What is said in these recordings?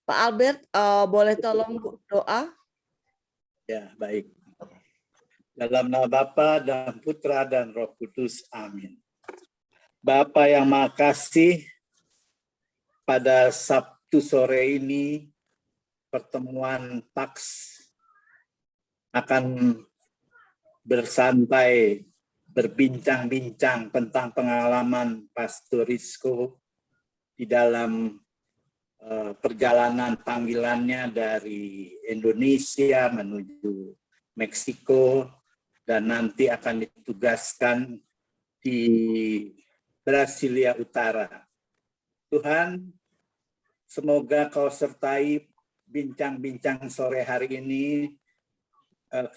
Pak Albert, boleh tolong doa? Ya, baik. Dalam nama Bapa dan Putra dan Roh Kudus. Amin. Bapa yang Maha Kasih, pada Sabtu sore ini pertemuan PAX akan bersantai, berbincang-bincang tentang pengalaman Pastor Rizko di dalam perjalanan panggilannya dari Indonesia menuju Meksiko dan nanti akan ditugaskan di Brasilia Utara. Tuhan, semoga Kau sertai bincang-bincang sore hari ini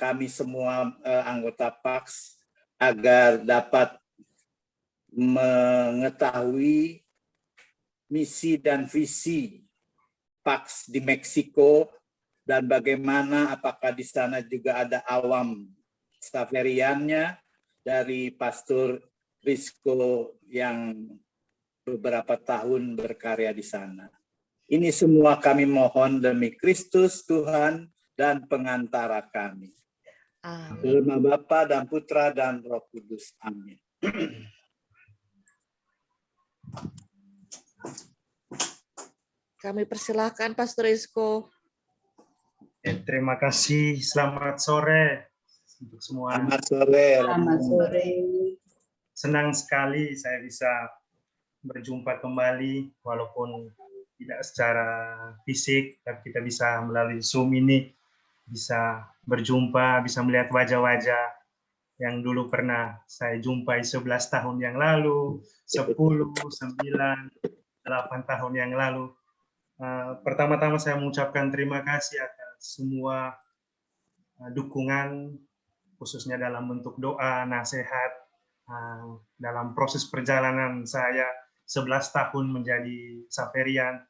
kami semua anggota PAX agar dapat mengetahui misi dan visi PAX di Meksiko dan bagaimana apakah di sana juga ada awam Xaveriannya dari Pastor Rizko yang beberapa tahun berkarya di sana. Ini semua kami mohon demi Kristus Tuhan dan pengantara kami. Dalam nama Bapa dan Putra dan Roh Kudus. Amin. Kami persilahkan Pastor Rizko. Terima kasih. Selamat sore untuk semua. Selamat sore. Selamat sore. Senang sekali saya bisa berjumpa kembali, walaupun tidak secara fisik, tapi kita bisa melalui Zoom ini bisa berjumpa, bisa melihat wajah-wajah yang dulu pernah saya jumpai 11 tahun yang lalu, 10, 9, 8 tahun yang lalu. Pertama-tama saya mengucapkan terima kasih atas semua dukungan, khususnya dalam bentuk doa, nasihat, dalam proses perjalanan saya 11 tahun menjadi Xaverian,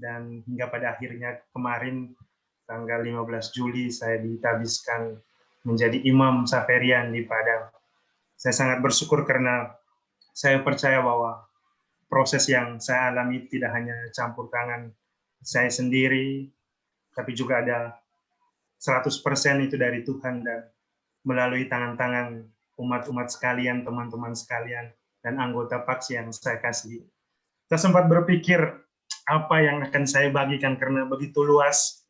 dan hingga pada akhirnya kemarin tanggal 15 Juli saya ditabiskan menjadi imam Xaverian di Padang. Saya sangat bersyukur karena saya percaya bahwa proses yang saya alami tidak hanya campur tangan saya sendiri, tapi juga ada 100% itu dari Tuhan dan melalui tangan-tangan umat-umat sekalian, teman-teman sekalian, dan anggota PAX yang saya kasih. Saya sempat berpikir apa yang akan saya bagikan karena begitu luas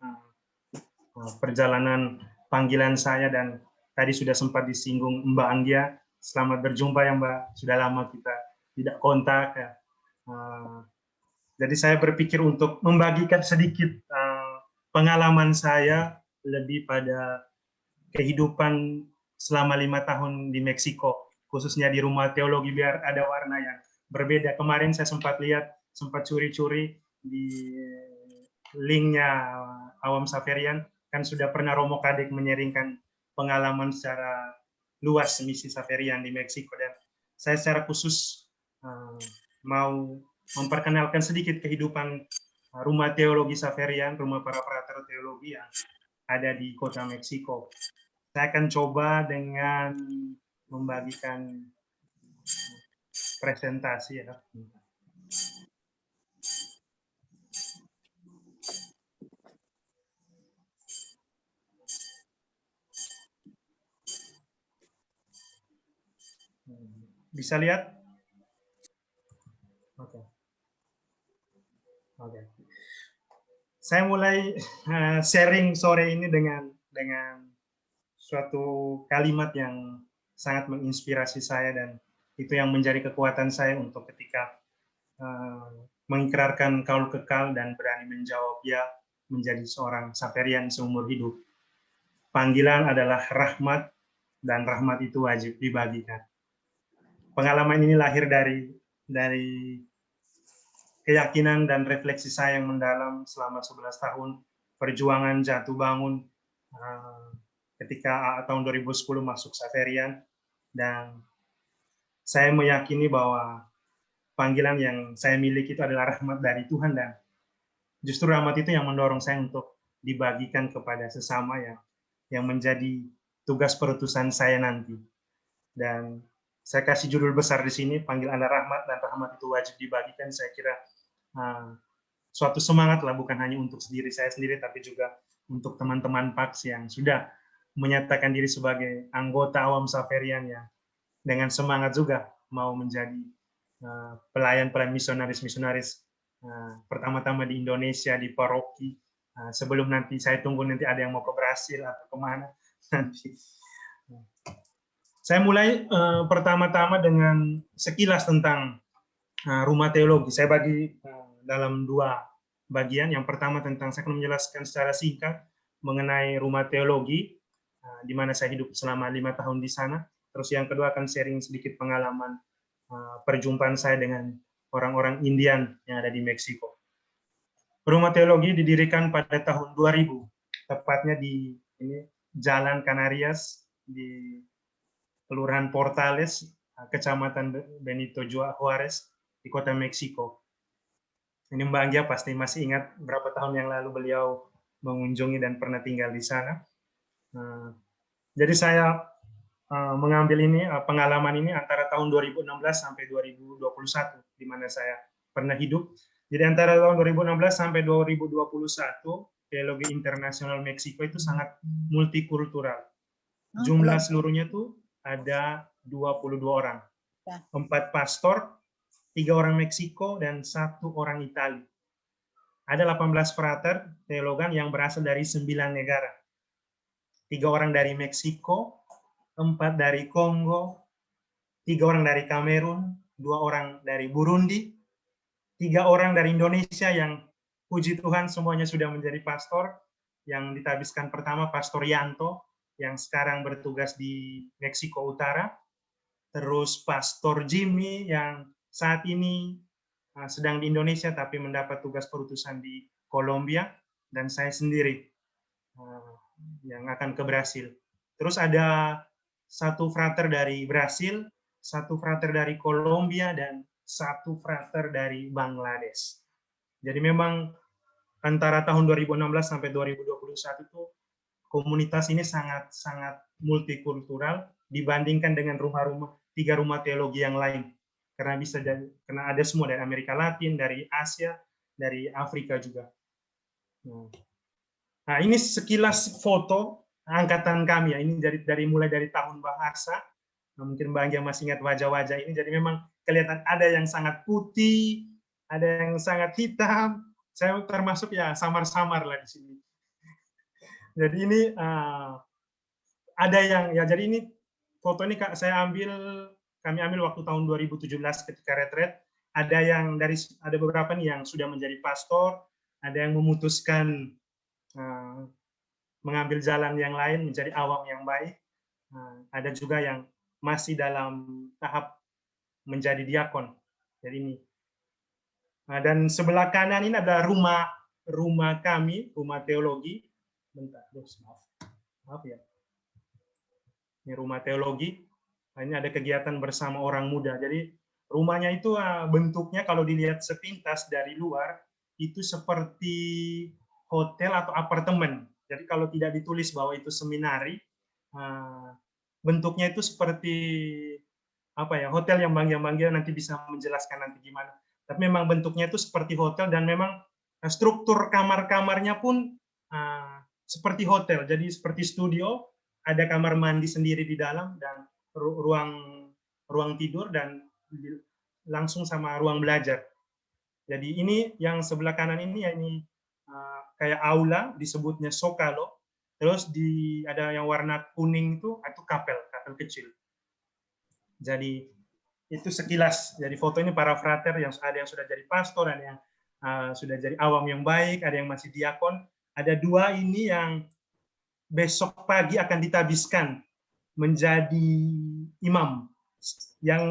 perjalanan panggilan saya, dan tadi sudah sempat disinggung Mbak Anggia. Selamat berjumpa ya Mbak, sudah lama kita tidak kontak ya. Jadi saya berpikir untuk membagikan sedikit pengalaman saya lebih pada kehidupan selama 5 tahun di Meksiko, khususnya di rumah teologi, biar ada warna yang berbeda. Kemarin saya sempat lihat, sempat curi-curi di linknya Awam Xaverian, kan sudah pernah Romo Kadek menyaringkan pengalaman secara luas misi Xaverian di Meksiko, dan saya secara khusus mau memperkenalkan sedikit kehidupan rumah teologi Xaverian, rumah para frater teologi yang ada di kota Meksiko. Saya akan coba dengan membagikan presentasi ya. Bisa lihat? Oke. Oke. Saya mulai sharing sore ini dengan suatu kalimat yang sangat menginspirasi saya, dan itu yang menjadi kekuatan saya untuk ketika mengikrarkan kaul kekal dan berani menjawab ya menjadi seorang Xaverian seumur hidup. Panggilan adalah rahmat, dan rahmat itu wajib dibagikan. Pengalaman ini lahir dari keyakinan dan refleksi saya yang mendalam selama 11 tahun perjuangan jatuh bangun ketika tahun 2010 masuk Xaverian, dan saya meyakini bahwa panggilan yang saya miliki itu adalah rahmat dari Tuhan, dan justru rahmat itu yang mendorong saya untuk dibagikan kepada sesama yang menjadi tugas perutusan saya nanti. Dan saya kasih judul besar di sini, panggilan adalah rahmat dan rahmat itu wajib dibagikan. Saya kira suatu semangat lah, bukan hanya untuk diri saya sendiri, tapi juga untuk teman-teman PAX yang sudah menyatakan diri sebagai anggota Awam Xaverian yang dengan semangat juga mau menjadi pelayan-pelayan misionaris-misionaris pertama-tama di Indonesia, di paroki. Sebelum nanti saya tunggu nanti ada yang mau ke Brasil atau kemana nanti. Saya mulai pertama-tama dengan sekilas tentang rumah teologi. Saya bagi dalam dua bagian. Yang pertama tentang saya akan menjelaskan secara singkat mengenai rumah teologi, di mana saya hidup selama 5 tahun di sana. Terus yang kedua akan sharing sedikit pengalaman perjumpaan saya dengan orang-orang Indian yang ada di Meksiko. Rumah teologi didirikan pada tahun 2000, tepatnya di Jalan Canarias di Kelurahan Portales, Kecamatan Benito Juárez di kota Meksiko. Ini Mbak Anggia pasti masih ingat berapa tahun yang lalu beliau mengunjungi dan pernah tinggal di sana. Jadi saya mengambil ini pengalaman ini antara tahun 2016 sampai 2021, di mana saya pernah hidup. Jadi antara tahun 2016 sampai 2021, teologi internasional Meksiko itu sangat multikultural. Jumlah seluruhnya tuh ada 22 orang. 4 pastor, 3 orang Meksiko, dan 1 orang Itali. Ada 18 frater teologan yang berasal dari 9 negara. 3 orang dari Meksiko, 4 dari Kongo, 3 orang dari Kamerun, 2 orang dari Burundi, 3 orang dari Indonesia yang puji Tuhan semuanya sudah menjadi pastor. Yang ditabiskan pertama Pastor Yanto yang sekarang bertugas di Meksiko Utara. Terus Pastor Jimmy yang saat ini sedang di Indonesia tapi mendapat tugas perutusan di Kolombia, dan saya sendiri yang akan ke Brasil. Terus ada 1 frater dari Brasil, 1 frater dari Kolombia, dan 1 frater dari Bangladesh. Jadi memang antara tahun 2016 sampai 2021 itu komunitas ini sangat multikultural dibandingkan dengan 3 rumah teologi yang lain. Karena ada semua dari Amerika Latin, dari Asia, dari Afrika juga. Nah, ini sekilas foto angkatan kami ya. Ini mulai dari tahun bahasa. Nah, mungkin Mbak Anggia masih ingat wajah-wajah ini. Jadi memang kelihatan ada yang sangat putih, ada yang sangat hitam. Saya termasuk ya samar-samar lah di sini. Jadi ini ada yang ya, jadi ini foto ini kami ambil waktu tahun 2017 ketika retret. Ada beberapa nih yang sudah menjadi pastor, ada yang memutuskan mengambil jalan yang lain menjadi awam yang baik. Ada juga yang masih dalam tahap menjadi diakon. Jadi ini. Dan sebelah kanan ini ada rumah kami, rumah teologi. Bentar, maaf ya. Ini rumah teologi. Ini ada kegiatan bersama orang muda. Jadi rumahnya itu bentuknya kalau dilihat sepintas dari luar itu seperti hotel atau apartemen. Jadi kalau tidak ditulis bahwa itu seminari, bentuknya itu seperti hotel yang Bang nanti bisa menjelaskan nanti gimana. Tapi memang bentuknya itu seperti hotel, dan memang struktur kamar-kamarnya pun seperti hotel. Jadi seperti studio, ada kamar mandi sendiri di dalam dan ruang tidur, dan langsung sama ruang belajar. Jadi ini yang sebelah kanan ini kayak aula, disebutnya Zocalo. Terus ada yang warna kuning itu kapel kecil. Jadi itu sekilas. Jadi foto ini para frater yang ada yang sudah jadi pastor, ada yang sudah jadi awam yang baik, ada yang masih diakon. Ada 2 ini yang besok pagi akan ditabiskan menjadi imam. Yang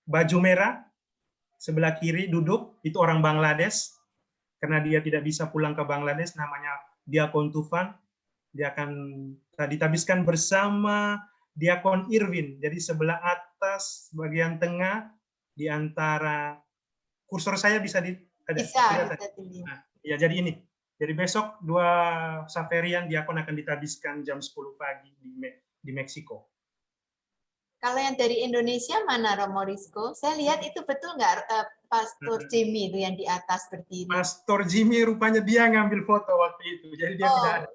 baju merah sebelah kiri duduk itu orang Bangladesh, karena dia tidak bisa pulang ke Bangladesh, namanya Diakon Tufan. Dia akan ditabiskan bersama Diakon Irwin. Jadi sebelah atas bagian tengah di antara kursor saya bisa bisa ya, jadi ini. Jadi besok 2 Xaverian diakon akan ditabiskan jam 10 pagi di Meksiko. Kalau yang dari Indonesia mana, Romo Rizko? Saya lihat itu betul nggak Pastor Jimmy itu yang di atas berdiri. Pastor Jimmy rupanya dia ngambil foto waktu itu, jadi dia tidak ada.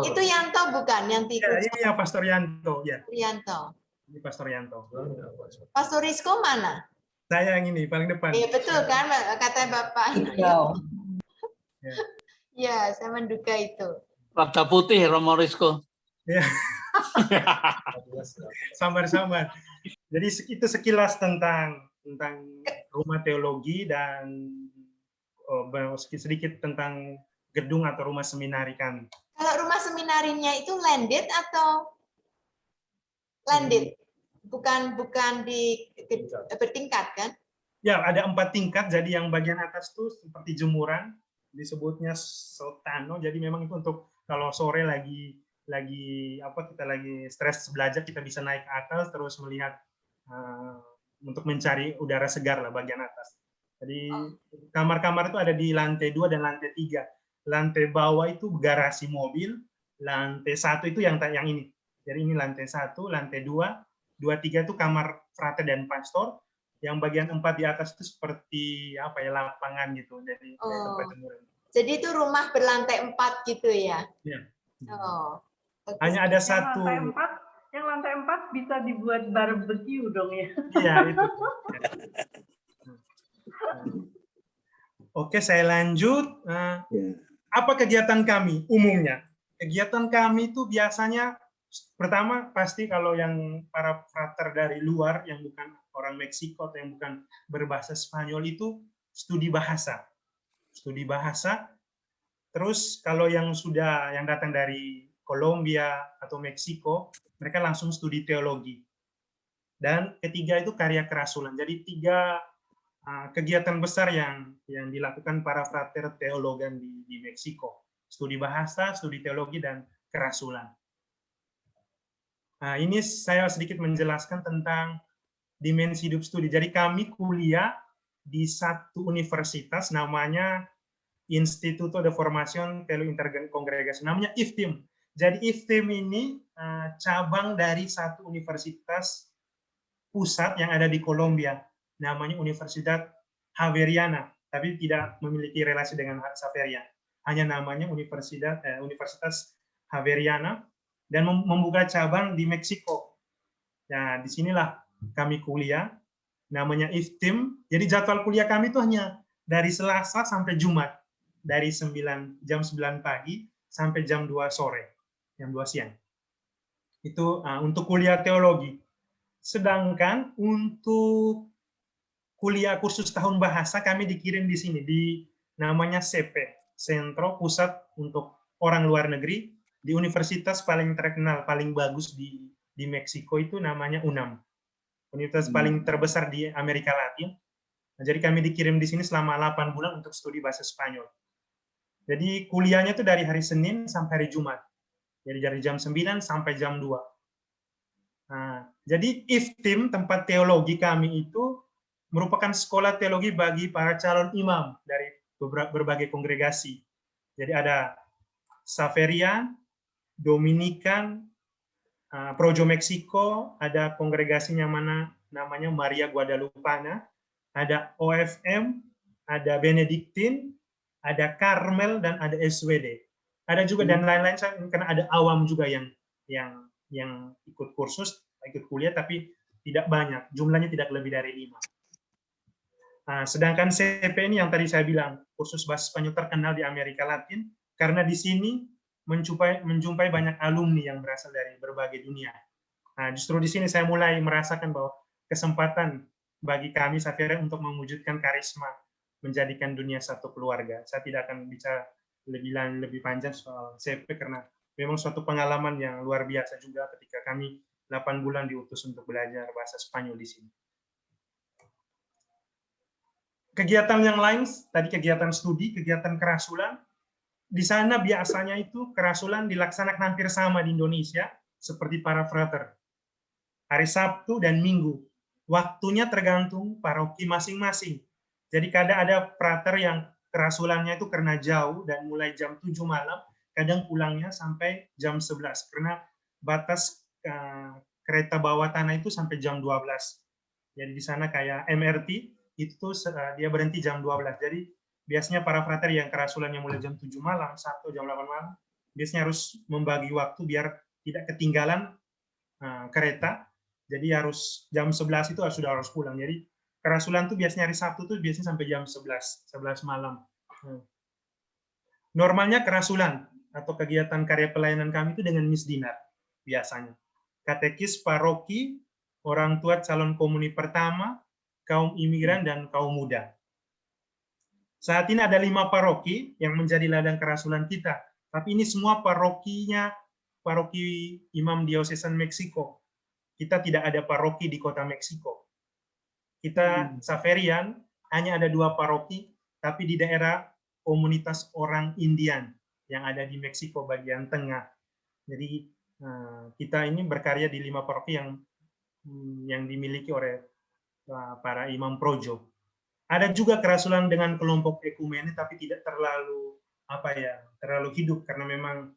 Itu Yanto bukan yang Ya, ikut ini ya Pastor Yanto, ya. Yanto. Ini Pastor Yanto. Pastor Rizko mana? Saya yang ini paling depan. Iya betul kan kata Bapak. Ya. Ya, saya menduga itu. Rada putih Romo Rizko. Ya. Samar-samar. Jadi itu sekilas tentang rumah teologi dan sedikit tentang gedung atau rumah seminari kami. Kalau rumah seminarinya itu landed atau landed? Bukan bertingkat kan? Ya, ada 4 tingkat. Jadi yang bagian atas tuh seperti jemuran, disebutnya sotano. Jadi memang itu untuk kalau sore lagi kita lagi stres belajar, kita bisa naik ke atas terus melihat untuk mencari udara segar lah bagian atas. Jadi kamar-kamar itu ada di lantai 2 dan lantai 3. Lantai bawah itu garasi mobil, lantai 1 itu yang ini. Jadi ini lantai 1, lantai 2, 2, 3 itu kamar frater dan pastor. Yang bagian 4 di atas itu seperti apa ya, lapangan gitu. Jadi tempat jemuran. Jadi itu rumah berlantai 4 gitu ya? Ya. Oh. Hanya ada satu. Yang lantai 4 bisa dibuat barbecue dong ya? Iya, itu. Oke, saya lanjut. Apa kegiatan kami umumnya? Kegiatan kami itu biasanya pertama pasti kalau yang para frater dari luar yang bukan orang Meksiko atau yang bukan berbahasa Spanyol itu studi bahasa. Studi bahasa. Terus kalau yang datang dari Kolombia atau Meksiko, mereka langsung studi teologi. Dan ketiga itu karya kerasulan. Jadi 3 kegiatan besar yang dilakukan para frater teologan di Meksiko. Studi bahasa, studi teologi, dan kerasulan. Nah, ini saya sedikit menjelaskan tentang dimensi hidup studi. Jadi kami kuliah di satu universitas namanya Instituto de Formación Teológica Intercongregasi, namanya IFTIM. Jadi IFTIM ini cabang dari satu universitas pusat yang ada di Kolombia, namanya Universidad Javeriana, tapi tidak memiliki relasi dengan Xavier. Hanya namanya Universitas Javeriana, dan membuka cabang di Meksiko. Nah, disinilah kami kuliah, namanya IFTIM. Jadi jadwal kuliah kami itu hanya dari Selasa sampai Jumat, dari jam 9 pagi sampai jam 2 sore, jam 2 siang. Itu untuk kuliah teologi. Sedangkan untuk kuliah kursus tahun bahasa kami dikirim di sini, di namanya CP, Sentro Pusat untuk Orang Luar Negeri, di universitas paling terkenal, paling bagus di Meksiko itu namanya UNAM. Universitas paling terbesar di Amerika Latin. Nah, jadi kami dikirim di sini selama 8 bulan untuk studi bahasa Spanyol. Jadi kuliahnya itu dari hari Senin sampai hari Jumat. Jadi dari jam 9 sampai jam 2. Nah, jadi IFTIM, tempat teologi kami itu merupakan sekolah teologi bagi para calon imam dari berbagai kongregasi. Jadi ada Xaverian, Dominikan, Projo Meksiko, ada kongregasinya namanya Maria Guadalupana, ada OFM, ada Benediktin, ada Karmel, dan ada SWD. Ada juga dan lain-lain, karena ada awam juga yang ikut kursus, ikut kuliah, tapi tidak banyak, jumlahnya tidak lebih dari 5. Nah, sedangkan CP ini yang tadi saya bilang, kursus bahasa Spanyol terkenal di Amerika Latin, karena di sini menjumpai banyak alumni yang berasal dari berbagai dunia. Nah, justru di sini saya mulai merasakan bahwa kesempatan bagi kami Xavier untuk mewujudkan karisma, menjadikan dunia satu keluarga. Saya tidak akan bicara lebih panjang soal CP karena memang suatu pengalaman yang luar biasa juga ketika kami 8 bulan diutus untuk belajar bahasa Spanyol di sini. Kegiatan yang lain, tadi kegiatan studi, kegiatan kerasulan, di sana biasanya itu kerasulan dilaksanakan hampir sama di Indonesia, seperti para frater. Hari Sabtu dan Minggu. Waktunya tergantung paroki masing-masing. Jadi kadang ada frater yang kerasulannya itu karena jauh dan mulai jam 7 malam, kadang pulangnya sampai jam 11. Karena batas kereta bawah tanah itu sampai jam 12. Jadi di sana kayak MRT, itu tuh dia berhenti jam 12. Jadi biasanya para frater yang kerasulannya mulai jam 7 malam, Sabtu jam 8 malam, biasanya harus membagi waktu biar tidak ketinggalan kereta. Jadi harus jam 11 itu sudah harus pulang. Jadi kerasulan tuh biasanya hari Sabtu tuh biasanya sampai jam 11 malam. Normalnya kerasulan atau kegiatan karya pelayanan kami itu dengan misdinar biasanya. Katekis paroki, orang tua calon komuni pertama, kaum imigran, dan kaum muda. Saat ini ada 5 paroki yang menjadi ladang kerasulan kita. Tapi ini semua parokinya, paroki Imam Diocesan Meksiko. Kita tidak ada paroki di kota Meksiko. Kita Xaverian hanya ada 2 paroki, tapi di daerah komunitas orang Indian yang ada di Meksiko bagian tengah. Jadi kita ini berkarya di 5 paroki yang dimiliki oleh para imam projo. Ada juga kerasulan dengan kelompok ekumene, tapi tidak terlalu terlalu hidup, karena memang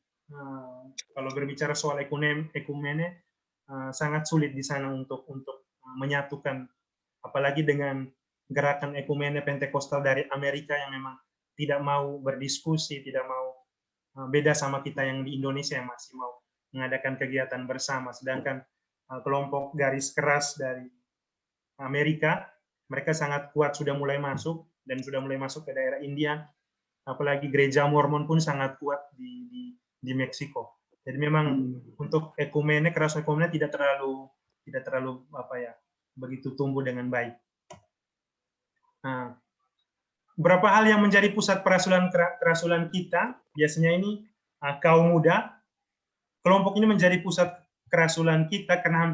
kalau berbicara soal ekumene sangat sulit di sana untuk menyatukan, apalagi dengan gerakan ekumene Pentekostal dari Amerika yang memang tidak mau berdiskusi, tidak mau beda sama kita yang di Indonesia yang masih mau mengadakan kegiatan bersama. Sedangkan kelompok garis keras dari Amerika, mereka sangat kuat, sudah mulai masuk ke daerah India. Apalagi gereja Mormon pun sangat kuat di Meksiko. Jadi memang untuk ekumene, kerasulan ekumene tidak terlalu begitu tumbuh dengan baik. Nah, berapa hal yang menjadi pusat kerasulan kita, biasanya ini kaum muda. Kelompok ini menjadi pusat kerasulan kita karena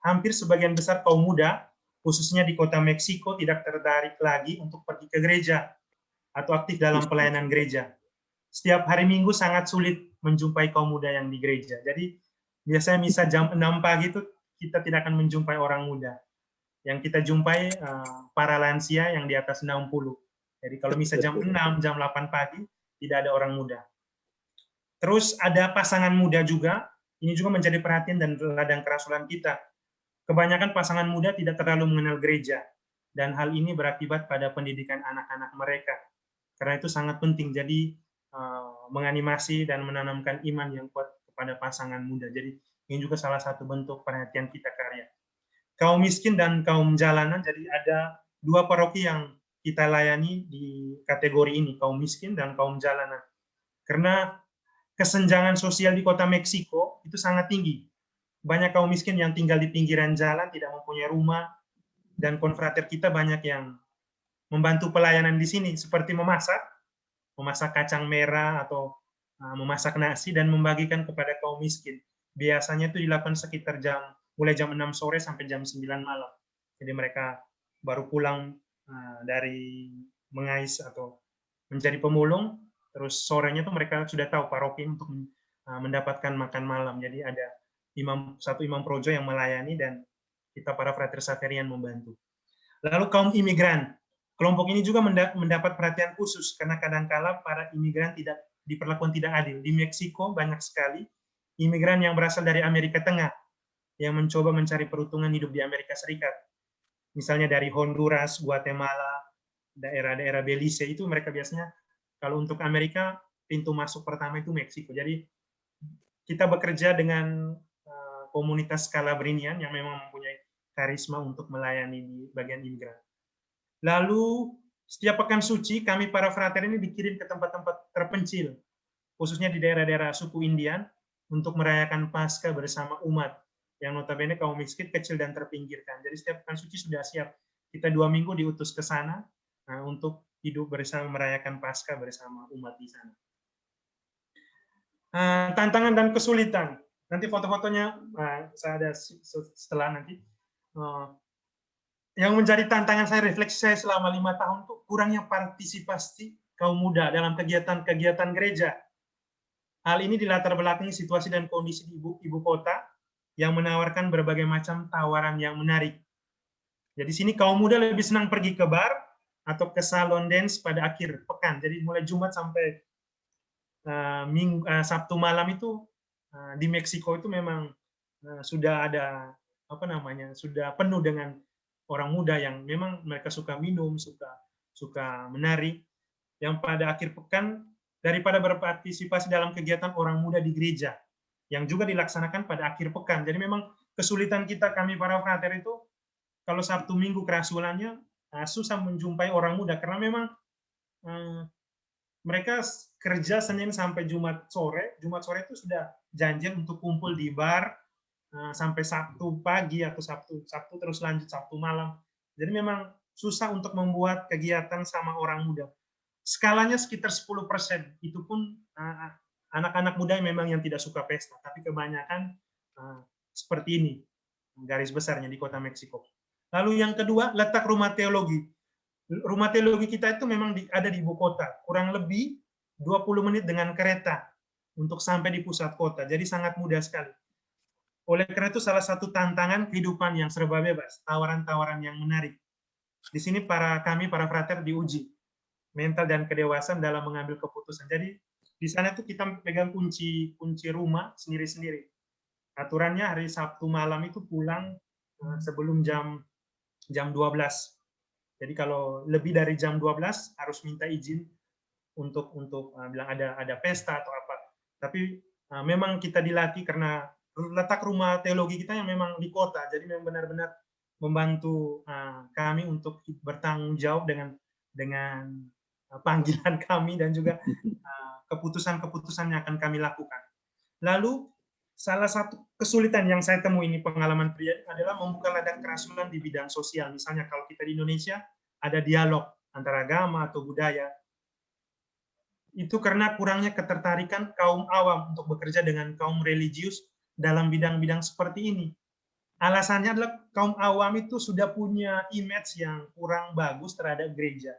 hampir sebagian besar kaum muda, khususnya di kota Meksiko, tidak tertarik lagi untuk pergi ke gereja atau aktif dalam pelayanan gereja. Setiap hari Minggu sangat sulit menjumpai kaum muda yang di gereja. Jadi biasanya misa jam 6 pagi itu kita tidak akan menjumpai orang muda. Yang kita jumpai para lansia yang di atas 60. Jadi kalau misa jam 6, jam 8 pagi, tidak ada orang muda. Terus ada pasangan muda juga, ini juga menjadi perhatian dan ladang kerasulan kita. Kebanyakan pasangan muda tidak terlalu mengenal gereja, dan hal ini berakibat pada pendidikan anak-anak mereka. Karena itu sangat penting, jadi menganimasi dan menanamkan iman yang kuat kepada pasangan muda. Jadi ini juga salah satu bentuk perhatian kita karya. Kaum miskin dan kaum jalanan, jadi ada 2 paroki yang kita layani di kategori ini, kaum miskin dan kaum jalanan. Karena kesenjangan sosial di kota Meksiko itu sangat tinggi. Banyak kaum miskin yang tinggal di pinggiran jalan, tidak mempunyai rumah, dan konfrater kita banyak yang membantu pelayanan di sini, seperti memasak kacang merah atau memasak nasi dan membagikan kepada kaum miskin. Biasanya itu dilakukan sekitar mulai jam 6 sore sampai jam 9 malam. Jadi mereka baru pulang dari mengais atau menjadi pemulung, terus sorenya tuh mereka sudah tahu paroki untuk mendapatkan makan malam. Jadi ada satu imam projo yang melayani dan kita para frater Xaverian membantu. Lalu kaum imigran, kelompok ini juga mendapat perhatian khusus karena kadangkala para imigran diperlakukan tidak adil. Di Meksiko banyak sekali imigran yang berasal dari Amerika Tengah yang mencoba mencari peruntungan hidup di Amerika Serikat. Misalnya dari Honduras, Guatemala, daerah-daerah Belize, itu mereka biasanya kalau untuk Amerika pintu masuk pertama itu Meksiko. Jadi kita bekerja dengan komunitas Calabrinian yang memang mempunyai karisma untuk melayani di bagian imigran. Lalu setiap pekan suci kami para frater ini dikirim ke tempat-tempat terpencil, khususnya di daerah-daerah suku Indian, untuk merayakan Paskah bersama umat yang notabene kaum miskin, kecil, dan terpinggirkan. Jadi setiap pekan suci sudah siap. Kita 2 minggu diutus ke sana untuk hidup bersama, merayakan Paskah bersama umat di sana. Tantangan dan kesulitan. Nanti foto-fotonya saya ada setelah nanti. Yang menjadi tantangan saya, refleksi saya selama 5 tahun itu kurangnya partisipasi kaum muda dalam kegiatan-kegiatan gereja. Hal ini dilatar belakangi situasi dan kondisi di ibu kota yang menawarkan berbagai macam tawaran yang menarik. Jadi sini kaum muda lebih senang pergi ke bar atau ke salon dance pada akhir pekan. Jadi mulai Jumat sampai Sabtu malam itu di Meksiko itu memang sudah ada sudah penuh dengan orang muda yang memang mereka suka minum, suka menari, yang pada akhir pekan daripada berpartisipasi dalam kegiatan orang muda di gereja yang juga dilaksanakan pada akhir pekan. Jadi memang kesulitan kita, kami para frater itu, kalau Sabtu Minggu kerasulannya susah menjumpai orang muda karena memang mereka kerja Senin sampai Jumat sore itu sudah janjian untuk kumpul di bar sampai Sabtu pagi atau Sabtu terus lanjut Sabtu malam. Jadi memang susah untuk membuat kegiatan sama orang muda. Skalanya sekitar 10%. Itu pun anak-anak muda yang memang yang tidak suka pesta, tapi kebanyakan seperti ini garis besarnya di kota Meksiko. Lalu yang kedua, letak rumah teologi. Rumah teologi kita itu memang ada di ibu kota, kurang lebih 20 menit dengan kereta untuk sampai di pusat kota. Jadi sangat mudah sekali. Oleh karena itu salah satu tantangan kehidupan yang serba bebas, tawaran-tawaran yang menarik. Di sini kami para frater diuji mental dan kedewasaan dalam mengambil keputusan. Jadi di sana itu kita pegang kunci rumah sendiri-sendiri. Aturannya hari Sabtu malam itu pulang sebelum jam 12. Jadi kalau lebih dari jam 12 harus minta izin untuk bilang ada pesta atau apa. Tapi memang kita dilatih karena letak rumah teologi kita yang memang di kota, jadi memang benar-benar membantu kami untuk bertanggung jawab dengan panggilan kami dan juga keputusan-keputusan yang akan kami lakukan. Lalu salah satu kesulitan yang saya temui ini pengalaman pribadi adalah membuka ladang kerasulan di bidang sosial. Misalnya kalau kita di Indonesia ada dialog antara agama atau budaya. Itu karena kurangnya ketertarikan kaum awam untuk bekerja dengan kaum religius dalam bidang-bidang seperti ini. Alasannya adalah kaum awam itu sudah punya image yang kurang bagus terhadap gereja.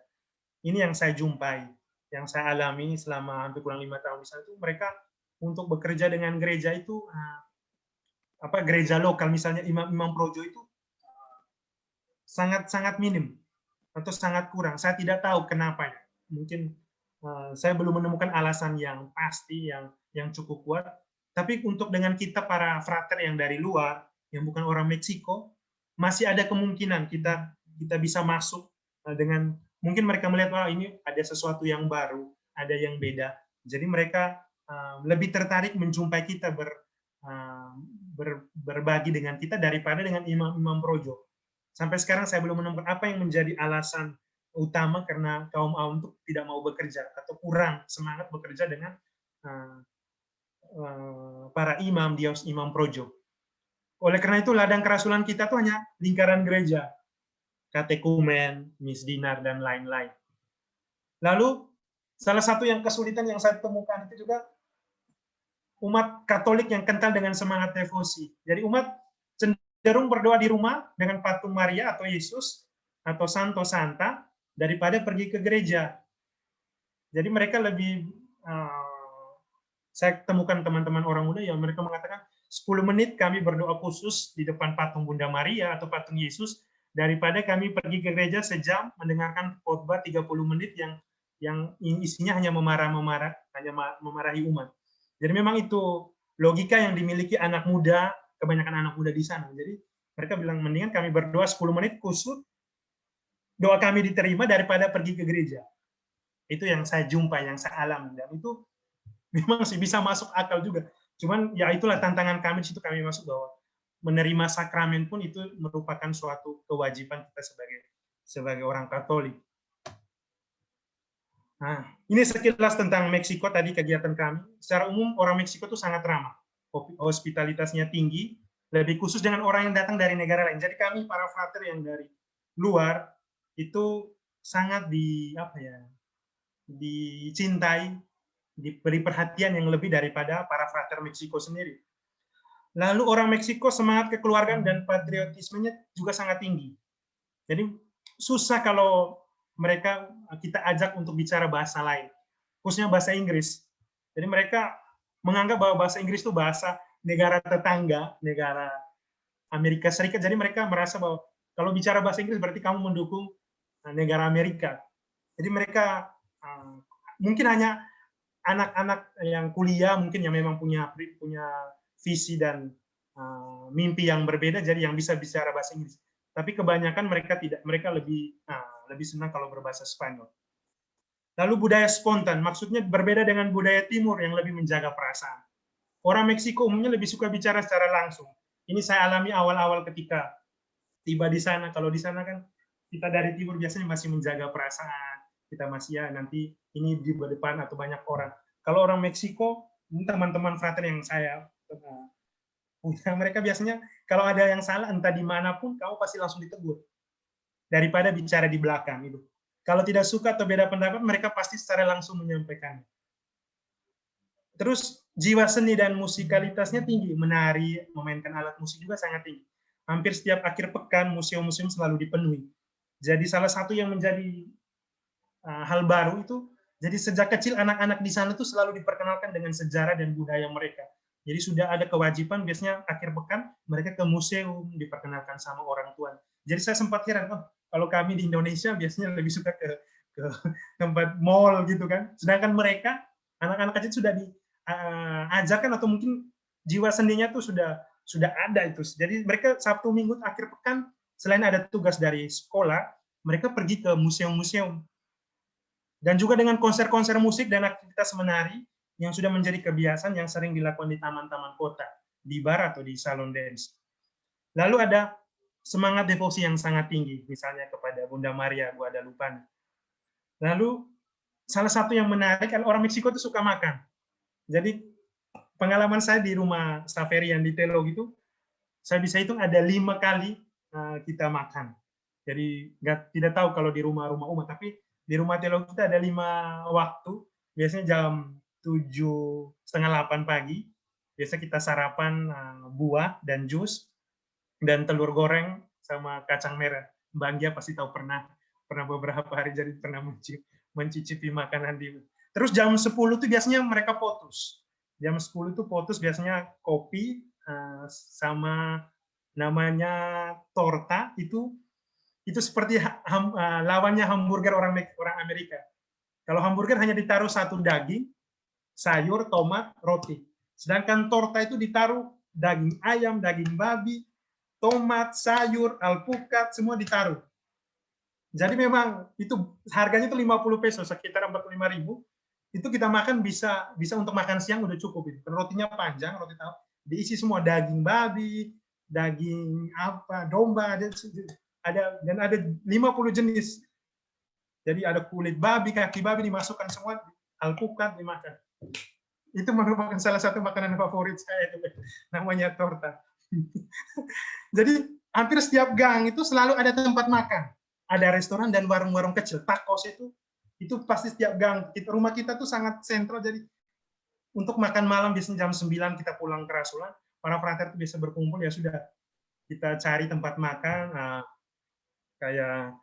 Ini yang saya jumpai, yang saya alami selama hampir kurang 5 tahun di sana itu mereka untuk bekerja dengan gereja itu gereja lokal misalnya imam projo itu sangat minim atau sangat kurang. Saya tidak tahu kenapa. Mungkin saya belum menemukan alasan yang pasti yang cukup kuat. Tapi untuk dengan kita para frater yang dari luar, yang bukan orang Meksiko, masih ada kemungkinan kita bisa masuk dengan mungkin mereka melihat wah ini ada sesuatu yang baru, ada yang beda. Jadi mereka lebih tertarik menjumpai kita berbagi dengan kita daripada dengan imam projo. Sampai sekarang saya belum menemukan apa yang menjadi alasan utama karena kaum awam itu tidak mau bekerja atau kurang semangat bekerja dengan para imam, imam projo. Oleh karena itu ladang kerasulan kita itu hanya lingkaran gereja, katekumen, misdinar, dan lain-lain. Lalu salah satu yang kesulitan yang saya temukan itu juga umat Katolik yang kental dengan semangat devosi. Jadi umat cenderung berdoa di rumah dengan patung Maria atau Yesus atau Santo Santa daripada pergi ke gereja. Jadi mereka lebih saya temukan teman-teman orang muda yang mereka mengatakan 10 menit kami berdoa khusus di depan patung Bunda Maria atau patung Yesus daripada kami pergi ke gereja sejam mendengarkan khotbah 30 menit yang isinya hanya memarahi umat. Jadi memang itu logika yang dimiliki anak muda, kebanyakan anak muda di sana. Jadi mereka bilang mendingan kami berdoa 10 menit khusus, doa kami diterima daripada pergi ke gereja. Itu yang saya jumpa, yang saya alami, dan itu memang sih bisa masuk akal juga. Cuman ya itulah tantangan kami, di situ kami masuk bahwa menerima sakramen pun itu merupakan suatu kewajiban kita sebagai orang Katolik. Nah, ini sekilas tentang Meksiko tadi kegiatan kami. Secara umum orang Meksiko itu sangat ramah, hospitalitasnya tinggi, lebih khusus dengan orang yang datang dari negara lain. Jadi kami para frater yang dari luar itu sangat dicintai, diberi perhatian yang lebih daripada para frater Meksiko sendiri. Lalu orang Meksiko semangat kekeluargaan dan patriotismenya juga sangat tinggi. Jadi susah kalau kita ajak untuk bicara bahasa lain, khususnya bahasa Inggris. Jadi mereka menganggap bahwa bahasa Inggris itu bahasa negara tetangga, negara Amerika Serikat. Jadi mereka merasa bahwa kalau bicara bahasa Inggris berarti kamu mendukung negara Amerika. Jadi mereka mungkin hanya anak-anak yang kuliah mungkin yang memang punya visi dan mimpi yang berbeda, jadi yang bisa bicara bahasa Inggris. tapi kebanyakan mereka tidak. Mereka lebih senang kalau berbahasa Spanyol. Lalu budaya spontan, maksudnya berbeda dengan budaya Timur yang lebih menjaga perasaan. Orang Meksiko umumnya lebih suka bicara secara langsung. Ini saya alami awal-awal ketika tiba di sana. Kalau di sana kan kita dari Timur biasanya masih menjaga perasaan. Kita masih ya nanti ini di depan atau banyak orang. Kalau orang Meksiko, teman-teman frater yang saya punya, mereka biasanya kalau ada yang salah entah dimanapun kamu pasti langsung ditegur daripada bicara di belakang itu. Kalau tidak suka atau beda pendapat, mereka pasti secara langsung menyampaikan. Terus jiwa seni dan musikalitasnya tinggi, menari, memainkan alat musik juga sangat tinggi. Hampir setiap akhir pekan museum-museum selalu dipenuhi. Jadi salah satu yang menjadi hal baru itu, jadi sejak kecil anak-anak di sana tuh selalu diperkenalkan dengan sejarah dan budaya mereka. Jadi sudah ada kewajiban biasanya akhir pekan mereka ke museum diperkenalkan sama orang tua. Jadi saya sempat heran, kalau kami di Indonesia biasanya lebih suka ke tempat mall gitu kan. Sedangkan mereka anak-anak kecil sudah diajarkan atau mungkin jiwa seninya tuh sudah ada itu. Jadi mereka Sabtu Minggu akhir pekan selain ada tugas dari sekolah, mereka pergi ke museum-museum. Dan juga dengan konser-konser musik dan aktivitas menari yang sudah menjadi kebiasaan yang sering dilakukan di taman-taman kota, di bar atau di salon dance. Lalu ada semangat devosi yang sangat tinggi, misalnya kepada Bunda Maria Guadalupe. Lalu salah satu yang menarik, orang Meksiko itu suka makan. Jadi pengalaman saya di rumah Xaverian di Telog itu, saya bisa hitung ada 5 kali kita makan. Jadi tidak tahu kalau di rumah-rumah umat, tapi di rumah Telog kita ada 5 waktu, biasanya jam 7:30-8 pagi, biasa kita sarapan buah dan jus, dan telur goreng sama kacang merah. Mbak Anggia pasti tahu pernah beberapa hari jadi pernah mencicipi makanan di. Terus jam 10 itu biasanya mereka potus. Jam 10 itu potus biasanya kopi sama namanya torta itu seperti lawannya hamburger orang Amerika. Kalau hamburger hanya ditaruh satu daging, sayur, tomat, roti. Sedangkan torta itu ditaruh daging ayam, daging babi, tomat, sayur, alpukat, semua ditaruh. Jadi memang itu harganya itu 50 peso, sekitar 45.000. Itu kita makan bisa untuk makan siang udah cukup itu. Rotinya panjang, roti tahu, diisi semua daging babi, daging domba, dan ada 50 jenis. Jadi ada kulit babi, kaki babi dimasukkan semua, alpukat dimakan. Itu merupakan salah satu makanan favorit saya itu, namanya torta. Jadi hampir setiap gang itu selalu ada tempat makan, ada restoran dan warung-warung kecil. Tacos itu pasti setiap gang. Rumah kita tuh sangat sentral, jadi untuk makan malam biasanya jam 9 kita pulang ke Rasulan, para frater itu bisa berkumpul, ya sudah kita cari tempat makan kayak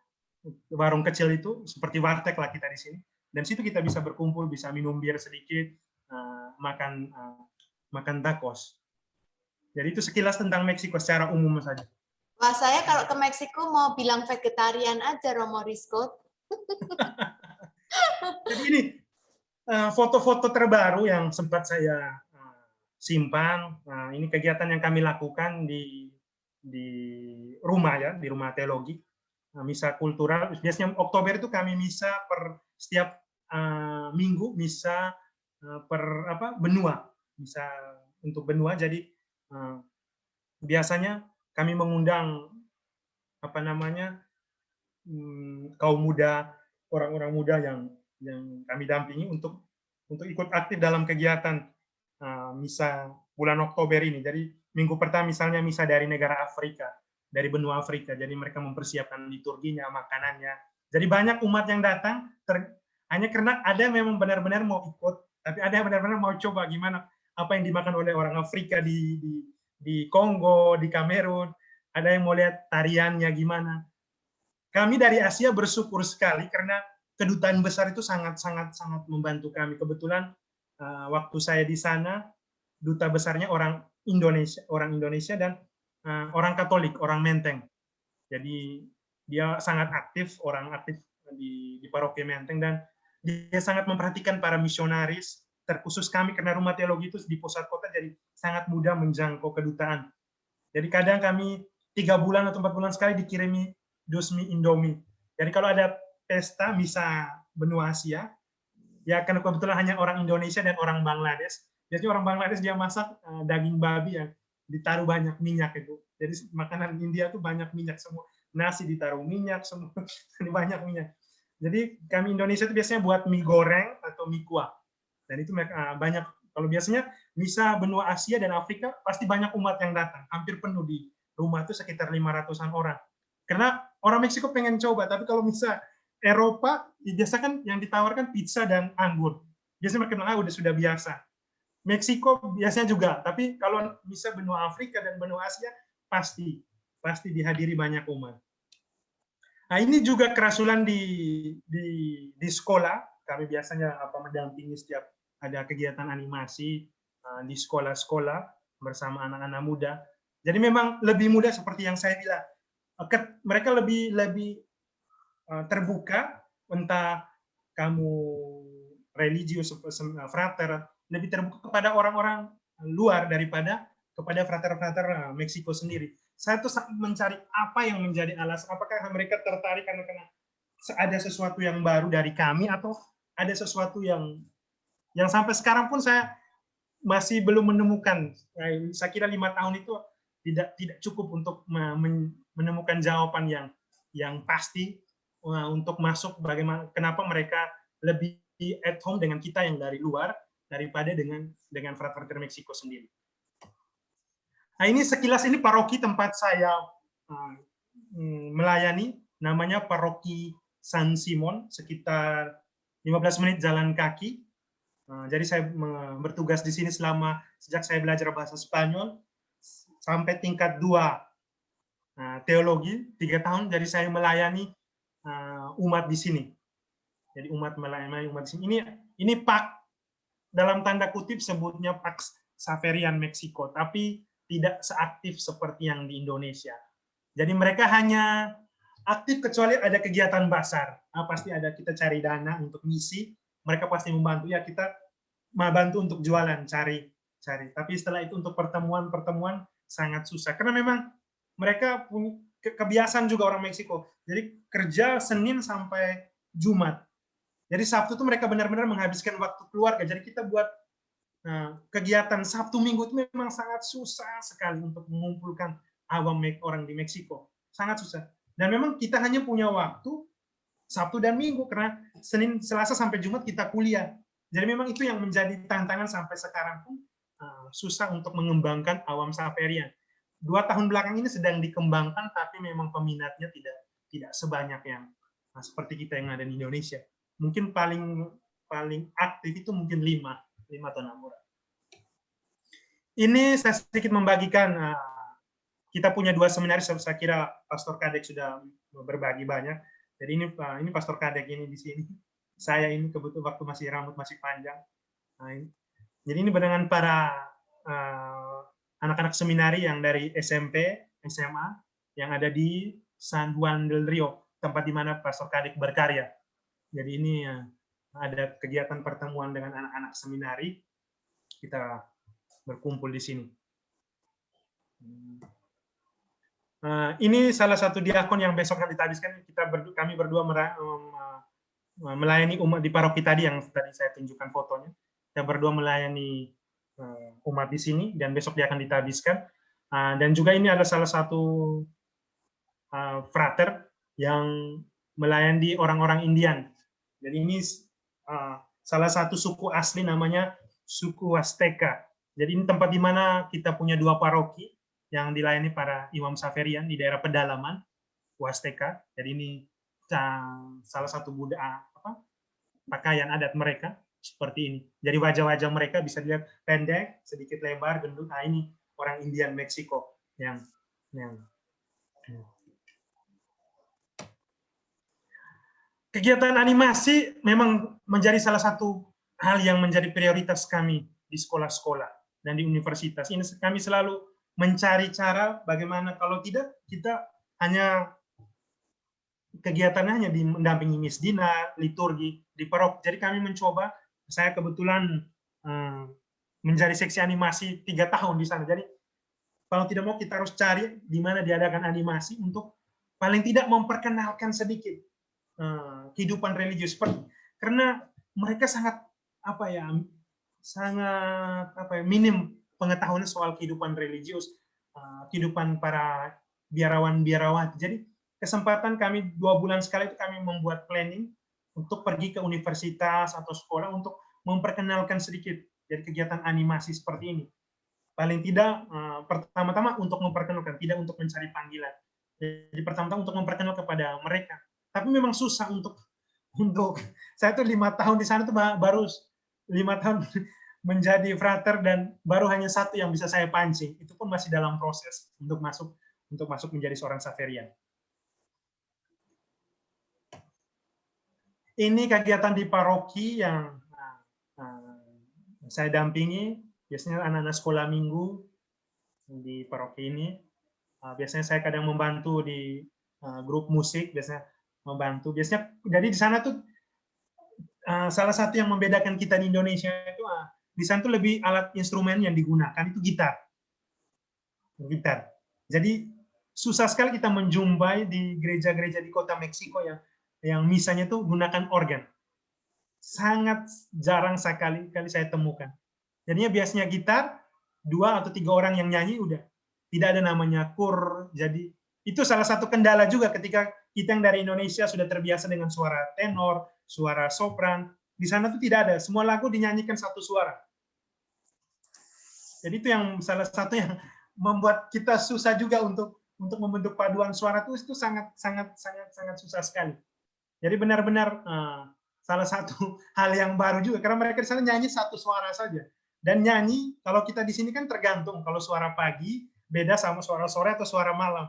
warung kecil itu seperti warteg lah kita di sini. Dan situ kita bisa berkumpul, bisa minum bir sedikit, makan tacos. Jadi itu sekilas tentang Meksiko secara umum saja. Wah, saya kalau ke Meksiko mau bilang vegetarian aja, Romo Rizko. Jadi ini foto-foto terbaru yang sempat saya simpan. Ini kegiatan yang kami lakukan di rumah ya, di rumah teologi. Misa kultural. Biasanya Oktober itu kami misa per setiap minggu, misa per benua, misa untuk benua. Jadi biasanya kami mengundang kaum muda, orang-orang muda yang kami dampingi untuk ikut aktif dalam kegiatan misa bulan Oktober ini. Jadi minggu pertama misalnya misa dari negara Afrika, dari benua Afrika. Jadi mereka mempersiapkan liturginya, makanannya. Jadi banyak umat yang datang hanya karena ada memang benar-benar mau ikut, tapi ada yang benar-benar mau coba gimana apa yang dimakan oleh orang Afrika di Kongo, di Kamerun. Ada yang mau lihat tariannya gimana. Kami dari Asia bersyukur sekali karena kedutaan besar itu sangat membantu kami. Kebetulan waktu saya di sana, duta besarnya orang Indonesia dan orang Katolik, orang Menteng. Jadi dia sangat aktif, orang aktif di paroki Menteng, dan dia sangat memperhatikan para misionaris, terkhusus kami karena rumah teologi itu di pusat kota, jadi sangat mudah menjangkau kedutaan. Jadi kadang kami 3 bulan atau 4 bulan sekali dikirimi dus mie Indomie. Jadi kalau ada pesta misa benua Asia, ya karena kebetulan hanya orang Indonesia dan orang Bangladesh. Biasanya orang Bangladesh dia masak daging babi yang ditaruh banyak minyak itu. Jadi makanan India tuh banyak minyak semua. Nasi ditaruh minyak semua, banyak minyak. Jadi kami Indonesia itu biasanya buat mie goreng atau mie kuah. Dan itu banyak. Kalau biasanya misa benua Asia dan Afrika pasti banyak umat yang datang. Hampir penuh di rumah itu sekitar 500-an orang. Karena orang Meksiko pengen coba, tapi kalau misa Eropa, biasa kan yang ditawarkan pizza dan anggur. Biasanya mereka bilang, sudah biasa. Meksiko biasanya juga, tapi kalau bisa benua Afrika dan benua Asia, pasti dihadiri banyak umat. Nah, ini juga kerasulan di sekolah. Kami biasanya mendampingi setiap ada kegiatan animasi di sekolah-sekolah bersama anak-anak muda. Jadi memang lebih mudah seperti yang saya bilang. Mereka lebih terbuka, entah kamu religius, frater, lebih terbuka kepada orang-orang luar daripada kepada frater-frater Meksiko sendiri. Saya tuh mencari apa yang menjadi alasan, apakah mereka tertarik karena ada sesuatu yang baru dari kami, atau ada sesuatu yang sampai sekarang pun saya masih belum menemukan. Saya kira 5 tahun itu tidak cukup untuk menemukan jawaban yang pasti untuk masuk bagaimana, kenapa mereka lebih at home dengan kita yang dari luar daripada dengan frater Meksiko sendiri. Nah, ini sekilas ini paroki tempat saya melayani, namanya Paroki San Simon, sekitar 15 menit jalan kaki. Jadi saya bertugas di sini sejak saya belajar bahasa Spanyol sampai tingkat 2 teologi 3 tahun. Jadi saya melayani umat di sini. Jadi melayani umat di sini. Ini Pak, dalam tanda kutip sebutnya Pax Xaverian Meksiko, tapi tidak seaktif seperti yang di Indonesia. Jadi mereka hanya aktif kecuali ada kegiatan basar. Pasti ada, kita cari dana untuk misi, mereka pasti membantu. Ya, kita membantu untuk jualan, cari. Tapi setelah itu untuk pertemuan sangat susah. Karena memang mereka punya kebiasaan juga orang Meksiko. Jadi kerja Senin sampai Jumat. Jadi Sabtu itu mereka benar-benar menghabiskan waktu keluarga. Jadi kita buat kegiatan Sabtu Minggu itu memang sangat susah sekali untuk mengumpulkan awam orang di Meksiko. Sangat susah. Dan memang kita hanya punya waktu Sabtu dan Minggu, karena Senin, Selasa sampai Jumat kita kuliah. Jadi memang itu yang menjadi tantangan sampai sekarang pun, susah untuk mengembangkan awam Xaverian. 2 tahun belakang ini sedang dikembangkan, tapi memang peminatnya tidak sebanyak yang seperti kita yang ada di Indonesia. Mungkin paling aktif itu mungkin 5 atau 6 orang. Ini saya sedikit membagikan, kita punya 2 seminaris, saya kira Pastor Kadek sudah berbagi banyak. Jadi ini Pastor Kadek ini di sini. Saya ini kebetulan waktu rambut masih panjang. Jadi ini dengan para anak-anak seminari yang dari SMP, SMA, yang ada di San Juan del Rio, tempat di mana Pastor Kadek berkarya. Jadi ini ada kegiatan pertemuan dengan anak-anak seminari, kita berkumpul di sini. Ini salah satu diakon yang besok akan ditabiskan. Kami berdua melayani umat di paroki tadi yang tadi saya tunjukkan fotonya. Kita berdua melayani umat di sini dan besok dia akan ditabiskan. Dan juga ini ada salah satu frater yang melayani orang-orang Indian. Jadi ini salah satu suku asli, namanya suku Azteca. Jadi ini tempat di mana kita punya 2 paroki yang dilayani para imam Xaverian di daerah pedalaman Azteca. Jadi ini salah satu budaya pakaian adat mereka seperti ini. Jadi wajah-wajah mereka bisa dilihat pendek, sedikit lebar, gendut. Ini orang Indian Meksiko yang kegiatan animasi memang menjadi salah satu hal yang menjadi prioritas kami di sekolah-sekolah dan di universitas. Ini kami selalu mencari cara bagaimana, kalau tidak kita hanya kegiatannya hanya mendampingi misdina, liturgi di paroki. Jadi kami mencoba, saya kebetulan menjadi seksi animasi 3 tahun di sana. Jadi kalau tidak mau kita harus cari di mana diadakan animasi untuk paling tidak memperkenalkan sedikit kehidupan religius, karena mereka sangat minim pengetahuan soal kehidupan religius, kehidupan para biarawan-biarawati. Jadi kesempatan kami 2 bulan sekali itu kami membuat planning untuk pergi ke universitas atau sekolah untuk memperkenalkan sedikit dari kegiatan animasi seperti ini. Paling tidak pertama-tama untuk memperkenalkan, tidak untuk mencari panggilan. Jadi pertama-tama untuk memperkenalkan kepada mereka. Tapi memang susah untuk saya tuh 5 tahun di sana tuh baru 5 tahun menjadi frater dan baru hanya 1 yang bisa saya pancing. Itu pun masih dalam proses untuk masuk menjadi seorang Xaverian. Ini kegiatan di paroki yang saya dampingi. Biasanya anak-anak sekolah minggu di paroki ini. Biasanya saya kadang membantu di grup musik, biasanya membantu. Biasanya jadi di sana tuh salah satu yang membedakan kita di Indonesia itu di sana tuh lebih alat instrumen yang digunakan itu gitar. Jadi susah sekali kita menjumpai di gereja-gereja di kota Meksiko yang misalnya tuh gunakan organ. Sangat jarang sekali saya temukan. Jadinya biasanya gitar 2 atau 3 orang yang nyanyi udah. Tidak ada namanya kur. Jadi itu salah satu kendala juga ketika kita yang dari Indonesia sudah terbiasa dengan suara tenor, suara sopran. Di sana tuh tidak ada. Semua lagu dinyanyikan satu suara. Jadi itu yang salah satu yang membuat kita susah juga untuk membentuk paduan suara itu sangat susah sekali. Jadi benar-benar salah satu hal yang baru juga karena mereka di sana nyanyi satu suara saja. Dan nyanyi kalau kita di sini kan tergantung kalau suara pagi beda sama suara sore atau suara malam.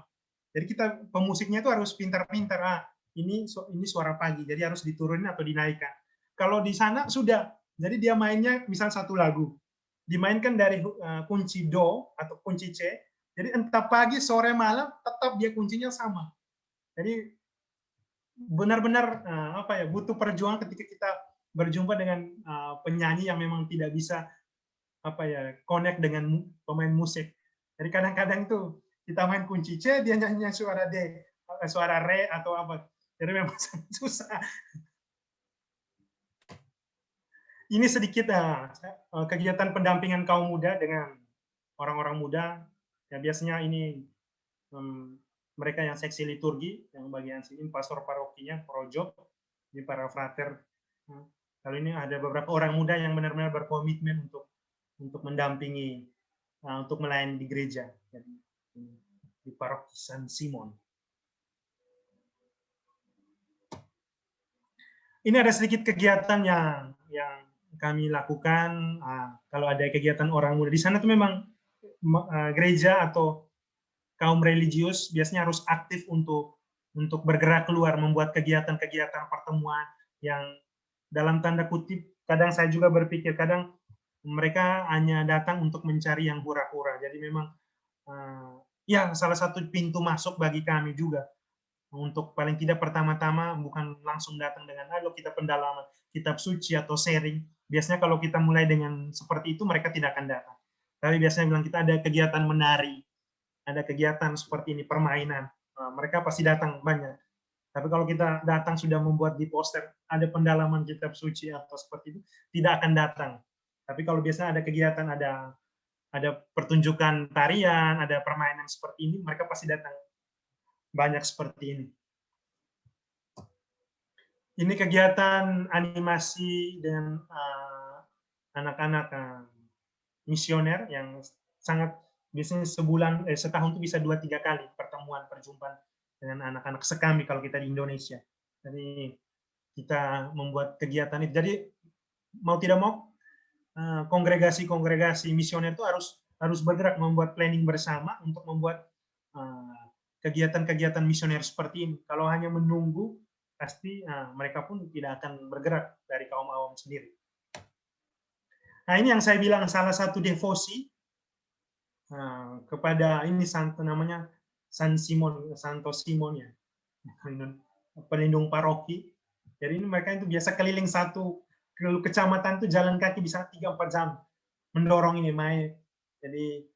Jadi kita pemusiknya itu harus pintar-pintar. Ini suara pagi, jadi harus diturunin atau dinaikkan. Kalau di sana sudah, jadi dia mainnya misal satu lagu, dimainkan dari kunci do atau kunci C. Jadi entah pagi, sore, malam tetap dia kuncinya sama. Jadi benar-benar butuh perjuangan ketika kita berjumpa dengan penyanyi yang memang tidak bisa connect dengan pemain musik. Jadi kadang-kadang itu kita main kunci C, dia nyanyi suara D, suara re atau apa. Jadi memang susah. Ini sedikit kegiatan pendampingan kaum muda dengan orang-orang muda. Ya biasanya ini mereka yang seksi liturgi, yang bagian sini pastor parokinya, projo, ini para frater. Kali ini ada beberapa orang muda yang benar-benar berkomitmen untuk mendampingi, untuk melayani di gereja, di paroki San Simon. Ini ada sedikit kegiatan yang kami lakukan. Kalau ada kegiatan orang muda di sana, itu memang gereja atau kaum religius biasanya harus aktif untuk bergerak keluar, membuat kegiatan-kegiatan pertemuan yang dalam tanda kutip, kadang saya juga berpikir, kadang mereka hanya datang untuk mencari yang hura-hura. Jadi memang ya salah satu pintu masuk bagi kami juga. Untuk paling tidak pertama-tama bukan langsung datang dengan kita pendalaman kitab suci atau sharing. Biasanya kalau kita mulai dengan seperti itu mereka tidak akan datang. Tapi biasanya bilang kita ada kegiatan menari, ada kegiatan seperti ini permainan. Mereka pasti datang banyak. Tapi kalau kita datang sudah membuat di poster ada pendalaman kitab suci atau seperti itu tidak akan datang. Tapi kalau biasanya ada kegiatan, ada pertunjukan tarian, ada permainan seperti ini, mereka pasti datang. Banyak seperti ini. Ini kegiatan animasi dengan anak-anak misioner yang sangat biasanya setahun itu bisa 2-3 kali perjumpaan dengan anak-anak sekami kalau kita di Indonesia. Jadi kita membuat kegiatan itu. Jadi mau tidak mau kongregasi misioner itu harus bergerak membuat planning bersama untuk membuat kegiatan-kegiatan misioner seperti ini. Kalau hanya menunggu, pasti mereka pun tidak akan bergerak dari kaum awam sendiri. Nah ini yang saya bilang salah satu devosi kepada ini namanya Santo Simon ya, pelindung paroki. Jadi ini mereka itu biasa keliling satu kecamatan itu jalan kaki bisa 3-4 jam mendorong ini main. Jadi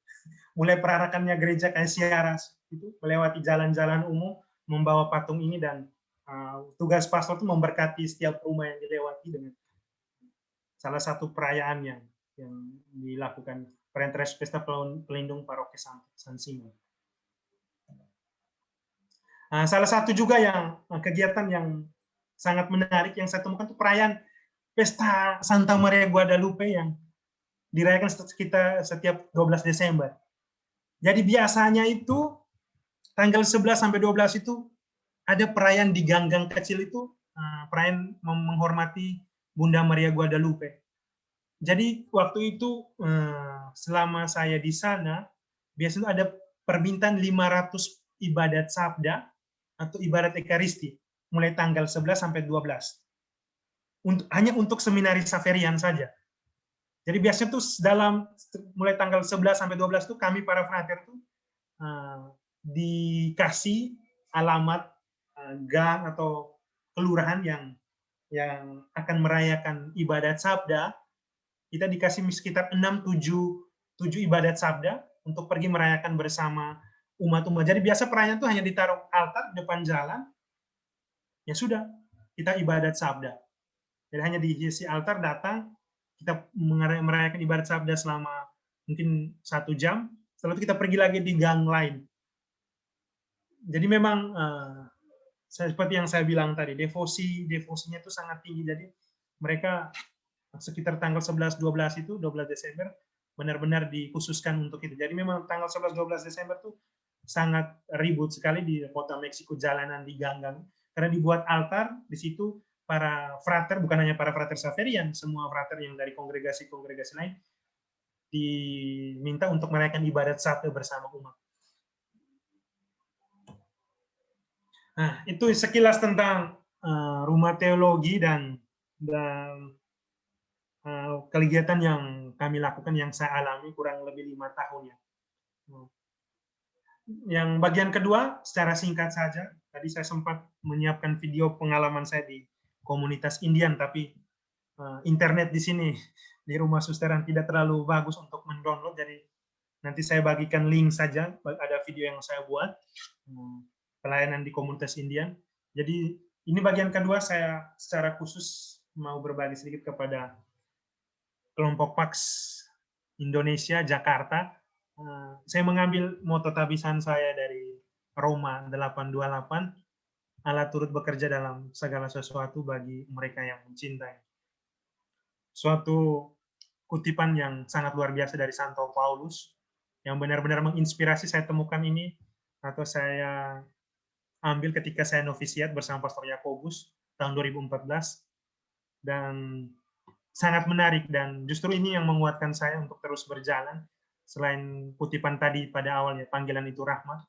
mulai perarakannya gereja kayak siaran itu melewati jalan-jalan umum membawa patung ini, dan tugas pastor itu memberkati setiap rumah yang dilewati dengan salah satu perayaan yang dilakukan, perayaan Pesta Pelindung Paroki San Simon. Salah satu juga yang kegiatan yang sangat menarik yang saya temukan itu perayaan Pesta Santa Maria Guadalupe yang dirayakan setiap 12 Desember. Jadi biasanya itu tanggal 11 sampai 12 itu ada perayaan di gang-gang kecil itu, perayaan menghormati Bunda Maria Guadalupe. Jadi waktu itu selama saya di sana biasanya ada permintaan 500 ibadat sabda atau ibadat ekaristi mulai tanggal 11 sampai 12. Hanya untuk seminaris Xaverian saja. Jadi biasanya tuh mulai tanggal 11 sampai 12 itu kami para frater tuh dikasih alamat gang atau kelurahan yang akan merayakan ibadat sabda. Kita dikasih sekitar 6-7 ibadat sabda untuk pergi merayakan bersama umat-umat. Jadi biasa perayaan itu hanya ditaruh altar di depan jalan, ya sudah, kita ibadat sabda. Jadi hanya diisi altar, datang, kita merayakan ibadat sabda selama mungkin 1 jam, setelah itu kita pergi lagi di gang lain. Jadi memang seperti yang saya bilang tadi, devosinya itu sangat tinggi. Jadi mereka sekitar tanggal 11-12 itu, 12 Desember, benar-benar dikhususkan untuk itu. Jadi memang tanggal 11-12 Desember itu sangat ribut sekali di kota Meksiko, jalanan di gang-gang. Karena dibuat altar, di situ para frater, bukan hanya para frater Xaverian, semua frater yang dari kongregasi-kongregasi lain, diminta untuk merayakan ibadat sabda bersama umat. Nah, itu sekilas tentang rumah teologi dan kegiatan yang kami lakukan, yang saya alami kurang lebih 5 tahun ya. Yang bagian kedua, secara singkat saja, tadi saya sempat menyiapkan video pengalaman saya di komunitas Indian, tapi internet di sini di rumah susteran tidak terlalu bagus untuk mendownload, jadi nanti saya bagikan link saja, ada video yang saya buat pelayanan di komunitas Indian. Jadi ini bagian kedua, saya secara khusus mau berbagi sedikit kepada kelompok Pax Indonesia Jakarta. Saya mengambil moto tabisan saya dari Roma 8:28, Allah turut bekerja dalam segala sesuatu bagi mereka yang mencintai. Suatu kutipan yang sangat luar biasa dari Santo Paulus, yang benar-benar menginspirasi. Saya temukan ini, atau saya ambil ketika saya novisiat bersama Pastor Yakobus tahun 2014, dan sangat menarik, dan justru ini yang menguatkan saya untuk terus berjalan. Selain kutipan tadi pada awalnya, panggilan itu rahmat,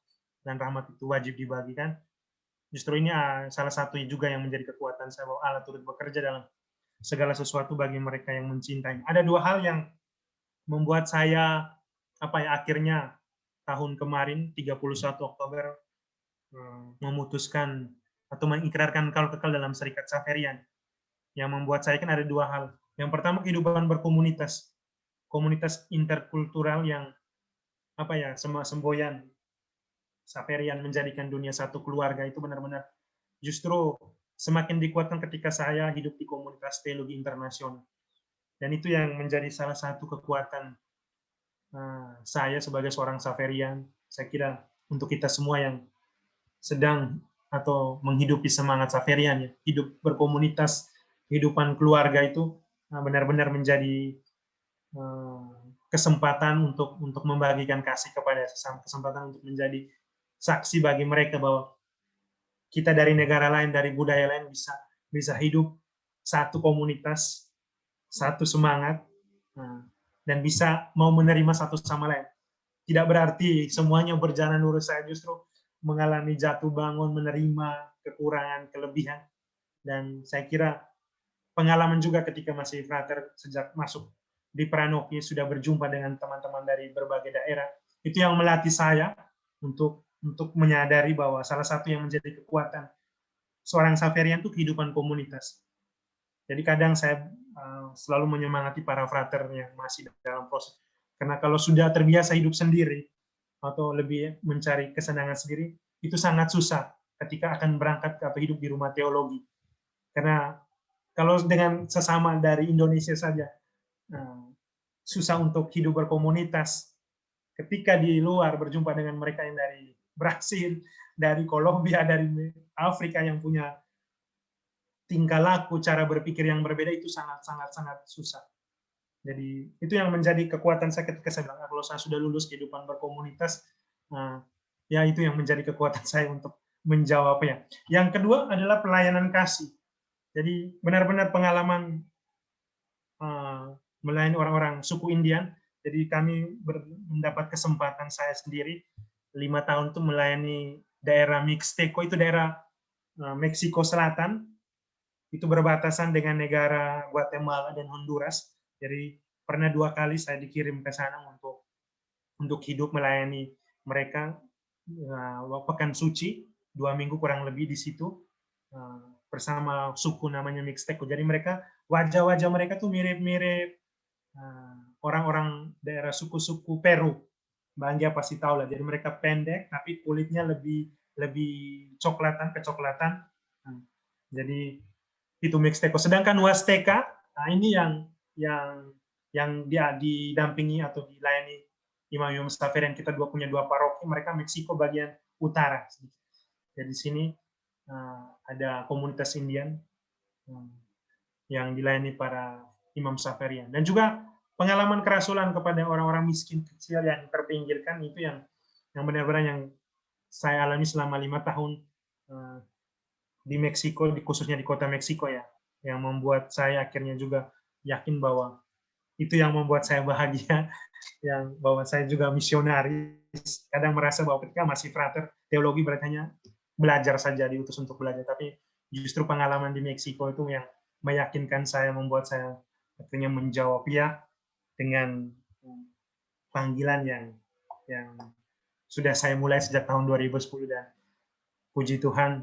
dan rahmat itu wajib dibagikan. Justru ini salah satunya juga yang menjadi kekuatan saya, bahwa Allah turut bekerja dalam segala sesuatu bagi mereka yang mencintai. Ada 2 hal yang membuat saya akhirnya tahun kemarin 31 Oktober memutuskan atau mengikrarkan kalau kekal dalam Serikat Xaverian. Yang membuat saya kan ada 2 hal. Yang pertama, kehidupan berkomunitas, komunitas interkultural yang semboyan Xaverian menjadikan dunia satu keluarga, itu benar-benar justru semakin dikuatkan ketika saya hidup di komunitas teologi internasional. Dan itu yang menjadi salah satu kekuatan saya sebagai seorang Xaverian. Saya kira untuk kita semua yang sedang atau menghidupi semangat Xaverian, ya, hidup berkomunitas, kehidupan keluarga itu benar-benar menjadi kesempatan untuk membagikan kasih kepada sesama, kesempatan untuk menjadi saksi bagi mereka bahwa kita dari negara lain, dari budaya lain bisa hidup satu komunitas, satu semangat, dan bisa mau menerima satu sama lain. Tidak berarti semuanya berjalan lurus. Saya justru mengalami jatuh bangun, menerima kekurangan, kelebihan, dan saya kira pengalaman juga ketika masih frater, sejak masuk di Pranoki sudah berjumpa dengan teman-teman dari berbagai daerah. Itu yang melatih saya untuk menyadari bahwa salah satu yang menjadi kekuatan seorang Xaverian itu kehidupan komunitas. Jadi kadang saya selalu menyemangati para frater yang masih dalam proses Karena kalau sudah terbiasa hidup sendiri atau lebih mencari kesenangan sendiri, itu sangat susah ketika akan berangkat atau hidup di rumah teologi. Karena kalau dengan sesama dari Indonesia saja, susah untuk hidup berkomunitas. Ketika di luar berjumpa dengan mereka yang dari Brasil, dari Kolombia, dari Afrika yang punya tingkah laku, cara berpikir yang berbeda, itu sangat susah. Jadi itu yang menjadi kekuatan saya ketika saya bilang, kalau saya sudah lulus kehidupan berkomunitas, ya itu yang menjadi kekuatan saya untuk menjawabnya. Yang kedua adalah pelayanan kasih. Jadi benar-benar pengalaman melayani orang-orang suku Indian. Jadi kami mendapat kesempatan, saya sendiri 5 tahun itu melayani daerah Mixteco, itu daerah Meksiko Selatan, itu berbatasan dengan negara Guatemala dan Honduras. Jadi pernah 2 kali saya dikirim ke sana untuk hidup melayani mereka pekan suci 2 minggu kurang lebih di situ bersama suku namanya Mixteco. Jadi mereka wajah-wajah mereka tuh mirip-mirip orang-orang daerah suku-suku Peru. Mbak Anggia pasti tahu lah. Jadi mereka pendek tapi kulitnya lebih kecoklatan. Jadi itu Mixteco. Sedangkan Huasteca, ini yang dia didampingi atau dilayani Imam Mustafir, yang kita punya 2 paroki, mereka Meksiko bagian utara. Jadi di sini ada komunitas Indian yang dilayani para Imam Safarian. Dan juga pengalaman kerasulan kepada orang-orang miskin kecil yang terpinggirkan, itu yang benar-benar yang saya alami selama 5 tahun di Meksiko, khususnya di kota Meksiko ya, yang membuat saya akhirnya juga yakin bahwa itu yang membuat saya bahagia, yang bahwa saya juga misionaris. Kadang merasa bahwa ketika masih frater teologi berarti hanya belajar saja, diutus untuk belajar, tapi justru pengalaman di Meksiko itu yang meyakinkan saya, membuat saya akhirnya menjawab ya dengan panggilan yang sudah saya mulai sejak tahun 2010, dan puji Tuhan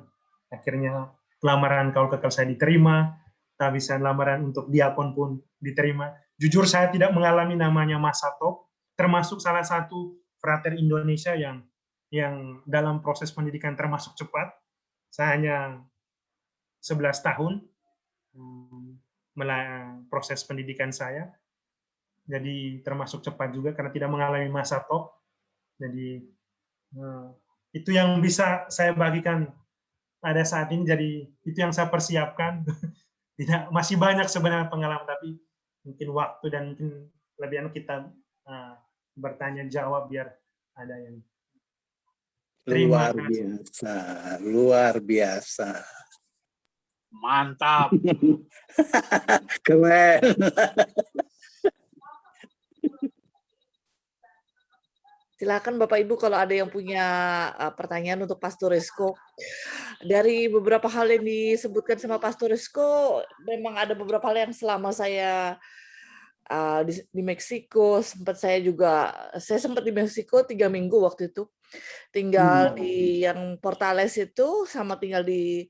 akhirnya lamaran kaul kekal saya diterima, tabisan lamaran untuk diakon pun diterima. Jujur saya tidak mengalami namanya masa top, termasuk salah satu frater Indonesia yang dalam proses pendidikan termasuk cepat. Saya hanya 11 tahun proses pendidikan saya, jadi termasuk cepat juga karena tidak mengalami masa top. Jadi itu yang bisa saya bagikan pada saat ini. Jadi itu yang saya persiapkan. Tidak, masih banyak sebenarnya pengalaman, tapi mungkin waktu dan mungkin lebih kita bertanya jawab biar ada yang terima. Luar biasa. Mantap. Keren. Silakan Bapak Ibu kalau ada yang punya pertanyaan untuk Pastor Rizko. Dari beberapa hal yang disebutkan sama Pastor Rizko, memang ada beberapa hal yang selama saya di Meksiko, saya sempat di Meksiko 3 minggu waktu itu. Tinggal di yang Portales itu, sama tinggal di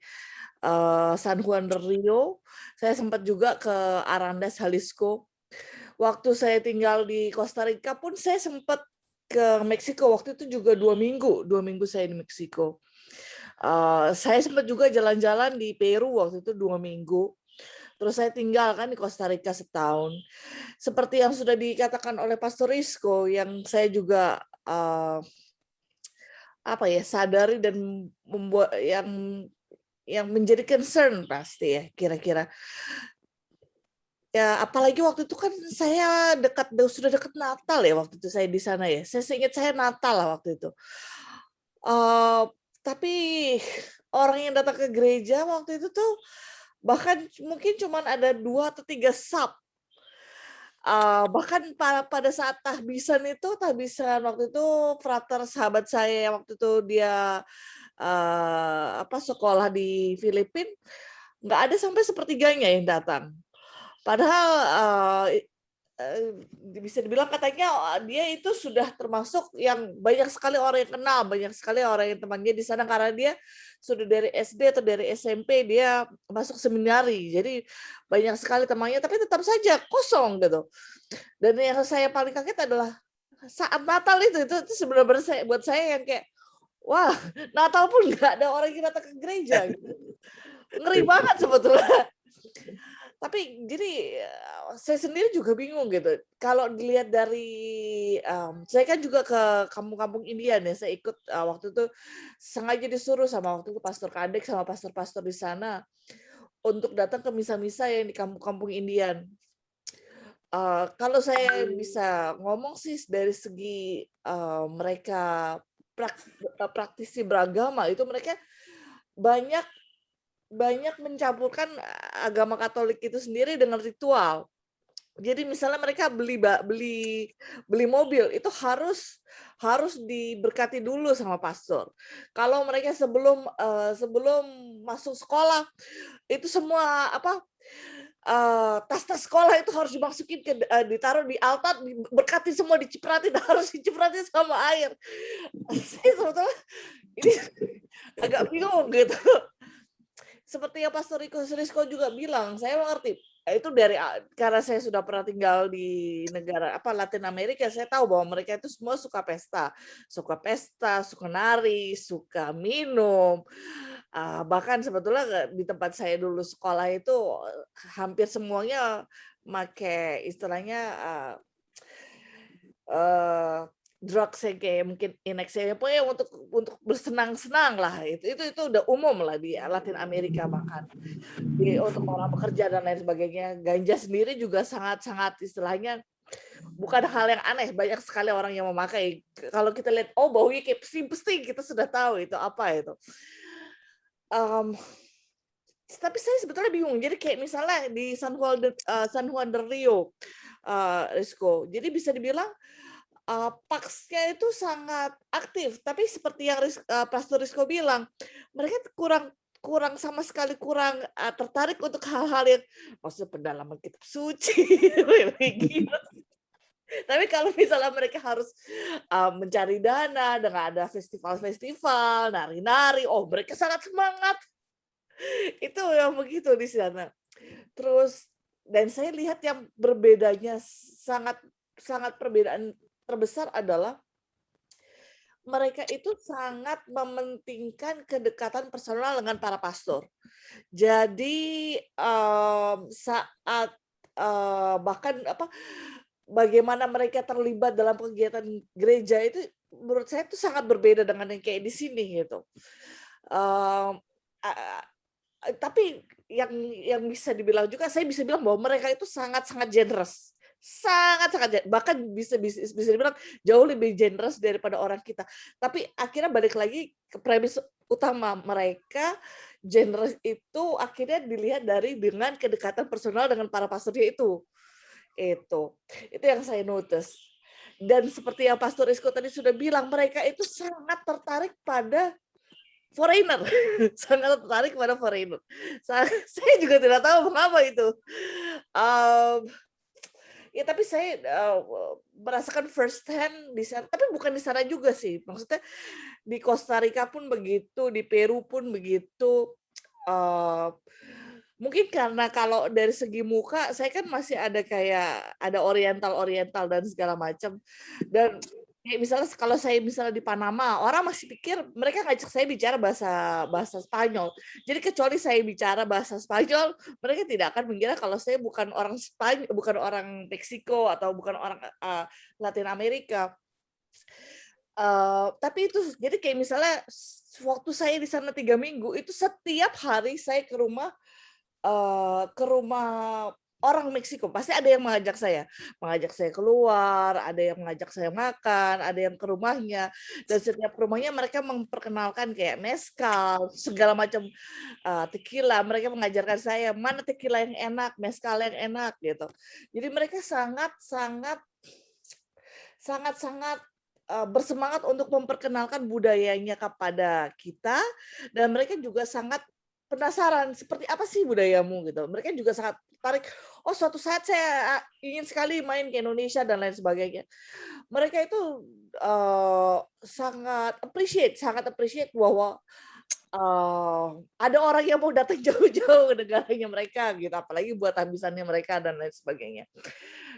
San Juan del Rio. Saya sempat juga ke Arandas, Jalisco. Waktu saya tinggal di Costa Rica pun saya sempat ke Meksiko, waktu itu juga 2 minggu saya di Meksiko. Saya sempat juga jalan-jalan di Peru waktu itu 2 minggu. Terus saya tinggal kan di Costa Rica setahun. Seperti yang sudah dikatakan oleh Pastor Rizko, yang saya juga sadari dan membuat yang menjadi concern pasti ya, kira-kira. Ya, apalagi waktu itu kan saya sudah dekat Natal ya waktu itu saya di sana ya. Saya ingat saya Natal lah waktu itu. Tapi orang yang datang ke gereja waktu itu tuh bahkan mungkin cuma ada 2 atau 3 sub. Bahkan pada saat tahbisan waktu itu frater sahabat saya waktu itu dia sekolah di Filipina, nggak ada sampai sepertiganya yang datang. Padahal bisa dibilang katanya dia itu sudah termasuk yang banyak sekali orang yang kenal, banyak sekali orang yang temannya di sana karena dia sudah dari SD atau dari SMP dia masuk seminari. Jadi banyak sekali temannya tapi tetap saja kosong gitu. Dan yang saya paling kaget adalah saat Natal itu sebenarnya buat saya yang kayak wah, Natal pun nggak ada orang yang datang ke gereja gitu. Ngeri banget sebetulnya. Tapi jadi saya sendiri juga bingung gitu. Kalau dilihat dari saya kan juga ke kampung-kampung Indian ya. Saya ikut waktu itu sengaja disuruh sama waktu itu Pastor Kadek sama pastor-pastor di sana untuk datang ke misa-misa yang di kampung-kampung Indian. Kalau saya bisa ngomong sih dari segi mereka praktisi beragama itu mereka banyak mencampurkan agama Katolik itu sendiri dengan ritual. Jadi misalnya mereka beli mobil itu harus diberkati dulu sama pastor. Kalau mereka sebelum masuk sekolah itu semua tas-tas sekolah itu harus dimasukin ditaruh di altar, diberkati semua, dicipratin, harus dicipratin sama air. Saya sebetulnya ini agak bingung gitu. Seperti yang Pastor Risko juga bilang, saya mengerti. Itu karena saya sudah pernah tinggal di negara Latin Amerika, saya tahu bahwa mereka itu semua suka pesta, suka nari, suka minum. Bahkan sebetulnya di tempat saya dulu sekolah itu hampir semuanya pakai istilahnya drugs yang kayak mungkin Inex-nya pokoknya untuk bersenang-senang lah itu udah umum lah di Latin Amerika bahkan untuk orang bekerja dan lain sebagainya. Ganja sendiri juga sangat-sangat istilahnya bukan hal yang aneh, banyak sekali orang yang memakai. Kalau kita lihat baunya kayak pesing-pesing kita sudah tahu itu apa itu. Tapi saya sebetulnya bingung. Jadi kayak misalnya di San Juan del Rio, Rizko. Jadi bisa dibilang Pax-nya itu sangat aktif, tapi seperti yang Pastor Rizko bilang, mereka kurang sama sekali tertarik untuk hal-hal yang maksudnya pendalaman kitab suci gitu. Tapi kalau misalnya mereka harus mencari dana dengan ada festival-festival, nari-nari, mereka sangat semangat. Itu yang begitu di sana. Terus dan saya lihat yang berbedanya sangat perbedaan terbesar adalah mereka itu sangat mementingkan kedekatan personal dengan para pastor. Jadi saat bahkan bagaimana mereka terlibat dalam kegiatan gereja itu menurut saya itu sangat berbeda dengan yang kayak di sini gitu. Tapi yang bisa dibilang juga saya bisa bilang bahwa mereka itu sangat generous. Sangat bahkan bisa dibilang jauh lebih generous daripada orang kita. Tapi akhirnya balik lagi ke premis utama mereka generous itu akhirnya dilihat dengan kedekatan personal dengan para pastornya itu. Itu yang saya notice. Dan seperti yang Pastor Rizko tadi sudah bilang, mereka itu sangat tertarik pada foreigner, sangat tertarik pada foreigner. Saya juga tidak tahu mengapa itu. Ya tapi saya merasakan first hand di sana, tapi bukan di sana juga sih. Maksudnya di Costa Rica pun begitu, di Peru pun begitu. Mungkin karena kalau dari segi muka, saya kan masih ada oriental dan segala macam. Dan misalnya kalau saya di Panama, orang masih pikir mereka ngajak saya bicara bahasa Spanyol. Jadi kecuali saya bicara bahasa Spanyol, mereka tidak akan mengira kalau saya bukan orang Spanyol, bukan orang Meksiko atau bukan orang Latin Amerika. Tapi itu jadi kayak misalnya waktu saya di sana 3 minggu itu setiap hari saya ke rumah orang Meksiko, pasti ada yang mengajak saya keluar, ada yang mengajak saya makan, ada yang ke rumahnya, dan setiap rumahnya mereka memperkenalkan kayak mezcal, segala macam tequila, mereka mengajarkan saya mana tequila yang enak, mezcal yang enak gitu. Jadi mereka sangat bersemangat untuk memperkenalkan budayanya kepada kita, dan mereka juga sangat penasaran seperti apa sih budayamu gitu. Mereka juga sangat tertarik. Oh, suatu saat saya ingin sekali main ke Indonesia dan lain sebagainya. Mereka itu sangat appreciate bahwa ada orang yang mau datang jauh-jauh ke negaranya mereka gitu, apalagi buat habisannya mereka dan lain sebagainya.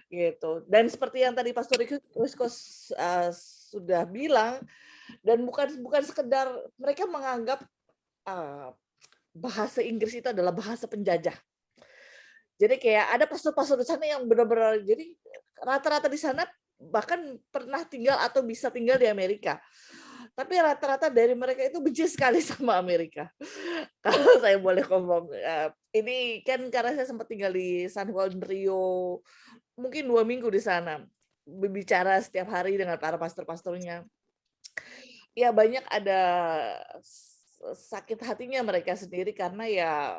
Gitu. Dan seperti yang tadi Pastor Rizko sudah bilang, dan bukan sekedar mereka menganggap bahasa Inggris itu adalah bahasa penjajah. Jadi kayak ada pastor-pastor di sana yang benar-benar, jadi rata-rata di sana bahkan pernah tinggal atau bisa tinggal di Amerika. Tapi rata-rata dari mereka itu benci sekali sama Amerika. Kalau saya boleh ngomong, ini kan karena saya sempat tinggal di San Juan Rio, mungkin 2 minggu di sana, berbicara setiap hari dengan para pastor-pastornya. Ya banyak ada sakit hatinya mereka sendiri karena ya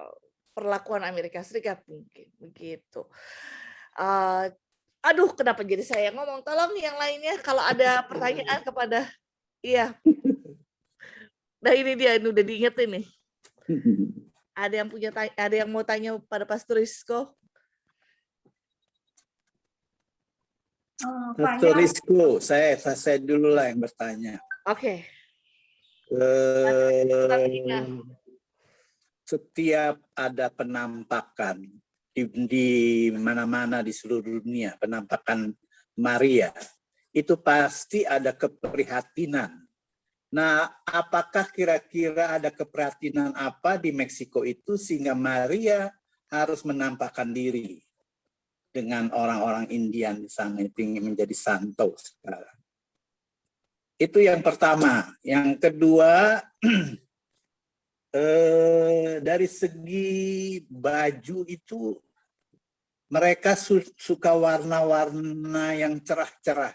perlakuan Amerika Serikat mungkin begitu. Aduh, kenapa jadi saya yang ngomong? Tolong yang lainnya kalau ada pertanyaan kepada, iya. Nah ini dia, ini udah diingetin nih. Ada yang mau tanya pada Pastor Rizko? Pastor Rizko, saya dulu lah yang bertanya. Oke. Setiap ada penampakan di mana-mana di seluruh dunia, penampakan Maria, itu pasti ada keprihatinan. Nah, apakah kira-kira ada keprihatinan apa di Meksiko itu sehingga Maria harus menampakkan diri dengan orang-orang Indian di sana itu ingin menjadi santo sekarang? Itu yang pertama. Yang kedua, dari segi baju itu mereka suka warna-warna yang cerah-cerah.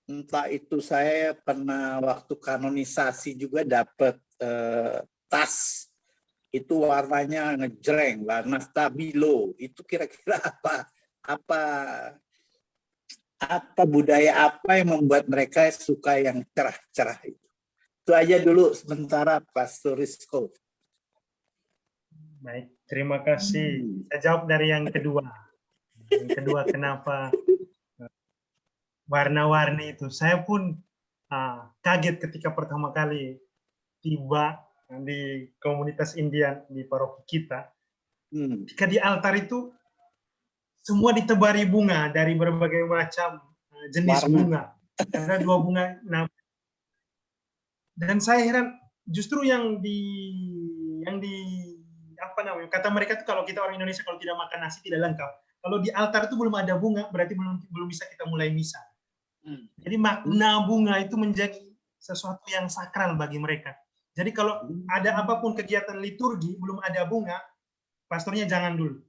Entah itu saya pernah waktu kanonisasi juga dapat tas. Itu warnanya ngejreng, warna stabilo. Itu kira-kira apa budaya apa yang membuat mereka suka yang cerah-cerah itu. Itu aja dulu sementara Pastor Rizko. Baik, terima kasih. Saya jawab dari yang kedua. Yang kedua, kenapa warna-warni itu? Saya pun kaget ketika pertama kali tiba di komunitas Indian di paroki kita. Ketika di altar itu semua ditebari bunga dari berbagai macam jenis bunga. Ada 2 bunga. Nah, dan saya heran justru yang di apa namanya, kata mereka tuh kalau kita orang Indonesia kalau tidak makan nasi tidak lengkap. Kalau di altar itu belum ada bunga berarti belum bisa kita mulai misa. Jadi makna bunga itu menjadi sesuatu yang sakral bagi mereka. Jadi kalau ada apapun kegiatan liturgi belum ada bunga, pastornya jangan dulu.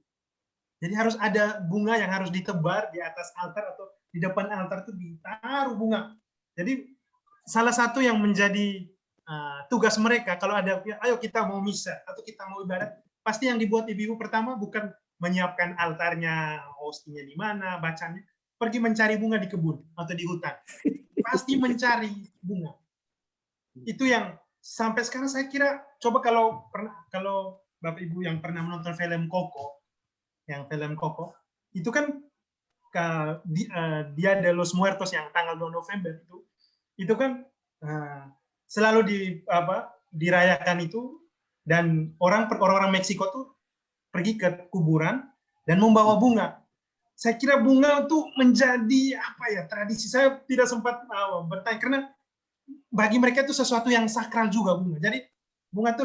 Jadi harus ada bunga yang harus ditebar di atas altar atau di depan altar itu ditaruh bunga. Jadi salah satu yang menjadi tugas mereka kalau ada, ayo kita mau misa atau kita mau ibadat, pasti yang dibuat ibu-ibu pertama bukan menyiapkan altarnya, hostinya di mana, bacanya, pergi mencari bunga di kebun atau di hutan. Pasti mencari bunga. Itu yang sampai sekarang saya kira, coba kalau Bapak Ibu yang pernah menonton film Coco, itu kan Dia de los Muertos yang tanggal 2 November itu kan selalu dirayakan itu, dan orang Meksiko tuh pergi ke kuburan dan membawa bunga. Saya kira bunga itu menjadi tradisi. Saya tidak sempat bertanya karena bagi mereka itu sesuatu yang sakral juga bunga. Jadi bunga itu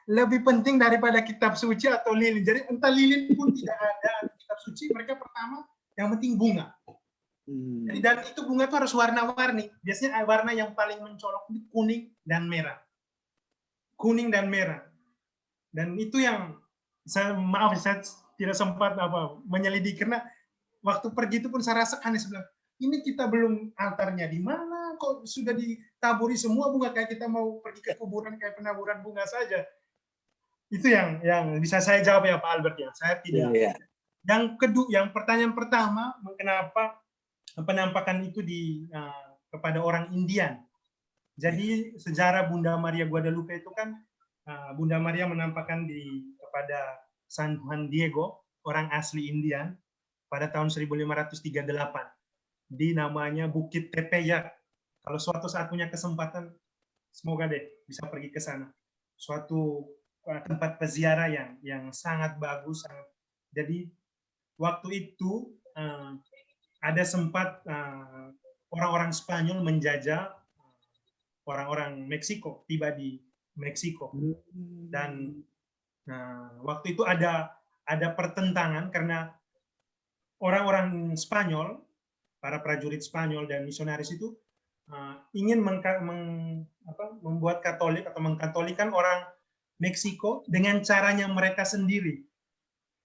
lebih penting daripada kitab suci atau lilin. Jadi entah lilin pun tidak ada kitab suci, mereka pertama yang penting bunga. Jadi, dan itu bunga itu harus warna-warni. Biasanya warna yang paling mencolok itu kuning dan merah. Kuning dan merah. Dan itu yang saya tidak sempat menyelidiki karena waktu pergi itu pun saya rasa aneh sebelah. Ini kita belum altarnya di mana kok sudah ditaburi semua bunga kayak kita mau pergi ke kuburan kayak penaburan bunga saja. Itu yang bisa saya jawab ya Pak Albert ya. Saya tidak. Yeah. Yang pertanyaan pertama, kenapa penampakan itu kepada orang Indian. Jadi sejarah Bunda Maria Guadalupe itu kan Bunda Maria menampakkan kepada San Juan Diego, orang asli Indian, pada tahun 1538 di namanya Bukit Tepeyac. Kalau suatu saat punya kesempatan, semoga deh bisa pergi ke sana. Suatu tempat peziarah yang sangat bagus. Jadi waktu itu ada sempat orang-orang Spanyol menjajah orang-orang Meksiko, tiba di Meksiko. Dan waktu itu ada pertentangan karena orang-orang Spanyol, para prajurit Spanyol dan misionaris itu ingin membuat Katolik atau mengkatolikan orang Meksiko dengan caranya mereka sendiri,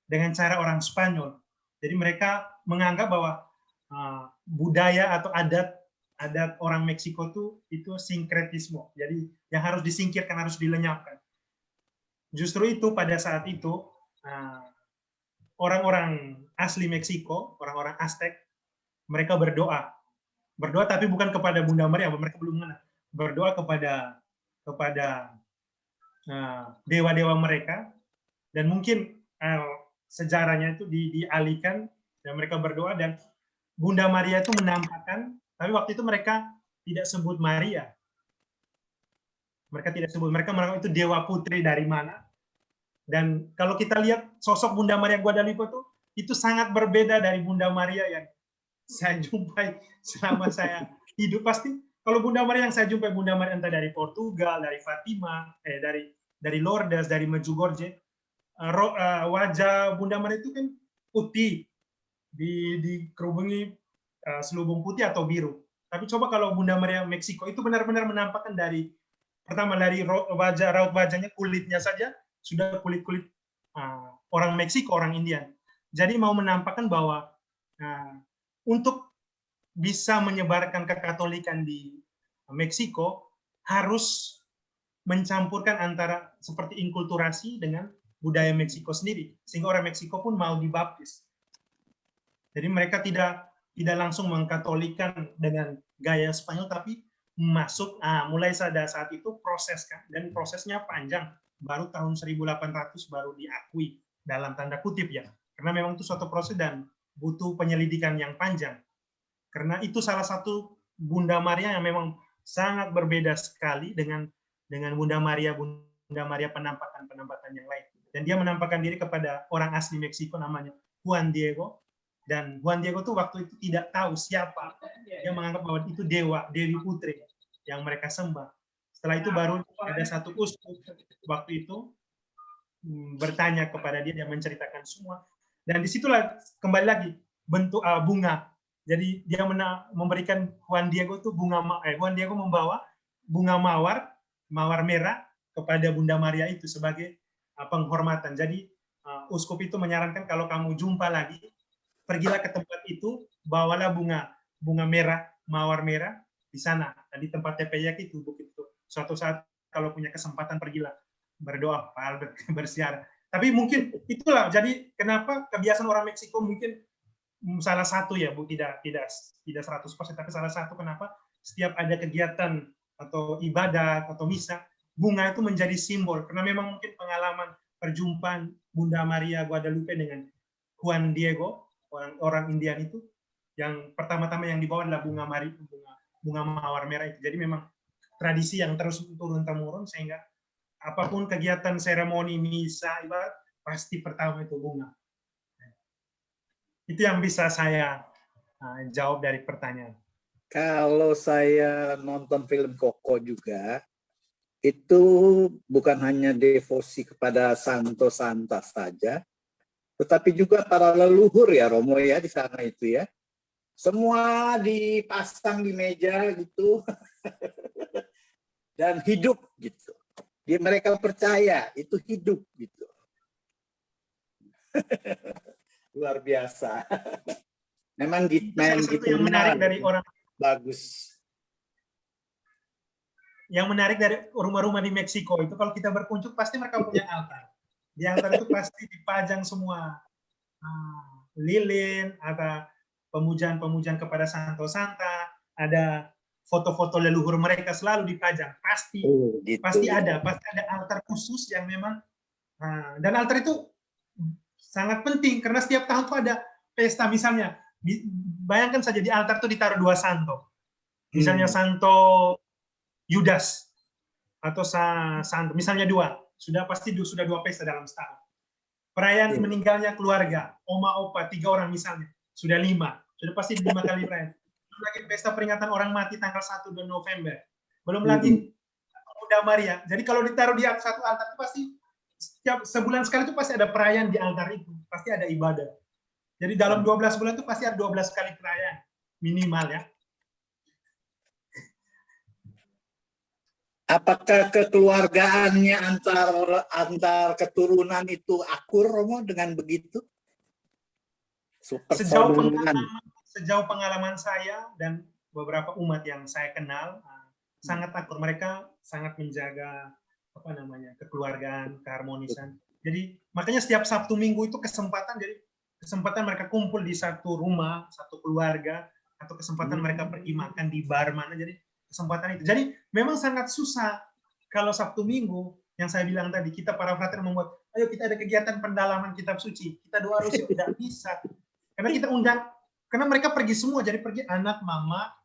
dengan cara orang Spanyol. Jadi mereka menganggap bahwa budaya atau adat orang Meksiko itu sinkretisme. Jadi yang harus disingkirkan, harus dilenyapkan. Justru itu pada saat itu orang-orang asli Meksiko, orang-orang Aztec, mereka berdoa tapi bukan kepada Bunda Maria, mereka belum mengenal. Berdoa kepada dewa-dewa mereka, dan mungkin sejarahnya itu dialihkan dan mereka berdoa, dan Bunda Maria itu menampakkan, tapi waktu itu mereka tidak sebut Maria. Mereka tidak sebut, mereka menganggap itu dewa putri dari mana. Dan kalau kita lihat sosok Bunda Maria Guadalupe itu sangat berbeda dari Bunda Maria yang saya jumpai selama saya hidup. Pasti kalau Bunda Maria yang saya jumpai, Bunda Maria entah dari Portugal, dari Fatima, dari Lourdes, dari Medjugorje, wajah Bunda Maria itu kan putih, dikerubungi selubung putih atau biru. Tapi coba kalau Bunda Maria Meksiko itu benar-benar menampakkan dari raut wajahnya, kulitnya saja sudah kulit orang Meksiko, orang Indian. Jadi mau menampakkan bahwa untuk bisa menyebarkan kekatolikan di Meksiko harus mencampurkan antara seperti inkulturasi dengan budaya Meksiko sendiri, sehingga orang Meksiko pun mau dibaptis. Jadi mereka tidak langsung mengkatolikan dengan gaya Spanyol, tapi masuk mulai pada saat itu proses kan, dan prosesnya panjang, baru tahun 1800 baru diakui dalam tanda kutip ya, karena memang itu suatu proses dan butuh penyelidikan yang panjang. Karena itu salah satu Bunda Maria yang memang sangat berbeda sekali dengan Bunda Maria penampakan yang lain. Dan dia menampakkan diri kepada orang asli Meksiko namanya Juan Diego. Dan Juan Diego tuh waktu itu tidak tahu siapa. Dia menganggap bahwa itu dewi putri yang mereka sembah. Setelah itu baru ada satu uskup waktu itu bertanya kepada dia, dia menceritakan semua. Dan disitulah kembali lagi bentuk bunga. Jadi dia memberikan Juan Diego tuh Juan Diego membawa bunga mawar merah kepada Bunda Maria itu sebagai penghormatan. Jadi uskup itu menyarankan kalau kamu jumpa lagi, pergilah ke tempat itu, bawalah bunga merah, mawar merah di sana, di tempat Tepeyac itu, bukit itu. Suatu saat kalau punya kesempatan pergilah berdoa, Pak Albert, bersiar. Tapi mungkin itulah, jadi kenapa kebiasaan orang Meksiko mungkin salah satu ya, Bu, tidak 100%, tapi salah satu kenapa setiap ada kegiatan atau ibadat atau misa, bunga itu menjadi simbol, karena memang mungkin pengalaman perjumpaan Bunda Maria Guadalupe dengan Juan Diego, orang Indian itu, yang pertama-tama yang dibawa adalah bunga mawar merah itu. Jadi memang tradisi yang terus turun-temurun, sehingga apapun kegiatan seremoni misa ibadat pasti pertama itu bunga. Itu yang bisa saya jawab dari pertanyaan. Kalau saya nonton film Koko juga, itu bukan hanya devosi kepada santo-santa saja, tetapi juga para leluhur ya, Romo ya, di sana itu ya. Semua dipasang di meja gitu. Dan hidup gitu. Mereka percaya itu hidup gitu. Luar biasa. Memang salah satu yang menarik dari orang bagus. Yang menarik dari rumah-rumah di Meksiko itu, kalau kita berkunjung pasti mereka punya altar. Di altar itu pasti dipajang semua lilin, ada pemujaan-pemujaan kepada santo-santa, ada foto-foto leluhur mereka selalu dipajang. Pasti gitu. pasti ada altar khusus yang memang dan altar itu sangat penting karena setiap tahun tuh ada pesta. Misalnya bayangkan saja di altar tuh ditaruh 2 santo, misalnya Santo Yudas atau santo, misalnya 2, pasti sudah 2 pesta dalam setahun. Perayaan meninggalnya keluarga, oma opa 3 orang misalnya, sudah 5, sudah pasti 5 kali perayaan. Belum lagi pesta peringatan orang mati tanggal 1 November, belum lagi Bunda Maria. Jadi kalau ditaruh di satu altar itu pasti setiap sebulan sekali itu pasti ada perayaan di altar itu, pasti ada ibadah. Jadi dalam 12 bulan itu pasti ada 12 kali perayaan minimal ya. Apakah kekeluargaannya antar keturunan itu akur, Romo, dengan begitu? Sejauh pengalaman saya dan beberapa umat yang saya kenal, sangat akur. Mereka sangat menjaga kekeluargaan, keharmonisan. Jadi makanya setiap Sabtu Minggu itu kesempatan mereka kumpul di satu rumah, satu keluarga, atau kesempatan mereka pergi makan di bar mana. Jadi kesempatan itu. Jadi memang sangat susah kalau Sabtu Minggu yang saya bilang tadi, kita para frater membuat, ayo kita ada kegiatan pendalaman kitab suci, kita doa rusuk, tidak bisa. Karena kita undang, karena mereka pergi semua, jadi pergi anak, mama,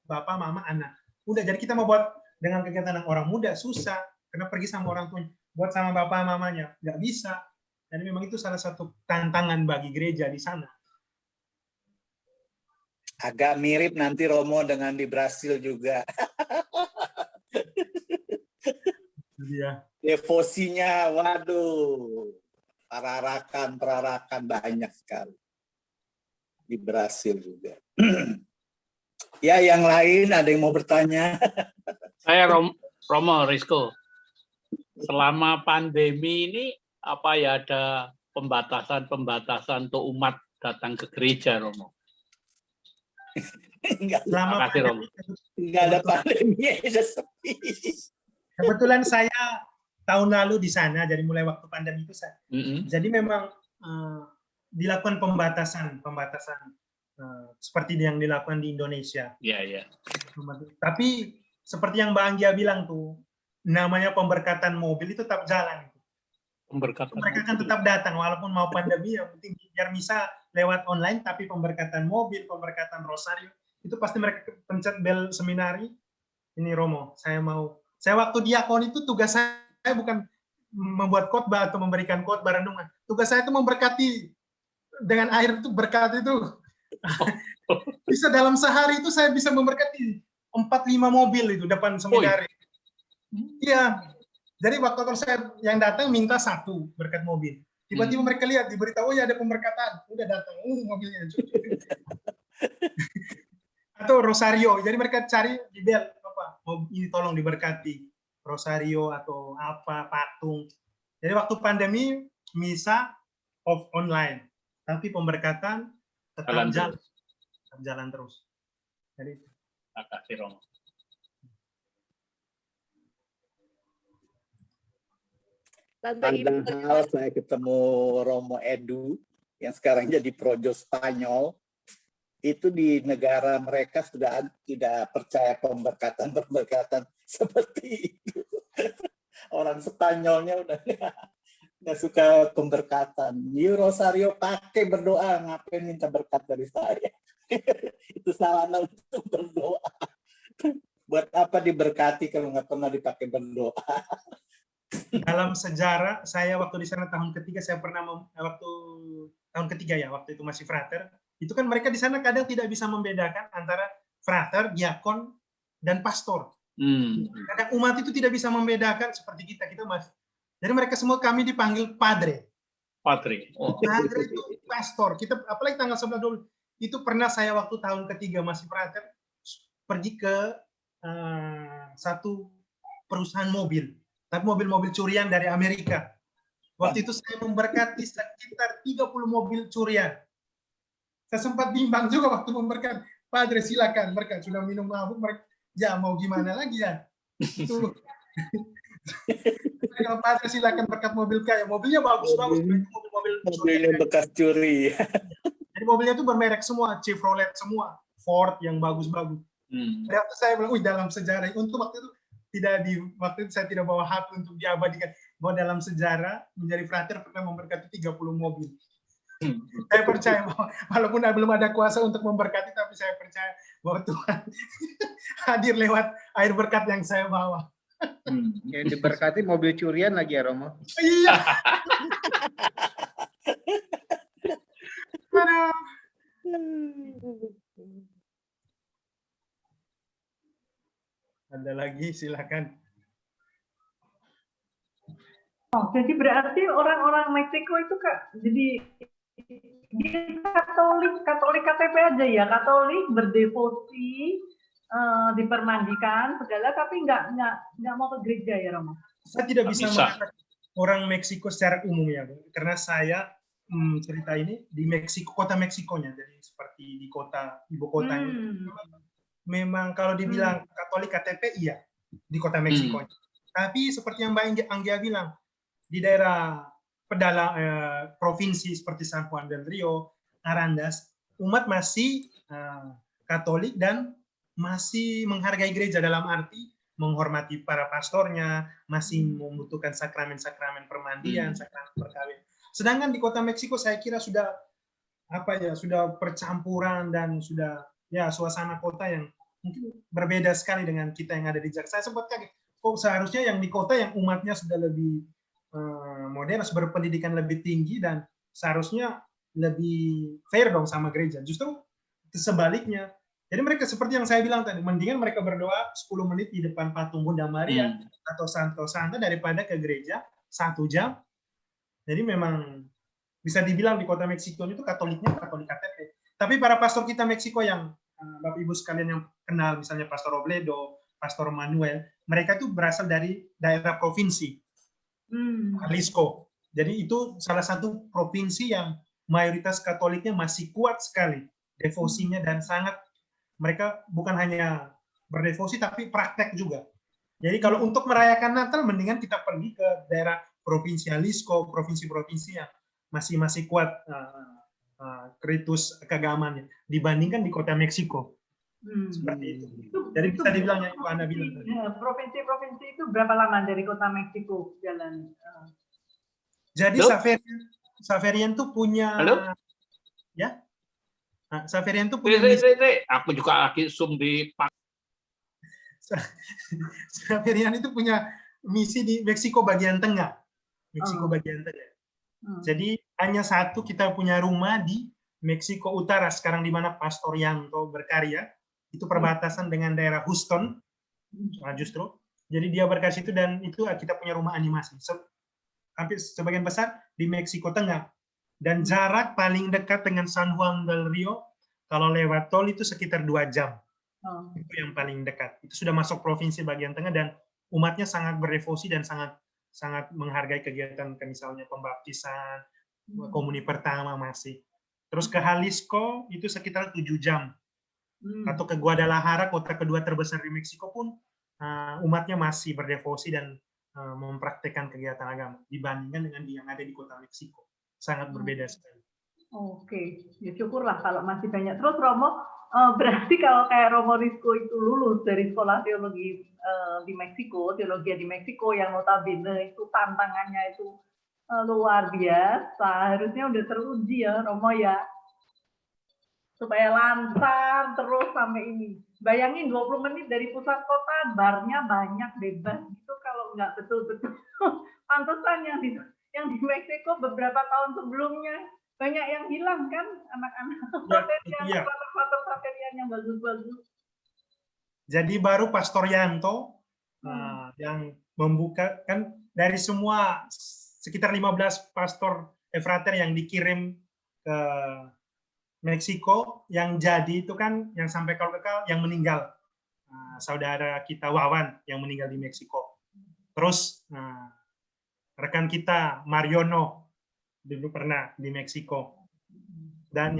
bapak, mama, anak. Udah, jadi kita mau buat dengan kegiatan orang muda, susah. Karena pergi sama orang tua, buat sama bapak, mamanya, nggak bisa. Dan memang itu salah satu tantangan bagi gereja di sana. Agak mirip nanti Romo dengan di Brasil juga. Iya. Devosinya, waduh, perarakan banyak sekali di Brasil juga. Ya, yang lain ada yang mau bertanya? Saya Romo Rizko. Selama pandemi ini apa ya ada pembatasan untuk umat datang ke gereja, Romo? Enggak Selama ada pandemi, sudah sepi. Kebetulan saya tahun lalu di sana, jadi mulai waktu pandemi itu saya. Jadi memang dilakukan pembatasan seperti yang dilakukan di Indonesia. Iya. Tapi seperti yang Mbak Anggia bilang tuh, namanya pemberkatan mobil itu tetap jalan. Pemberkatan. Mereka kan tetap datang walaupun mau pandemi, yang penting biar bisa lewat online, tapi pemberkatan mobil, pemberkatan rosario itu pasti mereka pencet bel seminari. Ini Romo, saya waktu diakon itu tugas saya bukan membuat khotbah atau memberikan khotbah renungan. Tugas saya itu memberkati dengan air itu, berkat itu. Bisa dalam sehari itu saya bisa memberkati 4-5 mobil itu depan seminari. Iya. Jadi waktu kalau saya yang datang minta 1 berkat mobil. Tiba-tiba mereka lihat diberitahu ya ada pemberkatan, udah datang mobilnya. Atau rosario, jadi mereka cari di bel ini tolong diberkati rosario atau apa patung. Jadi waktu pandemi misa online, tapi pemberkatan tetap jalan terus. Jadi terima kasih, Romo. Padahal saya ketemu Romo Edu yang sekarang jadi projo Spanyol, itu di negara mereka sudah tidak percaya pemberkatan seperti itu. Orang Spanyolnya udah nggak suka pemberkatan. Rosario pakai berdoa, ngapain minta berkat dari saya? Itu sarana untuk berdoa. Buat apa diberkati kalau nggak pernah dipakai berdoa? Dalam sejarah saya waktu di sana tahun ketiga, saya pernah tahun ketiga ya, waktu itu masih frater. Itu kan mereka di sana kadang tidak bisa membedakan antara frater, diakon, dan pastor. Kadang umat itu tidak bisa membedakan seperti kita masih. Jadi mereka semua kami dipanggil padre. Padre. Padre itu pastor. Kita apalagi tanggal 11 itu pernah saya waktu tahun ketiga masih frater pergi ke satu perusahaan mobil. Tapi mobil-mobil curian dari Amerika. Waktu itu saya memberkati sekitar 30 mobil curian. Saya sempat bimbang juga waktu memberkati. Padre silakan, mereka sudah minum mabuk, mereka ya mau gimana lagi ya. Itu. Kalau Padre silakan berkat mobil kaya, mobilnya bagus-bagus, mobilnya bekas curi. Jadi mobilnya itu bermerek semua, Chevrolet semua, Ford yang bagus-bagus. Pada waktu saya bilang, dalam sejarah, untuk waktu itu waktu itu saya tidak bawa HP untuk diabadikan, bahwa dalam sejarah menjadi frater pernah memberkati 30 mobil. Saya percaya bahwa walaupun belum ada kuasa untuk memberkati, tapi saya percaya bahwa Tuhan hadir lewat air berkat yang saya bawa. Yang diberkati mobil curian lagi ya, Romo. Iya. Aduh. Ada lagi, silakan. Oh, jadi berarti orang-orang Meksiko itu jadi dia Katolik KTP aja ya, Katolik berdevosi, dipermandikan segala, tapi nggak mau ke gereja ya, Romo? Saya tidak bisa Bisa. mengatakan orang Meksiko secara umum ya, Bu. Karena saya cerita ini di Meksiko, kota Meksikonya, jadi seperti di kota ibu kotanya. Memang kalau dibilang Katolik KTP iya di kota Meksiko. Tapi seperti yang Mbak Anggia bilang, di daerah pedalaman provinsi seperti San Juan del Rio, Arandas, umat masih Katolik dan masih menghargai gereja dalam arti menghormati para pastornya, masih membutuhkan sakramen-sakramen permandian, sakramen perkawinan. Sedangkan di kota Meksiko saya kira sudah sudah percampuran dan sudah suasana kota yang mungkin berbeda sekali dengan kita yang ada di Jakarta. Saya sempat kaget, kok seharusnya yang di kota yang umatnya sudah lebih modern, berpendidikan lebih tinggi, dan seharusnya lebih fair dong sama gereja. Justru sebaliknya. Jadi mereka seperti yang saya bilang tadi, mendingan mereka berdoa 10 menit di depan patung Bunda Maria atau Santo Santa daripada ke gereja 1 jam. Jadi memang bisa dibilang di kota Meksiko itu Katoliknya Katolik KTP. Tapi para pastor kita Meksiko yang Bapak Ibu sekalian yang kenal, misalnya Pastor Robledo, Pastor Manuel, mereka itu berasal dari daerah provinsi Jalisco. Jadi itu salah satu provinsi yang mayoritas Katoliknya masih kuat sekali devosinya, dan sangat mereka bukan hanya berdevosi tapi praktek juga. Jadi kalau untuk merayakan Natal mendingan kita pergi ke daerah provinsi Jalisco, provinsi-provinsi yang masih kuat ritus keagamaan dibandingkan di kota Meksiko. Seperti itu. Jadi bisa dibilang yang Anda bilang. Provinsi-provinsi itu berapa lama dari kota Meksiko jalan? Jadi Xaverian tuh punya. Halo? Ya. Nah, Xaverian tuh punya Aku juga lagi zoom di Xaverian itu punya misi di Meksiko bagian tengah. Bagian tengah. Jadi hanya satu kita punya rumah di Meksiko Utara sekarang, di mana Pastor Yanto berkarya. Itu perbatasan dengan daerah Houston, justru. Jadi dia berkasih itu, dan itu kita punya rumah animasi. Hampir sebagian besar di Meksiko Tengah. Dan jarak paling dekat dengan San Juan del Rio, kalau lewat tol itu sekitar 2 jam. Itu yang paling dekat. Itu sudah masuk provinsi bagian tengah, dan umatnya sangat berdevosi dan sangat menghargai kegiatan, misalnya pembaptisan, komuni pertama masih. Terus ke Jalisco itu sekitar 7 jam. Atau ke Guadalajara, kota kedua terbesar di Meksiko pun umatnya masih berdevosi dan mempraktekkan kegiatan agama dibandingkan dengan yang ada di kota Meksiko. Sangat berbeda sekali. Oke, ya syukurlah kalau masih banyak. Terus Romo, berarti kalau kayak Romo Rizko itu lulus dari sekolah teologi di Meksiko, teologi di Meksiko yang notabene itu tantangannya itu luar biasa. Harusnya udah teruji ya Romo ya, supaya lancar terus sampai ini. Bayangin 20 menit dari pusat kota, barnya banyak, bebas gitu. Kalau nggak betul-betul pantesan yang di Meksiko beberapa tahun sebelumnya banyak yang hilang kan, anak-anak Xaverian yang bagus-bagus. Jadi baru Pastor Yanto yang membuka, kan dari semua sekitar 15 pastor frater yang dikirim ke Meksiko, yang jadi itu kan yang sampai kekal yang meninggal, saudara kita Wawan yang meninggal di Meksiko. Terus rekan kita Mariono dulu pernah di Meksiko, dan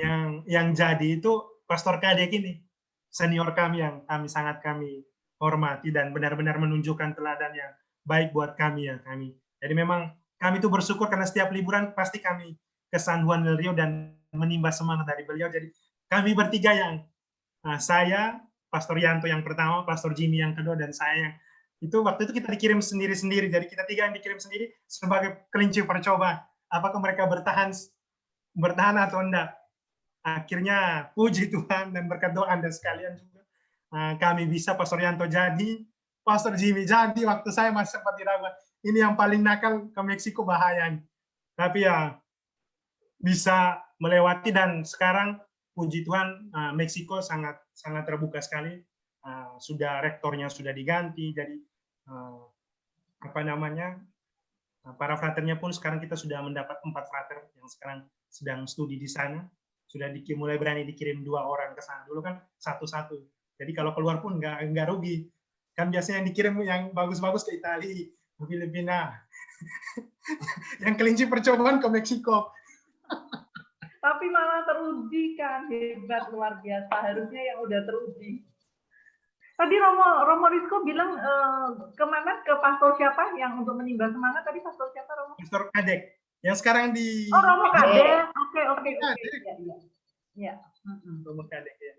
yang jadi itu Pastor Kadek ini, senior kami yang sangat kami hormati dan benar-benar menunjukkan teladan yang baik buat kami ya kami. Jadi memang kami itu bersyukur karena setiap liburan pasti kami ke San Juan del Rio dan menimba semangat dari beliau. Jadi kami bertiga yang saya, Pastor Yanto yang pertama, Pastor Jimmy yang kedua, dan saya. Itu waktu itu kita dikirim sendiri-sendiri. Jadi kita 3 yang dikirim sendiri sebagai kelinci percoba. Apakah mereka bertahan atau enggak? Akhirnya puji Tuhan dan berkat doa Anda sekalian juga, kami bisa, Pastor Yanto jadi, Pastor Jimmy jadi. Waktu saya masih sempat diragukan, ini yang paling nakal ke Meksiko bahayanya. Tapi ya bisa melewati, dan sekarang puji Tuhan Meksiko sangat terbuka sekali. Sudah rektornya sudah diganti, jadi para fraternya pun sekarang kita sudah mendapat 4 frater yang sekarang sedang studi di sana. Sudah mulai berani dikirim 2 orang ke sana. Dulu kan satu-satu. Jadi kalau keluar pun nggak rugi. Kan biasanya yang dikirim yang bagus-bagus ke Italia, ke Filipina. Yang kelinci percobaan ke Meksiko. Tapi malah teruji kan, hebat, luar biasa. Harusnya yang udah teruji. Tadi Romo Rizko bilang kemana, ke pastor siapa yang untuk menimba semangat? Tadi pastor siapa, Romo? Pastor Kadek yang sekarang di Romo Kadek. Oke. Ya. Romo Kadek ya.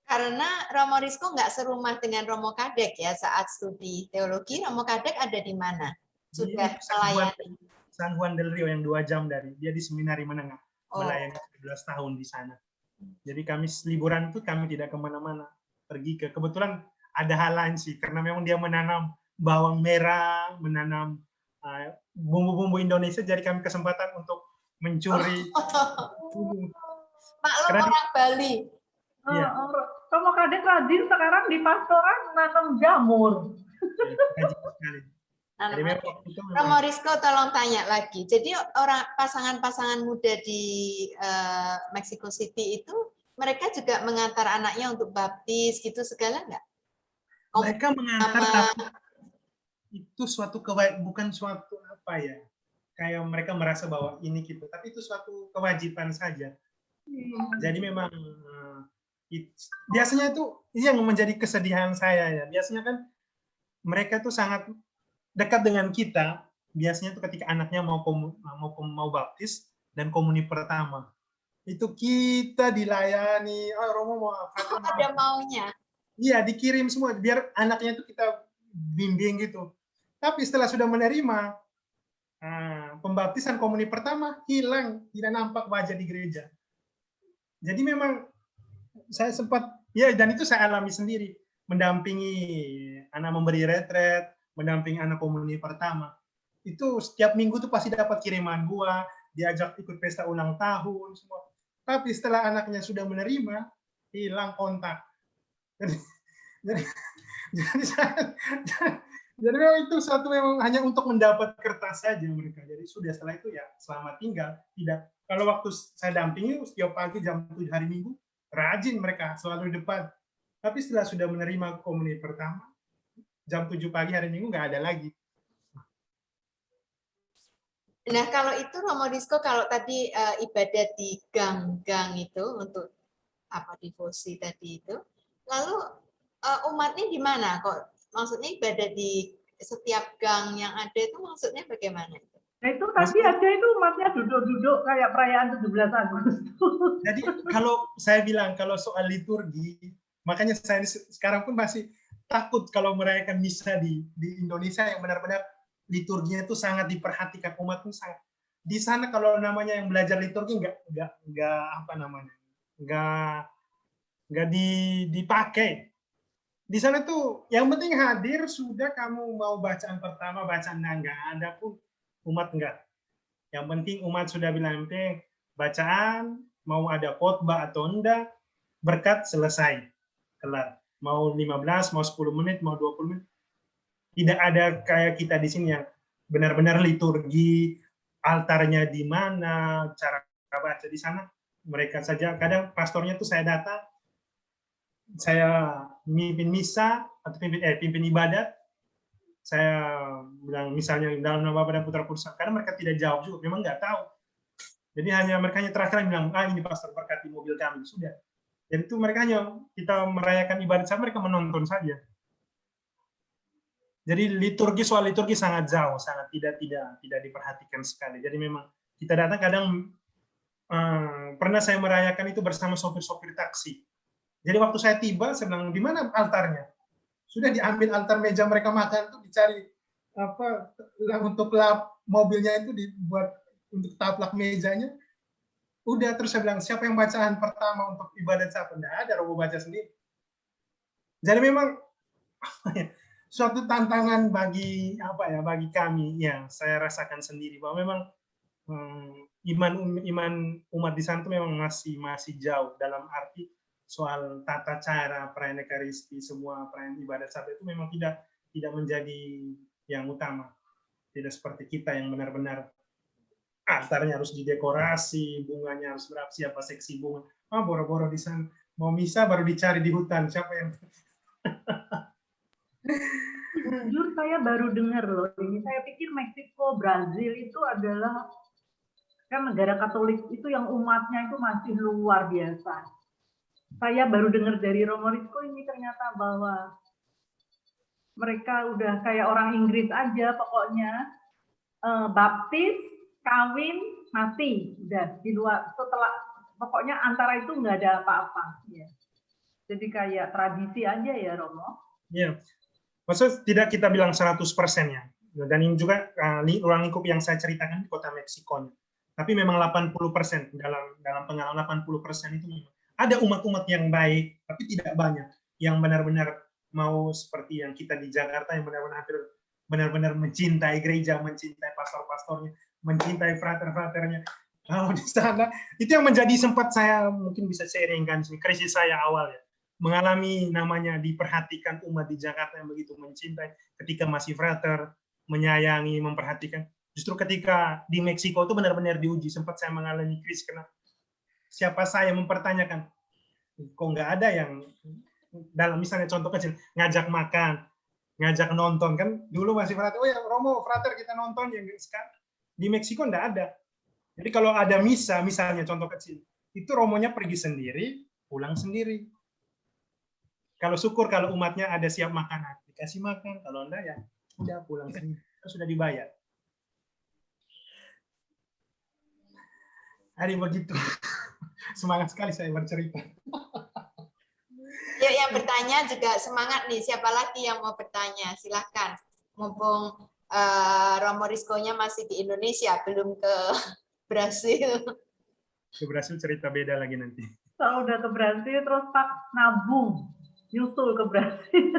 Karena Romo Rizko nggak serumah dengan Romo Kadek ya saat studi teologi. Romo Kadek ada di mana? Sudah melayani. San Juan del Rio yang 2 jam dari dia, di seminari menengah, melayani 17 tahun di sana. Jadi kami liburan itu kami tidak kemana-mana, pergi ke, kebetulan ada hal lain sih, karena memang dia menanam bawang merah, menanam bumbu-bumbu Indonesia, jadi kami kesempatan untuk mencuri. Maklum orang Bali. Iya. Romo Kadek rajin sekarang di pastoran nanam jamur. Rajin sekali. Jadi memang itu memang- Romo Rizko tolong tanya lagi. Jadi orang pasangan-pasangan muda di Mexico City itu mereka juga mengantar anaknya untuk baptis gitu segala nggak? mereka mengantar, tapi itu suatu bukan suatu apa ya, kayak mereka merasa bahwa ini gitu, tapi itu suatu kewajiban saja. Jadi memang biasanya itu yang menjadi kesedihan saya ya. Biasanya kan mereka tuh sangat dekat dengan kita. Biasanya tuh ketika anaknya mau baptis dan komuni pertama, itu kita dilayani. Romo mau apa? Ada maunya. Iya, dikirim semua biar anaknya itu kita bimbing gitu. Tapi setelah sudah menerima pembaptisan komuni pertama, hilang, tidak nampak wajah di gereja. Jadi memang saya sempat, ya, dan itu saya alami sendiri, mendampingi anak memberi retret, mendampingi anak komuni pertama. Itu setiap minggu tuh pasti dapat kiriman buah, diajak ikut pesta ulang tahun semua. Tapi setelah anaknya sudah menerima, hilang kontak. Jadi memang itu satu memang hanya untuk mendapat kertas saja mereka. Jadi sudah, setelah itu ya selamat tinggal. Tidak, kalau waktu saya dampingi setiap pagi jam 7 hari Minggu, rajin mereka selalu di depan. Tapi setelah sudah menerima komuni pertama, jam 7 pagi hari Minggu nggak ada lagi. Nah, kalau itu Romo Rizko, kalau tadi ibadah di gang-gang itu untuk apa devosi tadi itu, lalu umatnya di mana? Kok maksudnya ibadah di setiap gang yang ada itu maksudnya bagaimana? Nah itu tadi aja itu umatnya duduk-duduk kayak perayaan 17 Agustus. Jadi kalau saya bilang kalau soal liturgi, makanya saya sekarang pun masih takut kalau merayakan misa di Indonesia yang benar-benar liturginya itu sangat diperhatikan umat pun sangat. Di sana kalau namanya yang belajar liturgi nggak apa namanya, nggak dipakai. Di sana tuh yang penting hadir, sudah kamu mau bacaan pertama, bacaan nggak ada pun umat enggak. Yang penting umat sudah bilang bacaan, mau ada khotbah atau enggak, berkat selesai, kelar. Mau 15, mau 10 menit, mau 20 menit. Tidak ada kayak kita di sini yang benar-benar liturgi, altarnya di mana, cara baca di sana. Mereka saja, kadang pastornya tuh saya datang, saya mimpin misa atau pimpin ibadat, saya bilang misalnya dalam nama Bapa dan Putra Kudus, karena mereka tidak jawab juga, memang nggak tahu. Jadi hanya mereka terakhir bilang, ini pastor berkati mobil kami, sudah. Jadi itu mereka hanya kita merayakan ibadat sama, mereka menonton saja. Jadi soal liturgi sangat jauh, sangat tidak diperhatikan sekali. Jadi memang kita datang kadang pernah saya merayakan itu bersama sopir-sopir taksi. Jadi waktu saya tiba, saya bilang, di mana altarnya? Sudah diambil altar meja mereka makan tuh, dicari apa untuk lap mobilnya itu dibuat untuk taplak mejanya. Udah, terus saya bilang, siapa yang bacaan pertama untuk ibadat siapa? Nggak ada, Romo baca sendiri. Jadi memang suatu tantangan bagi bagi kami yang saya rasakan sendiri bahwa memang iman umat di sana itu memang masih jauh, dalam arti soal tata cara perayaan Ekaristi, semua perayaan ibadat Sabat itu memang tidak menjadi yang utama. Tidak seperti kita yang benar-benar altarnya harus didekorasi, bunganya harus berapa, siapa seksi bunga. Boro-boro di sana mau misa baru dicari di hutan, siapa yang Jujur saya baru dengar loh ini. Saya pikir Meksiko, Brazil itu adalah kan negara Katolik itu yang umatnya itu masih luar biasa. Saya baru dengar dari Romo Rizko ini ternyata bahwa mereka udah kayak orang Inggris aja pokoknya, baptis, kawin, mati, udah di luar, setelah pokoknya antara itu nggak ada apa-apa. Ya. Jadi kayak tradisi aja ya Romo. Iya, maksudnya tidak kita bilang 100% ya. Dan ini juga ruang lingkup yang saya ceritakan di kota Meksiko. Tapi memang 80% dalam pengalaman 80% itu memang ada umat-umat yang baik, tapi tidak banyak yang benar-benar mau seperti yang kita di Jakarta yang benar-benar mencintai gereja, mencintai pastor-pastornya, mencintai frater-fraternya. Kalau di sana itu yang menjadi sempat saya mungkin bisa sharingkan sini krisis saya awal ya. Mengalami namanya diperhatikan umat di Jakarta yang begitu mencintai ketika masih frater, menyayangi, memperhatikan. Justru ketika di Meksiko itu benar-benar diuji, sempat saya mengalami krisis karena siapa saya mempertanyakan, kok nggak ada yang dalam misalnya contoh kecil ngajak makan, ngajak nonton kan dulu masih frater, oh ya Romo frater kita nonton yang sekarang di Meksiko nggak ada. Jadi kalau ada misa misalnya contoh kecil, itu romonya pergi sendiri, pulang sendiri. Kalau syukur kalau umatnya ada siap makanan, dikasih makan, kalau enggak ya udah pulang sendiri, sudah dibayar. Hari begitu. Semangat sekali saya bercerita. Yuk yang bertanya juga semangat nih. Siapa lagi yang mau bertanya? Silahkan. Mumpung Romo Rizko-nya masih di Indonesia, belum ke Brasil. Ke Brasil cerita beda lagi nanti. Kalau udah ke Brasil terus Pak nabung, nyusul ke Brasil.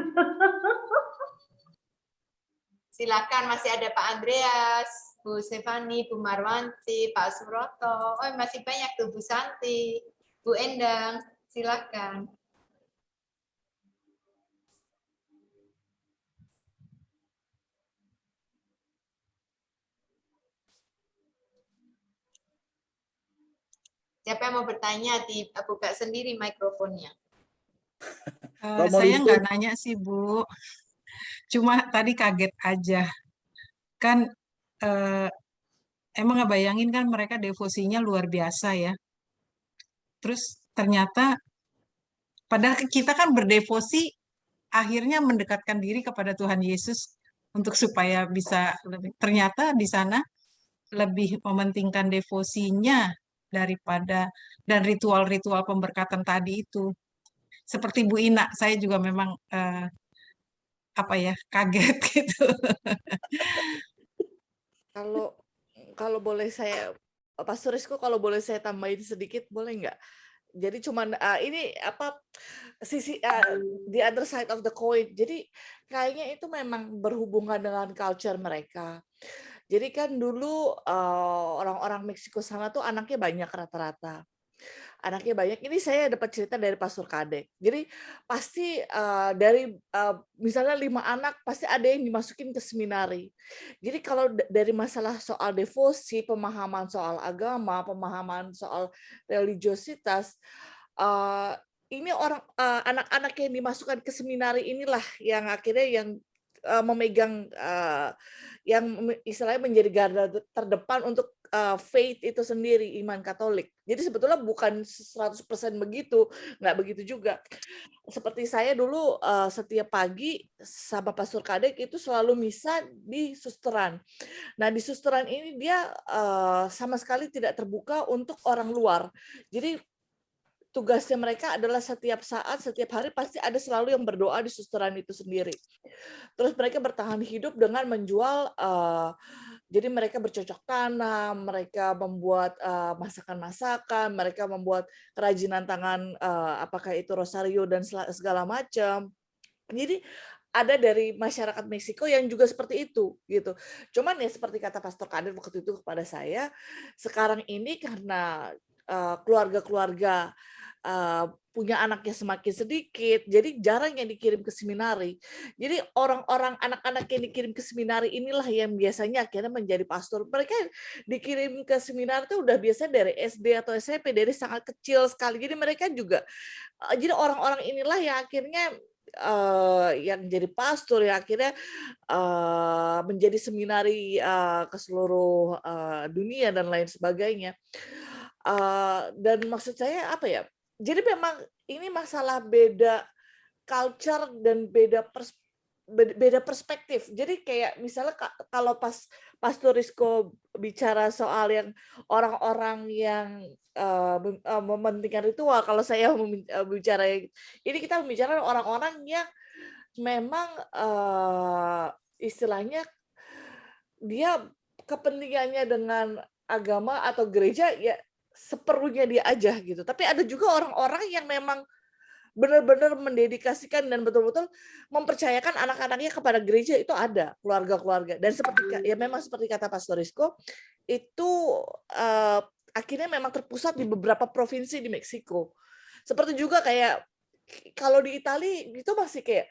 Silakan, masih ada Pak Andreas, Bu Stefani, Bu Marwanti, Pak Suroto. Oh, masih banyak tuh Bu Santi, Bu Endang. Silakan. Siapa yang mau bertanya, dibuka sendiri mikrofonnya. Saya nggak nanya sih, Bu. Cuma tadi kaget aja. Kan emang ngebayangin kan mereka devosinya luar biasa ya. Terus ternyata padahal kita kan berdevosi akhirnya mendekatkan diri kepada Tuhan Yesus untuk supaya bisa lebih. Ternyata di sana lebih mementingkan devosinya daripada dan ritual-ritual pemberkatan tadi itu. Seperti Bu Ina, saya juga memang kaget gitu. Kalau boleh saya, Pastor Rizko, kalau boleh saya tambahin sedikit, boleh nggak? Jadi cuman ini sisi the other side of the coin. Jadi kayaknya itu memang berhubungan dengan culture mereka. Jadi kan dulu orang-orang Meksiko sana tuh anaknya banyak rata-rata. Anaknya banyak. Ini saya dapat cerita dari Pastor Kadek. Jadi pasti dari misalnya 5 anak pasti ada yang dimasukin ke seminari. Jadi kalau dari masalah soal devosi, pemahaman soal agama, pemahaman soal religiositas, ini anak-anak yang dimasukkan ke seminari inilah yang akhirnya yang memegang yang istilahnya menjadi garda terdepan untuk faith itu sendiri, iman Katolik. Jadi sebetulnya bukan 100% begitu, nggak begitu juga. Seperti saya dulu setiap pagi sama Pastor Kadek itu selalu misa di susteran. Nah di susteran ini dia sama sekali tidak terbuka untuk orang luar. Jadi tugasnya mereka adalah setiap saat, setiap hari pasti ada selalu yang berdoa di susteran itu sendiri. Terus mereka bertahan hidup dengan menjual, jadi mereka bercocok tanam, mereka membuat masakan-masakan, mereka membuat kerajinan tangan, apakah itu rosario dan segala macam. Jadi ada dari masyarakat Meksiko yang juga seperti itu gitu. Cuman ya seperti kata Pastor Kadir waktu itu kepada saya, sekarang ini karena keluarga-keluarga punya anaknya semakin sedikit, jadi jarang yang dikirim ke seminari. Jadi orang-orang anak-anak yang dikirim ke seminari inilah yang biasanya akhirnya menjadi pastor. Mereka dikirim ke seminari itu udah biasa dari SD atau SMP, dari sangat kecil sekali. Jadi mereka juga, jadi orang-orang inilah yang akhirnya yang jadi pastor, yang akhirnya menjadi seminari ke seluruh dunia dan lain sebagainya. Dan maksud saya apa ya? Jadi memang ini masalah beda culture dan beda perspektif. Jadi kayak misalnya kalau pas Pastor Rizko bicara soal yang orang-orang yang mementingkan ritual, kalau saya bicara ini kita bicara orang-orang yang memang istilahnya dia kepentingannya dengan agama atau gereja ya seperlunya dia aja gitu. Tapi ada juga orang-orang yang memang benar-benar mendedikasikan dan betul-betul mempercayakan anak-anaknya kepada gereja, itu ada keluarga-keluarga. Dan seperti ya memang seperti kata Pastor Rizko, itu akhirnya memang terpusat di beberapa provinsi di Meksiko. Seperti juga kayak kalau di Italia itu masih kayak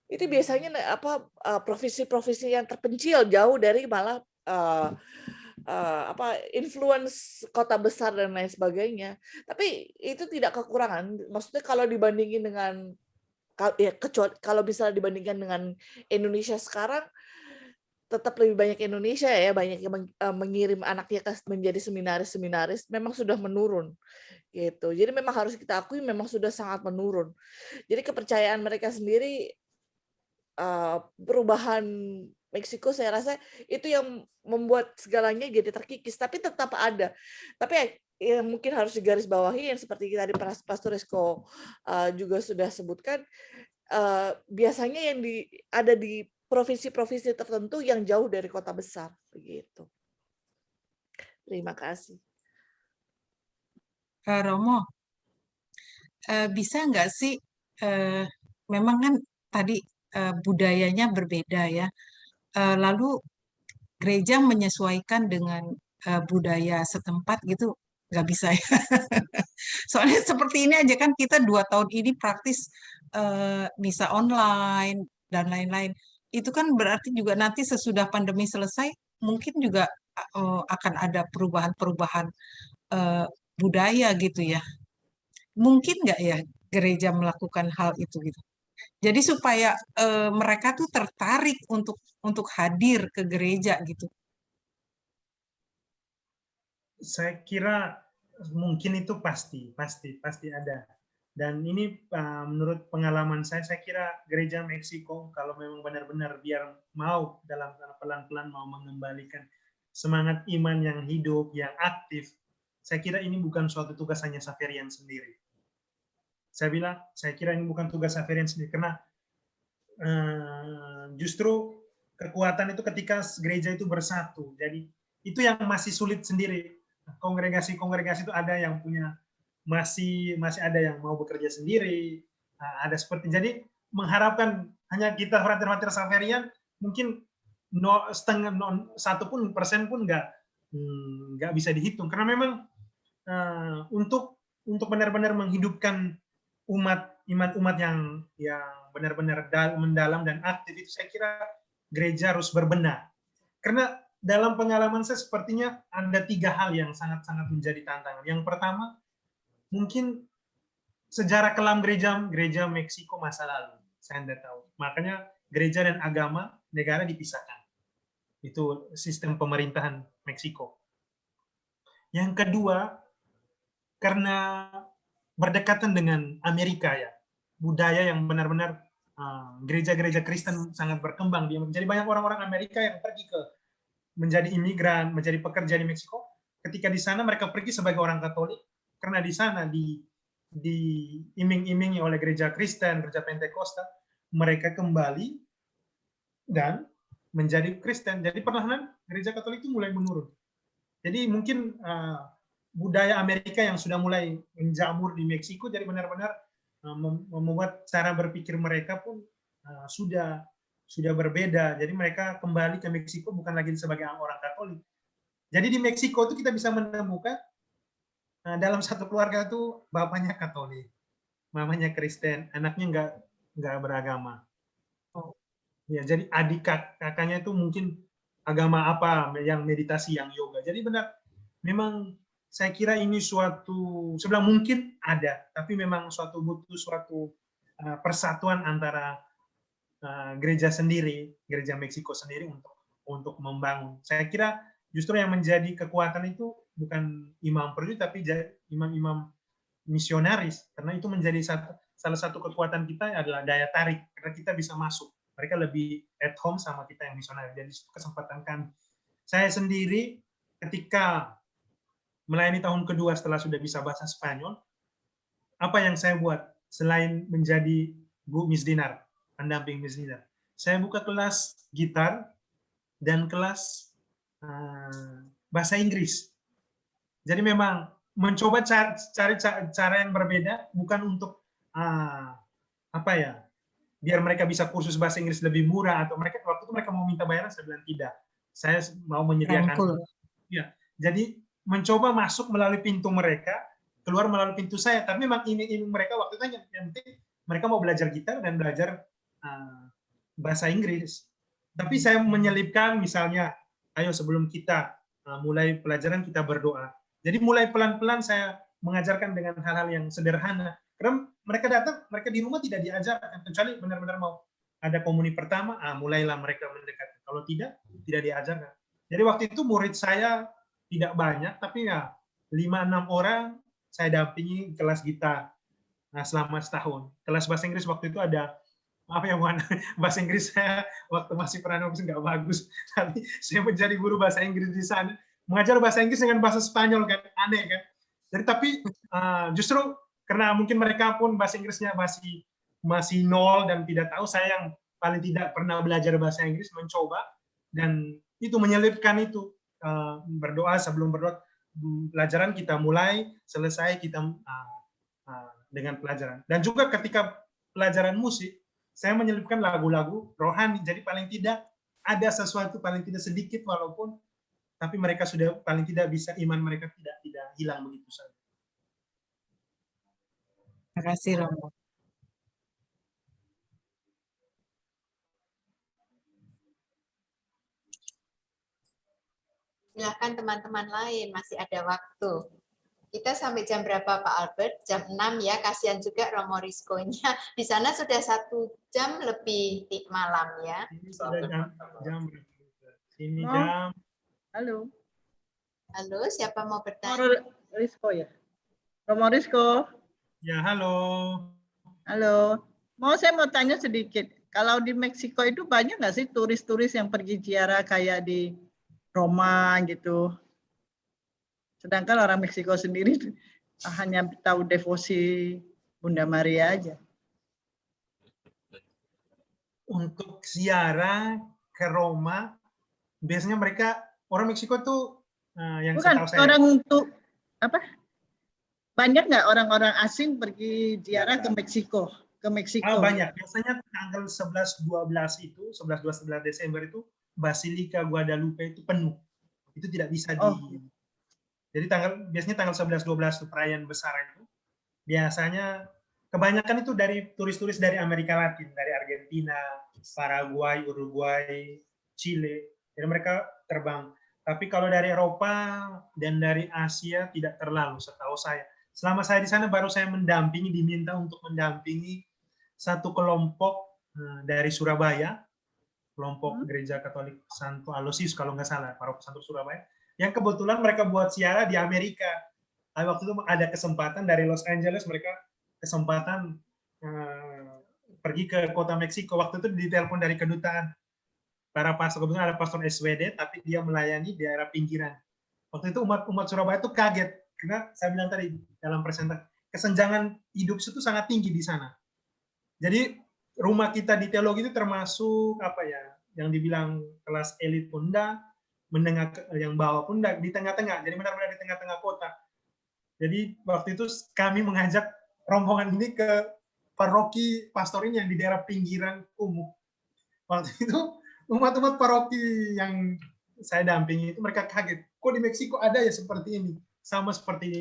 itu biasanya provinsi-provinsi yang terpencil jauh dari malah influence kota besar dan lain sebagainya. Tapi itu tidak kekurangan. Maksudnya kalau dibandingin dengan kalau bisa dibandingkan dengan Indonesia sekarang, tetap lebih banyak Indonesia ya, banyak yang mengirim anaknya menjadi seminaris memang sudah menurun gitu. Jadi memang harus kita akui memang sudah sangat menurun. Jadi kepercayaan mereka sendiri, perubahan Meksiko saya rasa itu yang membuat segalanya jadi terkikis, tapi tetap ada. Tapi yang mungkin harus digarisbawahi yang seperti tadi Pastor Rizko juga sudah sebutkan, biasanya yang ada di provinsi-provinsi tertentu yang jauh dari kota besar begitu. Terima kasih. Romo, bisa nggak sih, memang kan tadi budayanya berbeda ya, lalu gereja menyesuaikan dengan budaya setempat gitu, nggak bisa ya. Soalnya seperti ini aja kan kita 2 tahun ini praktis misa online dan lain-lain. Itu kan berarti juga nanti sesudah pandemi selesai mungkin juga akan ada perubahan-perubahan budaya gitu ya. Mungkin nggak ya gereja melakukan hal itu gitu. Jadi supaya mereka tuh tertarik untuk hadir ke gereja gitu. Saya kira mungkin itu pasti ada. Dan ini menurut pengalaman saya kira gereja Meksiko kalau memang benar-benar biar mau dalam pelan-pelan mau mengembalikan semangat iman yang hidup, yang aktif, saya kira ini bukan suatu tugas hanya Xaverian sendiri. Saya kira ini bukan tugas Xaverian sendiri, karena justru kekuatan itu ketika gereja itu bersatu. Jadi itu yang masih sulit sendiri. Kongregasi-kongregasi itu ada yang punya masih ada yang mau bekerja sendiri, ada seperti, jadi mengharapkan hanya kita frater-frater Xaverian mungkin 1% pun nggak bisa dihitung, karena memang untuk benar-benar menghidupkan umat yang benar-benar mendalam dan aktif itu saya kira gereja harus berbenah. Karena dalam pengalaman saya sepertinya ada 3 hal yang sangat-sangat menjadi tantangan. Yang pertama, mungkin sejarah kelam gereja Meksiko masa lalu, saya tidak tahu. Makanya gereja dan agama negara dipisahkan. Itu sistem pemerintahan Meksiko. Yang kedua, karena berdekatan dengan Amerika ya, budaya yang benar-benar gereja-gereja Kristen sangat berkembang. Jadi banyak orang-orang Amerika yang pergi menjadi imigran, menjadi pekerja di Meksiko. Ketika di sana mereka pergi sebagai orang Katolik, karena di sana di diiming-imingi oleh gereja Kristen, gereja Pentakosta, mereka kembali dan menjadi Kristen. Jadi perlahan gereja Katolik itu mulai menurun. Jadi mungkin budaya Amerika yang sudah mulai menjamur di Meksiko, jadi benar-benar membuat cara berpikir mereka pun sudah berbeda. Jadi mereka kembali ke Meksiko bukan lagi sebagai orang Katolik. Jadi di Meksiko itu kita bisa menemukan dalam satu keluarga itu bapaknya Katolik, mamanya Kristen, anaknya nggak beragama. Ya, jadi adik kakaknya itu mungkin agama apa, yang meditasi, yang yoga. Jadi benar, memang saya kira ini suatu, sebenarnya mungkin ada, tapi memang butuh suatu persatuan antara gereja sendiri, gereja Meksiko sendiri untuk membangun. Saya kira justru yang menjadi kekuatan itu bukan imam perju, tapi imam-imam misionaris, karena itu menjadi salah satu kekuatan kita adalah daya tarik, karena kita bisa masuk. Mereka lebih at home sama kita yang misionaris. Jadi kesempatan kami. Saya sendiri ketika melayani tahun kedua setelah sudah bisa bahasa Spanyol, apa yang saya buat selain menjadi Bu Miss Dinar, pendamping Miss Dinar, saya buka kelas gitar dan kelas bahasa Inggris. Jadi memang mencoba cari cara yang berbeda, bukan untuk biar mereka bisa kursus bahasa Inggris lebih murah, atau waktu itu mereka mau minta bayaran, saya bilang tidak, saya mau menyediakan. Ya, jadi mencoba masuk melalui pintu mereka, keluar melalui pintu saya. Tapi memang iming-iming mereka waktu itu yang penting mereka mau belajar gitar dan belajar bahasa Inggris. Tapi saya menyelipkan misalnya, ayo sebelum kita mulai pelajaran kita berdoa. Jadi mulai pelan-pelan saya mengajarkan dengan hal-hal yang sederhana. Karena mereka datang, mereka di rumah tidak diajarkan, kecuali benar-benar mau ada komuni pertama, mulailah mereka mendekat. Kalau tidak diajarkan. Jadi waktu itu murid saya tidak banyak, tapi ya 5-6 orang saya dampingi kelas gitar selama setahun. Kelas bahasa Inggris waktu itu ada, maaf ya bukan, bahasa Inggris saya waktu masih pranovis nggak bagus, tapi saya menjadi guru bahasa Inggris di sana. Mengajar bahasa Inggris dengan bahasa Spanyol kan, aneh kan. Jadi tapi justru karena mungkin mereka pun bahasa Inggrisnya masih nol dan tidak tahu, saya yang paling tidak pernah belajar bahasa Inggris mencoba, dan itu menyelipkan itu berdoa, sebelum berdoa pelajaran kita mulai, selesai kita dengan pelajaran. Dan juga ketika pelajaran musik, saya menyelipkan lagu-lagu rohani. Jadi paling tidak ada sesuatu, paling tidak sedikit walaupun, tapi mereka sudah paling tidak bisa, iman mereka tidak hilang begitu saja. Terima kasih, Romo. Silakan teman-teman lain, masih ada waktu. Kita sampai jam berapa Pak Albert? Jam 6 ya, kasihan juga Romo Rizko-nya. Di sana sudah 1 jam lebih malam ya. Ini sudah jam ini jam. Halo. Halo, siapa mau bertanya? Romo Rizko ya? Romo Rizko. Ya, halo. Halo. Saya mau tanya sedikit. Kalau di Meksiko itu banyak nggak sih turis-turis yang pergi ziarah kayak di Roma gitu? Sedangkan orang Meksiko sendiri hanya tahu devosi Bunda Maria aja. Untuk ziarah ke Roma, biasanya mereka, orang Meksiko tuh yang bukan setahu saya. Orang untuk apa? Banyak nggak orang-orang asing pergi ziarah ke Meksiko? Banyak. Biasanya tanggal 11-12 itu, 11-12 Desember itu, Basilika Guadalupe itu penuh. Itu tidak bisa Jadi biasanya tanggal 11-12 itu perayaan besar itu. Biasanya kebanyakan itu dari turis-turis dari Amerika Latin, dari Argentina, Paraguay, Uruguay, Chile. Jadi mereka terbang. Tapi kalau dari Eropa dan dari Asia tidak terlalu, setahu saya. Selama saya di sana baru saya diminta untuk mendampingi satu kelompok dari Surabaya, kelompok Gereja Katolik Santo Aloysius kalau nggak salah, Paroki Santo Surabaya, yang kebetulan mereka buat ziarah di Amerika. Waktu itu ada kesempatan dari Los Angeles, mereka kesempatan pergi ke kota Meksiko. Waktu itu ditelepon dari kedutaan. Para pastor, kebetulan ada pastor SWD, tapi dia melayani daerah pinggiran. Waktu itu umat Surabaya itu kaget, karena saya bilang tadi dalam presentasi, kesenjangan hidup itu sangat tinggi di sana. Jadi rumah kita di teologi itu termasuk apa ya, yang dibilang kelas elit pun enggak, menengah yang bawah pun enggak, di tengah-tengah. Jadi benar-benar di tengah-tengah kota. Jadi waktu itu kami mengajak rombongan ini ke paroki pastorin yang di daerah pinggiran Kumuh. Waktu itu umat-umat paroki yang saya dampingi itu mereka kaget, kok di Meksiko ada ya seperti ini, sama seperti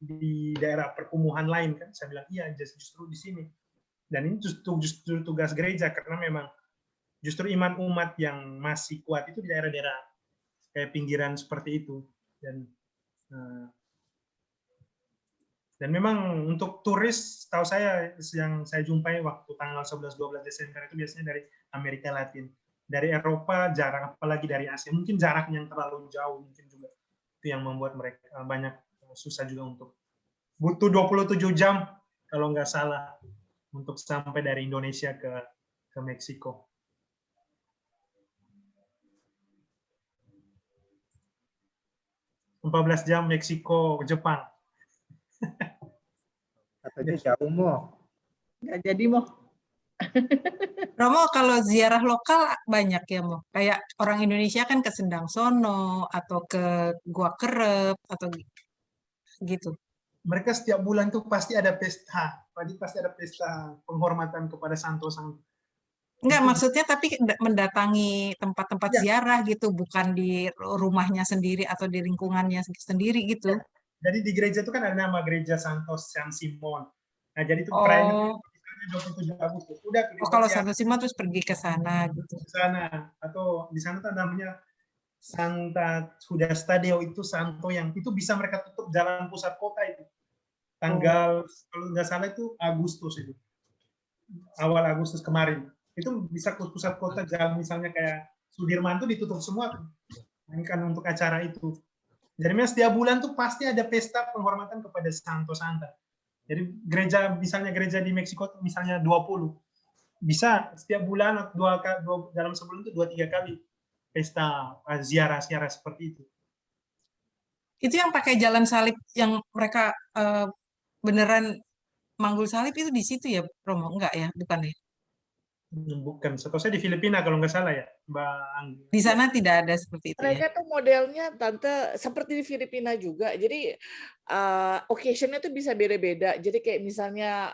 di daerah perkumuhan lain kan? Saya bilang iya, justru di sini. Dan ini justru tugas gereja, karena memang justru iman umat yang masih kuat itu di daerah-daerah kayak pinggiran seperti itu. Dan memang untuk turis, tahu saya yang saya jumpai waktu tanggal 11-12 Desember itu biasanya dari Amerika Latin. Dari Eropa jarang, apalagi dari Asia. Mungkin jaraknya yang terlalu jauh, mungkin juga itu yang membuat mereka banyak susah juga untuk. Butuh 27 jam kalau nggak salah untuk sampai dari Indonesia ke Meksiko. (14 jam Meksiko, Jepang. Katanya jauh Mo. Nggak jadi Mo. Romo, kalau ziarah lokal banyak ya, Mo. Kayak orang Indonesia kan ke Sendang Sono atau ke Gua Kerep atau gitu. Mereka setiap bulan tuh pasti ada pesta. Pasti ada pesta penghormatan kepada santo-santo. Enggak, maksudnya tapi mendatangi tempat-tempat ziarah gitu, bukan di rumahnya sendiri atau di lingkungannya sendiri gitu. Jadi di gereja itu kan ada nama gereja Santos San Simon. Nah, jadi itu perayaannya 27 Agustus. Udah, kalau Santo Simon terus pergi ke sana gitu. Ke sana, atau di sana tuh namanya Santa Judas Tadeo, itu santo yang itu bisa mereka tutup jalan pusat kota itu. Tanggal kalau nggak salah itu Agustus itu. Awal Agustus kemarin. Itu bisa ke pusat kota, jalan misalnya kayak Sudirman tuh ditutup semua tuh. Kan untuk acara itu. Jadi memang setiap bulan tuh pasti ada pesta penghormatan kepada Santo Santa. Jadi gereja, misalnya gereja di Meksiko misalnya 20. Bisa setiap bulan dalam sebulan itu 2-3 kali pesta ziarah seperti itu. Itu yang pakai jalan salib yang mereka beneran manggul salib itu di situ ya, Romo? Enggak ya, bukan ya? Bukan, setahu saya di Filipina kalau nggak salah ya, Mbak Anggi. Di sana tidak ada seperti itu Mereka ya? tuh modelnya Tante seperti di Filipina juga. Jadi occasion-nya tuh bisa beda-beda. Jadi kayak misalnya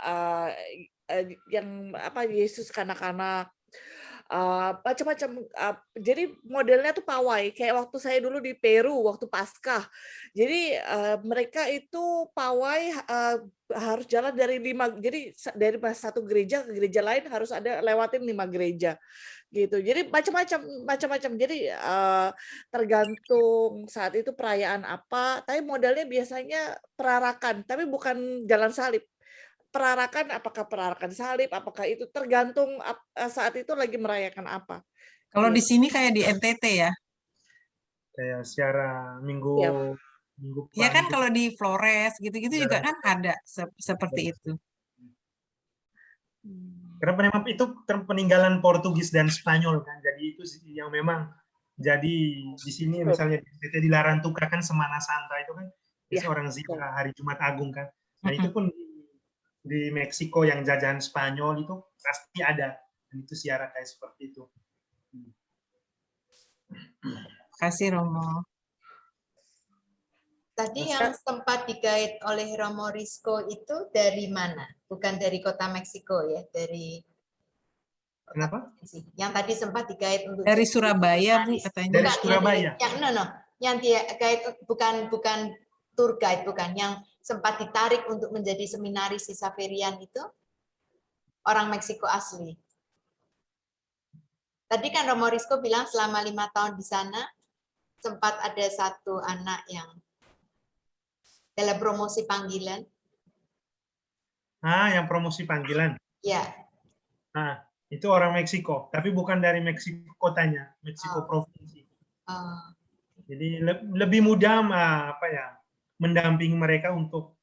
yang apa Yesus kanak-kanak macam-macam. Jadi modelnya tuh pawai. Kayak waktu saya dulu di Peru waktu Paskah. Jadi mereka itu pawai harus jalan dari 5. Jadi dari satu gereja ke gereja lain harus ada lewatin 5 gereja. Gitu. Jadi macam-macam. Jadi tergantung saat itu perayaan apa, tapi modelnya biasanya perarakan, tapi bukan jalan salib. Perarakan, apakah perarakan salib, apakah itu tergantung saat itu lagi merayakan apa. Kalau di sini kayak di NTT ya? Kayak secara minggu ya kan kalau di Flores gitu-gitu juga kan ada seperti itu. Karena memang itu peninggalan Portugis dan Spanyol kan, jadi itu yang memang jadi di sini misalnya di Larantuka kan Semana Santa itu kan orang ziarah hari Jumat Agung kan. Nah itu pun di Meksiko yang jajahan Spanyol itu pasti ada, dan itu ziarah kayak seperti itu. Kasih Romo. Tadi yang sempat digait oleh Romo Risco itu dari mana? Bukan dari kota Meksiko ya, dari Kenapa? Yang tadi sempat digait untuk dari Surabaya Bu katanya. Dari Surabaya. Yang dia gait bukan tour guide, bukan, yang sempat ditarik untuk menjadi seminaris di Xaverian itu orang Meksiko asli. Tadi kan Romo Risco bilang selama 5 tahun di sana sempat ada satu anak yang dalam promosi panggilan. Yang promosi panggilan. Ya. Nah, itu orang Meksiko, tapi bukan dari Meksiko kotanya, Meksiko provinsi. Jadi lebih mudah mendampingi mereka untuk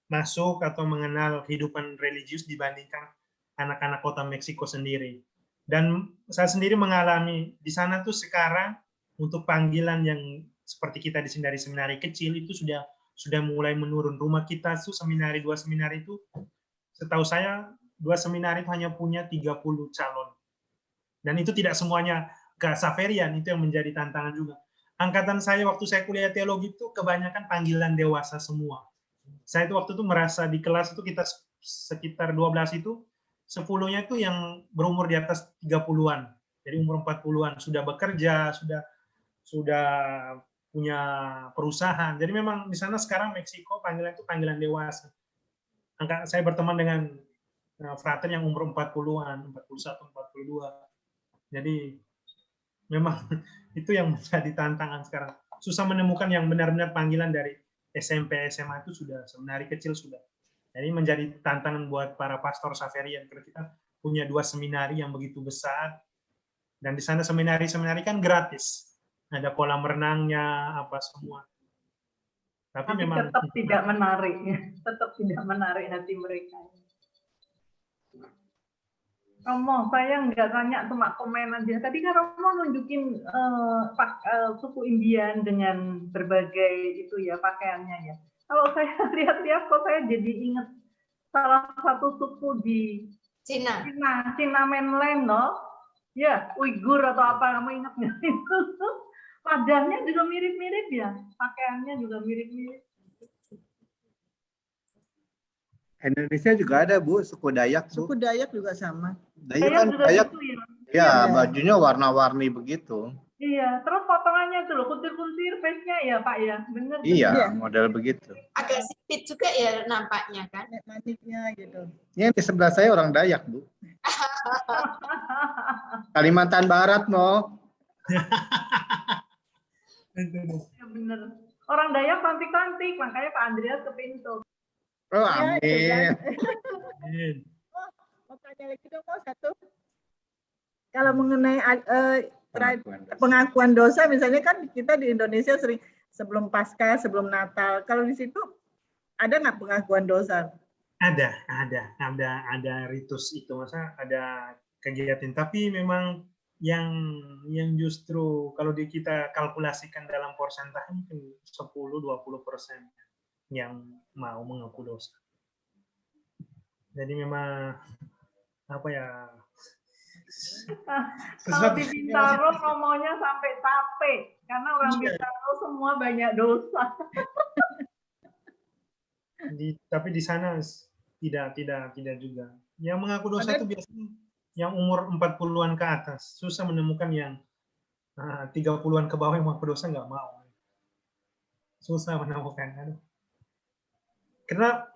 masuk atau mengenal kehidupan religius dibandingkan anak-anak kota Meksiko sendiri. Dan saya sendiri mengalami di sana tuh sekarang untuk panggilan yang seperti kita di sini dari seminari kecil itu sudah sudah mulai menurun. Rumah kita tuh seminari, 2 seminari itu, setahu saya 2 seminari itu hanya punya 30 calon. Dan itu tidak semuanya ke Xaverian, itu yang menjadi tantangan juga. Angkatan saya waktu saya kuliah teologi itu kebanyakan panggilan dewasa semua. Saya itu waktu itu merasa di kelas itu kita sekitar 12 itu, 10-nya itu yang berumur di atas 30-an. Jadi umur 40-an, sudah bekerja, sudah punya perusahaan. Jadi memang di sana sekarang Meksiko panggilan itu panggilan dewasa. Saya berteman dengan frater yang umur 40-an, 41, 42. Jadi memang itu yang menjadi tantangan sekarang. Susah menemukan yang benar-benar panggilan dari SMP, SMA itu sudah, seminari kecil sudah. Jadi menjadi tantangan buat para pastor Xaverian. Karena kita punya 2 seminari yang begitu besar. Dan di sana seminari-seminari kan gratis. Ada kolam renangnya, apa semua. Tapi memang tetap tidak menarik, ya. Tetap tidak menarik hati mereka. Romo, saya nggak tanya, cuma komen aja. Tadi kan Romo nunjukin suku Indian dengan berbagai itu ya pakaiannya ya. Kalau saya lihat-lihat kok saya jadi ingat salah satu suku di Cina mainland, no? Ya, Uighur atau apa, kamu ingat nggak itu? Wajahnya juga mirip-mirip ya, pakaiannya juga mirip-mirip. Indonesia juga ada, Bu, suku Dayak, Bu. Suku Dayak juga sama. Dayak kan juga Dayak, gitu ya. ya, bajunya warna-warni begitu. Iya, terus potongannya itu loh, kuntir-kuntir face-nya ya, Pak ya, bener. Iya, model begitu. Agak sipit juga ya nampaknya kan. Maniknya gitu. Yang di sebelah saya orang Dayak, Bu. Kalimantan Barat, no. Ya bener. Orang Dayak cantik-cantik, makanya Pak Andreas kepintu. Oh, amin. Mau tanya lagi dong, mau satu. Kalau mengenai pengakuan dosa, misalnya kan kita di Indonesia sering sebelum Paskah, sebelum Natal. Kalau di situ ada nggak pengakuan dosa? Ada ritus itu, masa ada kegiatan. Tapi memang yang justru kalau kita kalkulasikan dalam persentase mungkin 10-20% yang mau mengaku dosa. Jadi memang apa ya? Kalau di Bintaro ngomongnya sampai capek karena orang Bintaro semua banyak dosa. Tapi di sana tidak juga. Yang mengaku dosa itu biasanya yang umur 40-an ke atas. Susah menemukan yang 30-an ke bawah yang mengaku dosa, nggak mau. Susah menemukan. Karena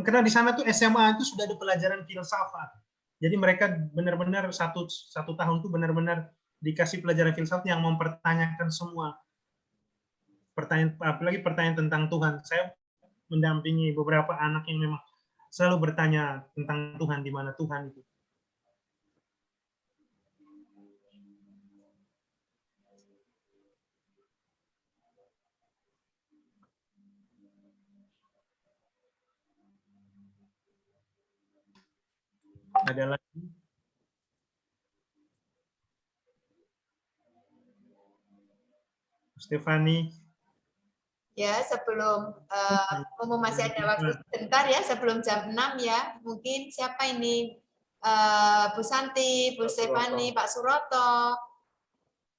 karena di sana tuh SMA itu sudah ada pelajaran filsafat. Jadi mereka benar-benar satu tahun tuh benar-benar dikasih pelajaran filsafat yang mempertanyakan semua pertanyaan, apalagi pertanyaan tentang Tuhan. Saya mendampingi beberapa anak yang memang selalu bertanya tentang Tuhan, di mana Tuhan itu. Ada lagi? Stefani. Ya, sebelum masih ada waktu sebentar ya, sebelum jam 6 ya. Mungkin siapa ini? Bu Santi, Bu Stefani, Pak Suroto,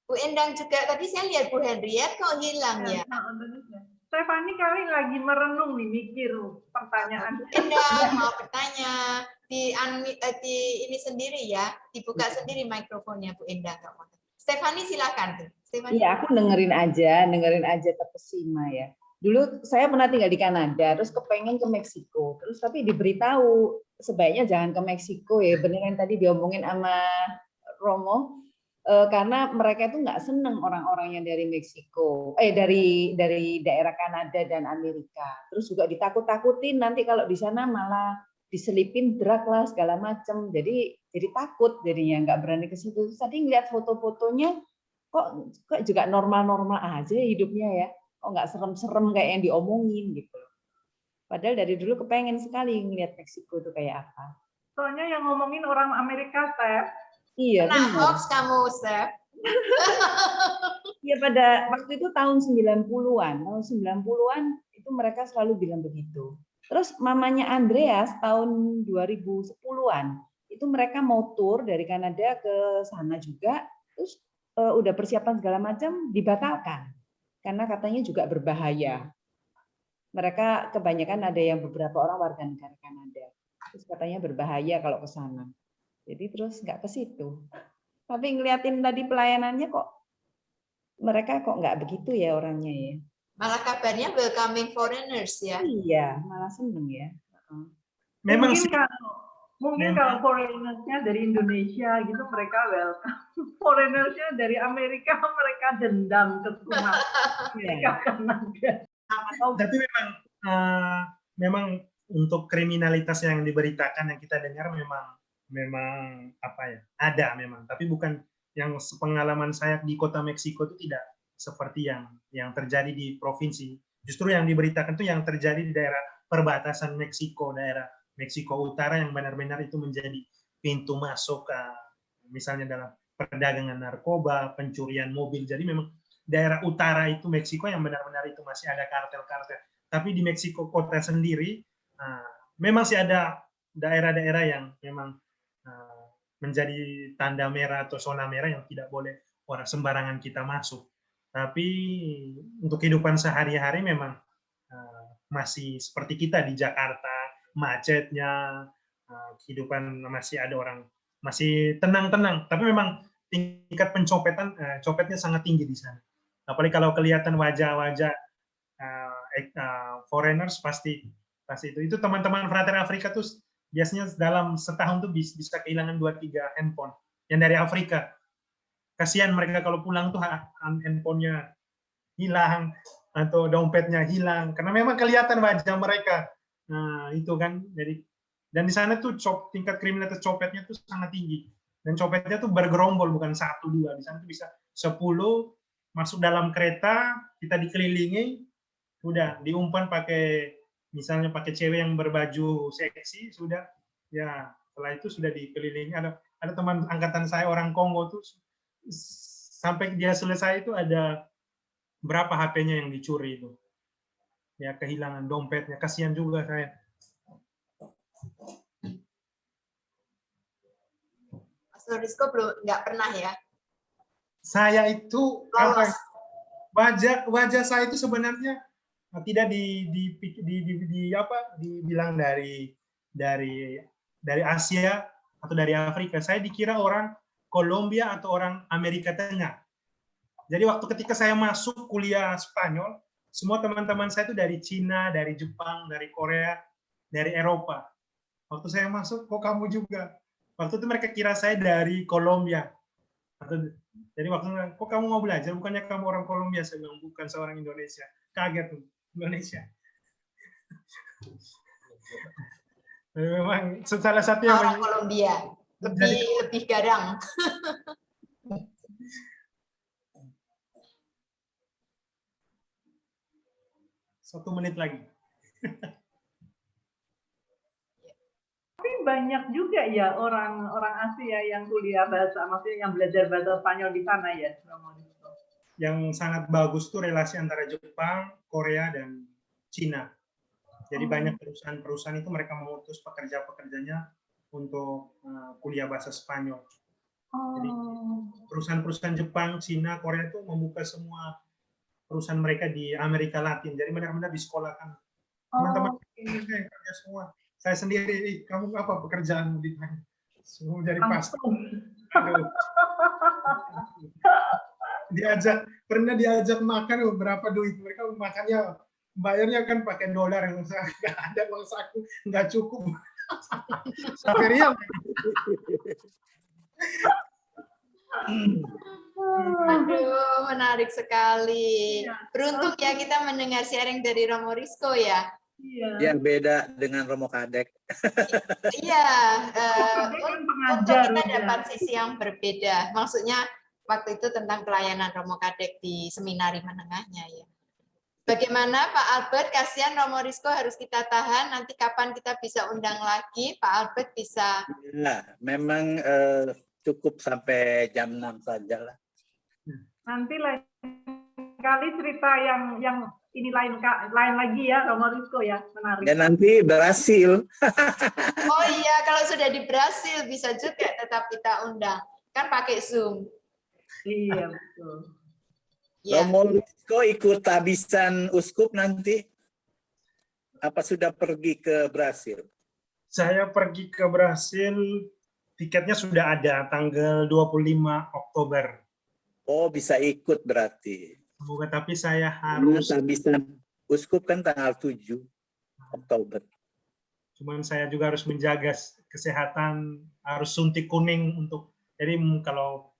Bu Endang juga. Tadi saya lihat Bu Henriette kok hilang ya. Stefani kali lagi merenung nih, mikir pertanyaan. Endang mau bertanya. Di ini sendiri ya, dibuka sendiri mikrofonnya Bu Endang. Stefani silakan. Iya, aku dengerin aja terkesima ya. Dulu saya pernah tinggal di Kanada, terus kepengen ke Meksiko, terus tapi diberitahu sebaiknya jangan ke Meksiko ya, bener yang tadi diomongin sama Romo, karena mereka itu nggak seneng orang-orangnya dari Meksiko, dari daerah Kanada dan Amerika. Terus juga ditakut-takutin nanti kalau di sana malah diselipin drug lah segala macam, jadi takut jadinya nggak berani ke situ. Tadi ngeliat foto-fotonya kok juga normal-normal aja hidupnya ya, kok nggak serem-serem kayak yang diomongin gitu. Padahal dari dulu kepengen sekali ngeliat Meksiko itu kayak apa. Soalnya yang ngomongin orang Amerika, Steph. Iya. Nah, hoax kamu, Steph. Iya, pada waktu itu tahun 90-an. Tahun 90-an Itu mereka selalu bilang begitu. Terus mamanya Andreas tahun 2010-an, itu mereka mau tur dari Kanada ke sana juga, terus udah persiapan segala macam, dibatalkan. Karena katanya juga berbahaya. Mereka kebanyakan ada yang beberapa orang warga negara Kanada. Terus katanya berbahaya kalau ke sana. Jadi terus nggak ke situ. Tapi ngeliatin tadi pelayanannya kok mereka kok nggak begitu ya orangnya ya. Malah kabarnya welcoming foreigners ya. Iya, malah seneng ya. Memang Mungkin sih, mungkin kalau foreigners-nya dari Indonesia gitu mereka welcome. Foreigners-nya dari Amerika mereka dendam ke rumah mereka Kanada. tapi memang untuk kriminalitas yang diberitakan yang kita dengar memang apa ya, ada memang, tapi bukan yang pengalaman saya di kota Meksiko itu tidak seperti yang terjadi di provinsi. Justru yang diberitakan itu yang terjadi di daerah perbatasan Meksiko, daerah Meksiko Utara yang benar-benar itu menjadi pintu masuk misalnya dalam perdagangan narkoba, pencurian mobil. Jadi memang daerah utara itu Meksiko yang benar-benar itu masih ada kartel-kartel. Tapi di Meksiko kota sendiri memang sih ada daerah-daerah yang memang menjadi tanda merah atau zona merah yang tidak boleh orang sembarangan kita masuk. Tapi untuk kehidupan sehari-hari memang masih seperti kita di Jakarta, macetnya, kehidupan masih ada orang masih tenang-tenang. Tapi memang tingkat copetnya sangat tinggi di sana. Apalagi kalau kelihatan wajah-wajah foreigners pasti itu teman-teman Frater Afrika tuh biasanya dalam setahun tuh bisa kehilangan 2-3 handphone yang dari Afrika. Kasihan mereka kalau pulang tuh handphonenya hilang atau dompetnya hilang karena memang kelihatan wajah mereka. Nah, itu kan. Jadi dan di sana tuh tingkat kriminalitas copetnya tuh sangat tinggi. Dan copetnya tuh bergerombol bukan 1-2. Di sana tuh bisa 10 masuk dalam kereta, kita dikelilingi, udah diumpan misalnya pakai cewek yang berbaju seksi, sudah ya setelah itu sudah dikelilingi. Ada teman angkatan saya orang Kongo tuh sampai dia selesai itu ada berapa HP-nya yang dicuri itu, ya kehilangan dompetnya. Kasihan juga saya. Mas Norisko belum nggak pernah ya? Saya itu wajah saya itu sebenarnya tidak dibilang dari Asia atau dari Afrika. Saya dikira orang Kolombia atau orang Amerika Tengah. Jadi waktu ketika saya masuk kuliah Spanyol, semua teman-teman saya itu dari Cina, dari Jepang, dari Korea, dari Eropa. Waktu saya masuk, kok kamu juga? Waktu itu mereka kira saya dari Kolombia. Jadi waktu kok kamu mau belajar? Bukannya kamu orang Kolombia? Saya bilang bukan, seorang Indonesia. Kaget tuh. Indonesia. Memang salah satu yang orang Kolombia lebih garang. Satu menit lagi. Tapi banyak juga ya orang Asia yang kuliah bahasa, maksudnya yang belajar bahasa Spanyol di sana ya. Yang sangat bagus tuh relasi antara Jepang, Korea, dan Cina. Jadi banyak perusahaan-perusahaan itu mereka mengutus pekerja-pekerjanya untuk kuliah bahasa Spanyol. Jadi perusahaan-perusahaan Jepang, Cina, Korea itu membuka semua perusahaan mereka di Amerika Latin. Jadi benar-benar disekolahkan. Teman-teman saya kerja semua. Saya sendiri, kamu apa pekerjaanmu di sana? Semua jadi pastor. Pernah diajak makan berapa duit, mereka makannya bayarnya kan pakai dolar, yang nggak ada uang saku, nggak cukup. Sampai riang. Aduh, menarik sekali. Beruntung ya kita mendengar sharing dari Romo Rizko ya. Yang beda dengan Romo Kadek. Iya, untuk kita dapat sisi yang berbeda. Maksudnya waktu itu tentang pelayanan Romo Kadek di seminari menengahnya ya. Bagaimana Pak Albert? Kasihan Romo Rizko harus kita tahan. Nanti kapan kita bisa undang lagi? Pak Albert bisa. Ya, memang cukup sampai jam 6 saja lah. Nanti lain sekali cerita yang ini lain lagi ya, Romo Rizko ya, menarik. Dan nanti Brasil. Oh iya, kalau sudah di Brasil bisa juga tetap kita undang. Kan pakai Zoom. Iya, betul. Ya. Romo Rizko ikut tabisan uskup nanti? Apa sudah pergi ke Brasil? Saya pergi ke Brasil, tiketnya sudah ada tanggal 25 Oktober. Oh, bisa ikut berarti. Semoga, tapi saya Karena harus, tabisan uskup kan tanggal 7 Oktober. cuman saya juga harus menjaga kesehatan, harus suntik kuning untuk, jadi kalau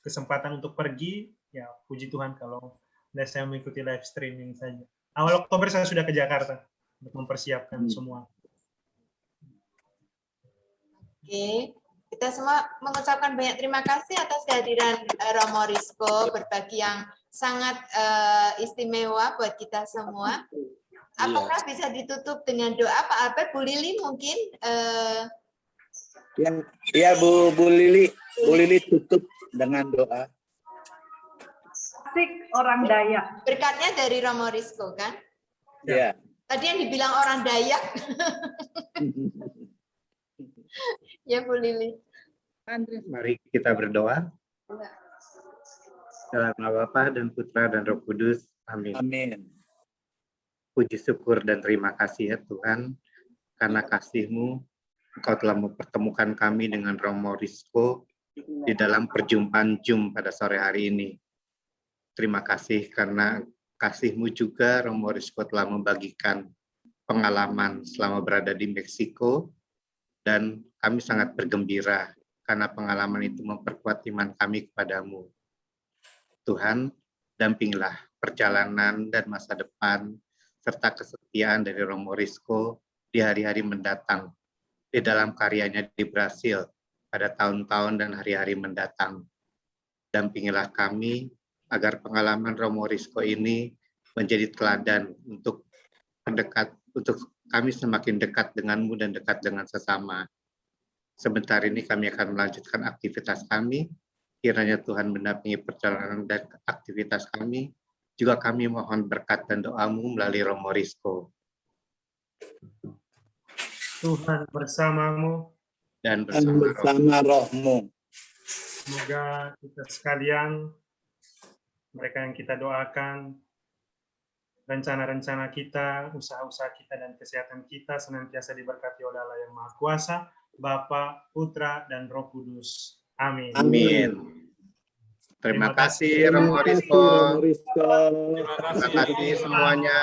kesempatan untuk pergi, ya puji Tuhan kalau saya mengikuti live streaming saja. Awal Oktober saya sudah ke Jakarta untuk mempersiapkan semua. Oke, kita semua mengucapkan banyak terima kasih atas kehadiran Romo Rizko, berbagi yang sangat istimewa buat kita semua. Apakah bisa ditutup dengan doa, Pak Albert? Bu Lili mungkin? Ya, Bu Lili tutup dengan doa. Asik orang Dayak. Berkatnya dari Romo Rizko, kan? Ya. Tadi yang dibilang orang Dayak. Ya, Bu Lili. Mari kita berdoa. Dalam nama Bapa dan Putra dan Roh Kudus. Amin. Amin. Puji syukur dan terima kasih ya Tuhan, karena kasih-Mu Engkau telah mempertemukan kami dengan Romo Rizko di dalam perjumpaan Zoom pada sore hari ini. Terima kasih karena kasih-Mu juga Romo Rizko telah membagikan pengalaman selama berada di Meksiko, dan kami sangat bergembira karena pengalaman itu memperkuat iman kami kepadamu. Tuhan, dampingilah perjalanan dan masa depan serta kesetiaan dari Romo Rizko di hari-hari mendatang, di dalam karyanya di Brasil pada tahun-tahun dan hari-hari mendatang. Dampingilah kami agar pengalaman Romo Rizko ini menjadi teladan untuk kami semakin dekat denganmu dan dekat dengan sesama. Sebentar ini kami akan melanjutkan aktivitas kami. Kiranya Tuhan mendampingi perjalanan dan aktivitas kami. Juga kami mohon berkat dan doamu melalui Romo Rizko. Tuhan bersamamu Dan bersama rohmu. Semoga kita sekalian, mereka yang kita doakan, rencana-rencana kita, usaha-usaha kita, dan kesehatan kita senantiasa diberkati oleh Allah yang Maha Kuasa, Bapa, Putra, dan Roh Kudus. Amin. Amin. Terima kasih Romo Rizko. Terima kasih Terima kasih semuanya.